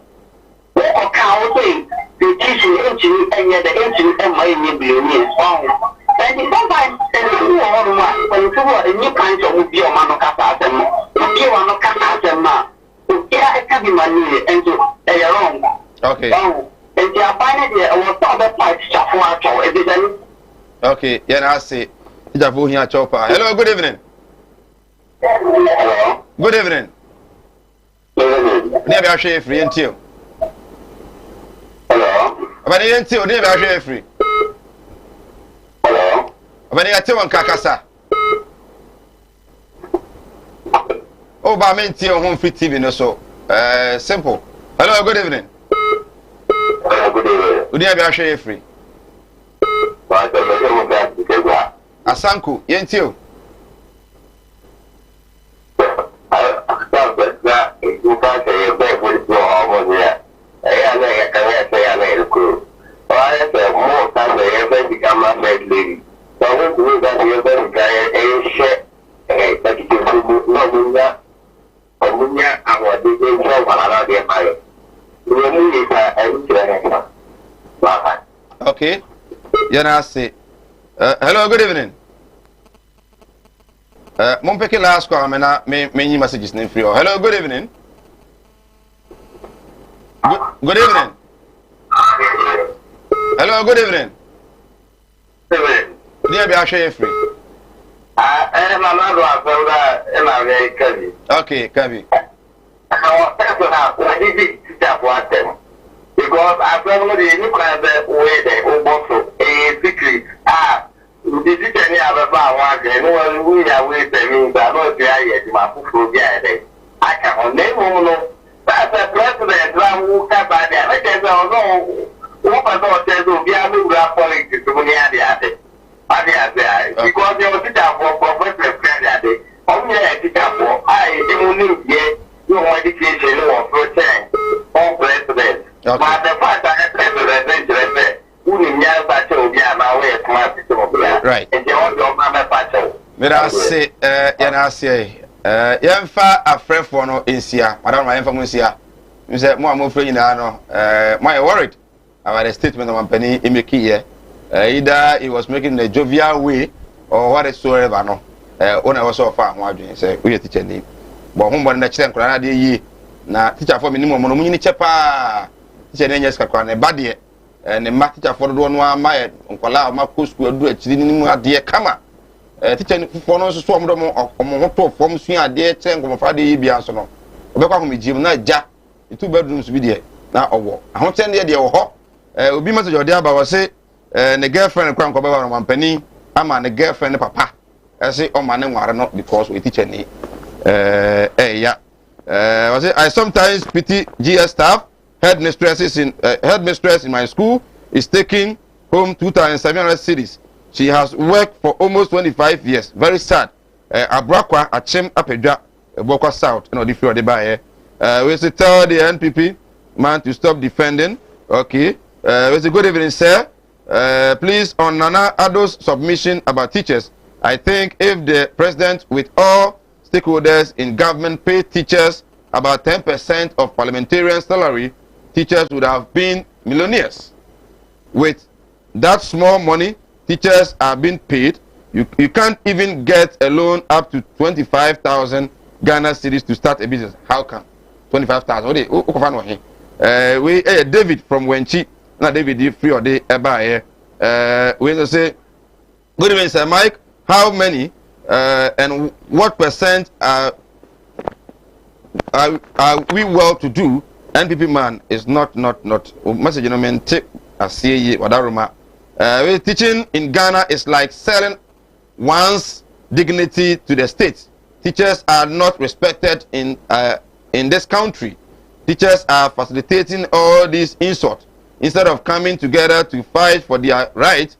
M: What can say the teaching engine and yet the engine and my billionaires found. And sometimes when you a new kind of your man of you are not Casa. Yeah, it can be money and they are wrong.
B: Okay.
M: And they are finding it was not the part for our
B: okay, yeah, I see. Javu here chopper. Hello, good evening.
M: Hello.
B: Good evening. Never I share free until.
M: Hello.
B: But until never I share free.
M: Hello.
B: But I tell one kakasa. Oh, but I mean, home fit TV, no so. Simple. Hello, good evening.
M: Good evening.
B: Good evening, I share free. Asanku, yentio. Okay. Yeah, say. Hello, good evening. Mon peke last call, many messages name free. Hello, good evening. Good evening. Hello, good evening. Dear, be I share free. Okay, Kabi.
M: Because I've never any kind of way a secret. This is any other power. No one we are waiting me, but not the idea my food. I can't name one. That's a president who can't buy the other. I don't know what I thought there will be a new politics to the other. Because they were for president. Only a teacher for I don't need no education or protect all presidents. But the fact that the president
B: right. Say, Yamfa a friend for no Insia, Madame Infamusia. You said, more friend in my worried about the statement of Penny in Mickey. Either he was making the jovial way or whatsoever. No, when I was so far, I say, we are teaching him. But whom one next time, Cranadi, na teacher for minimum, Monumini Chapa, teacher Nanyas Kakwane, Badia. And the math teacher for the one my uncle Marcus will do a chilling dear Kama. Teacher for no swam or from Swing, dear Chang from Friday Biansono. Obeka me Jim night jack, the 2 bedrooms with you. Now, oh, I won't send the hop. Will be much of your dear, but I say, the girlfriend and crank over 1 penny. I'm the girlfriend, papa. I say, oh, my name are not because we teach any. Yeah. I sometimes pity GS staff. Headmistress in my school is taking home 2,700 cedis. She has worked for almost 25 years. Very sad. Abrakwa Achem Apedra Bokwa South. You know, if you are the buyer. We say tell the NPP man to stop defending. Okay. We say good evening, sir. Please on Nana Ado's submission about teachers. I think if the president with all stakeholders in government pay teachers about 10% of parliamentarian salary, teachers would have been millionaires. With that small money, teachers are being paid. You can't even get a loan up to 25,000 Ghana cedis to start a business. How come? 25,000. We David from Wenchi. Not David free or day here. We say, good evening, Sir Mike. How many and what percent are we well to do? NPP man is not message no man take a see wadaruma. Teaching in Ghana is like selling one's dignity to the state. Teachers are not respected in this country. Teachers are facilitating all these insults. instead of coming together to fight for their rights,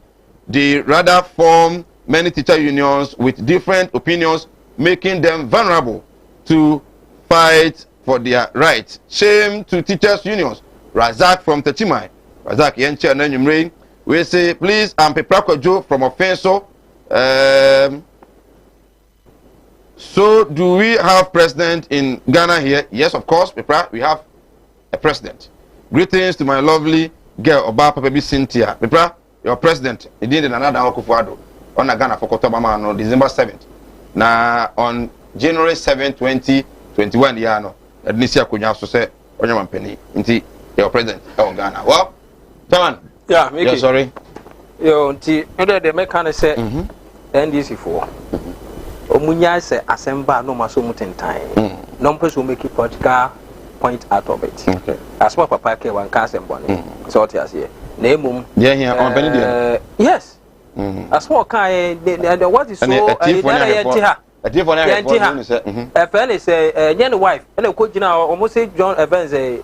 B: they rather form many teacher unions with different opinions, making them vulnerable to fight for their rights. Shame to teachers unions. Razak from Techimai. Razak Yenche Nanyumre. We say, please, I'm Peprakojo from Offenso. So, do we have president in Ghana here? Yes, of course, Pepra, we have a president. Greetings to my lovely girl, Oba Papabi Cynthia. Pepra, your president, he did another Okufuado on Ghana for Kotobama on December 7th. Now, on January 7, 2021, Yano, Adnisia Kunya so say, Onyaman Penny, Inti, your president on Ghana. Well, Taman.
D: Yeah, Mickey.
B: Yeah, sorry.
D: Yo, the mechanic say, NDC for. Omunya say assemble no maso mutentan. No person make it political point out of it. Okay. As what papa ke wan ka assemble. So what you say? Na emum.
B: Yeah, here on Benedict.
D: Yes. As what kind the what is so
B: a different
D: FL say yen wife and ko gina almost say John Evans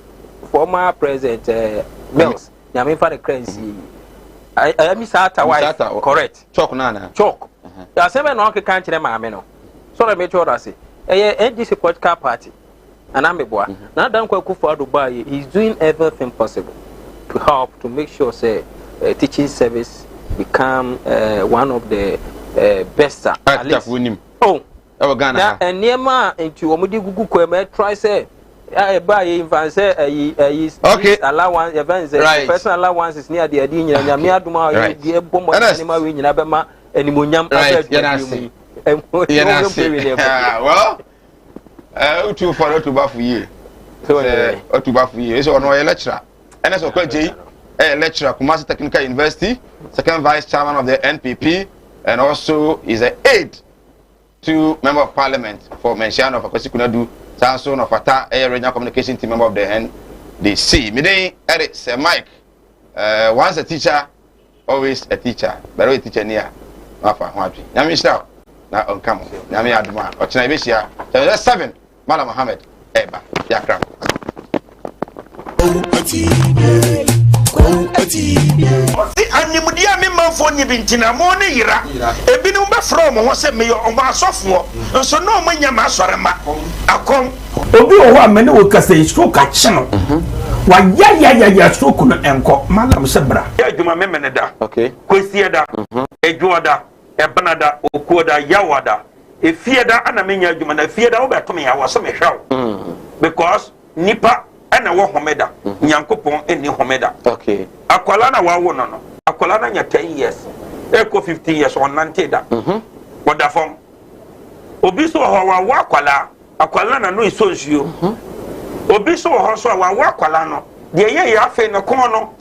D: former president Mills. Nyame fa the currency. I miss Sata wife. Correct.
B: Chalk nana.
D: Chalk. Ya sebe no ke kan kire maame no. So let me tell you say NDC political party. And I'm a boy. Now Dan Kwakufu Dubai is doing everything possible to help to make sure say teaching service become one of the best at least. Oh,
B: Ghana.
D: And Nema into Omudi Gugu Kweme try say buy infant say
B: okay
D: allowance events personal allowance is near the Adina and Yamia Duma the bomb animal win in Abema and Munyam.
B: Well, too far to buff ye. So, to buff ye. So, no lecturer. And as a lecturer, Kumasi Technical University, second vice chairman of the NPP, and also is an aide to member of parliament for mention of Akwesi Kunadu, Sanson of Ata, a regional communication team member of the NDC. Midday, Eric, Sir Mike, once a teacher, always a teacher, but always a teacher near. Mafa, Happy. Yamisha, now on come. Yami Aduma, or Chinabisia, 7, Malam Mohammed, Eba, Yakram.
E: The Animudia member for Nibintina Moni Ira, a binumba from was a mayor of our software, and so no mania masarama. A come. Obi wa many will say stroke at channel. Why, ya, stroke and cock, Madam Sebra. Yajuma Memeneda, okay, Quisiada, Ejuada, Ebanada, Okuada, Yawada, a feada and a mania, you man, a feada over to me, I was some show. Because Nipa. And a Wahomeda, Yankopon, and Homeda. Okay. Aqualana Wawono, Aqualana, 10 years, Echo 15 years on Nanteda. What the form? Obiso Wakwala, Aqualana no is so you. Obiso Hoso Wakwalano, the year you have in a corner,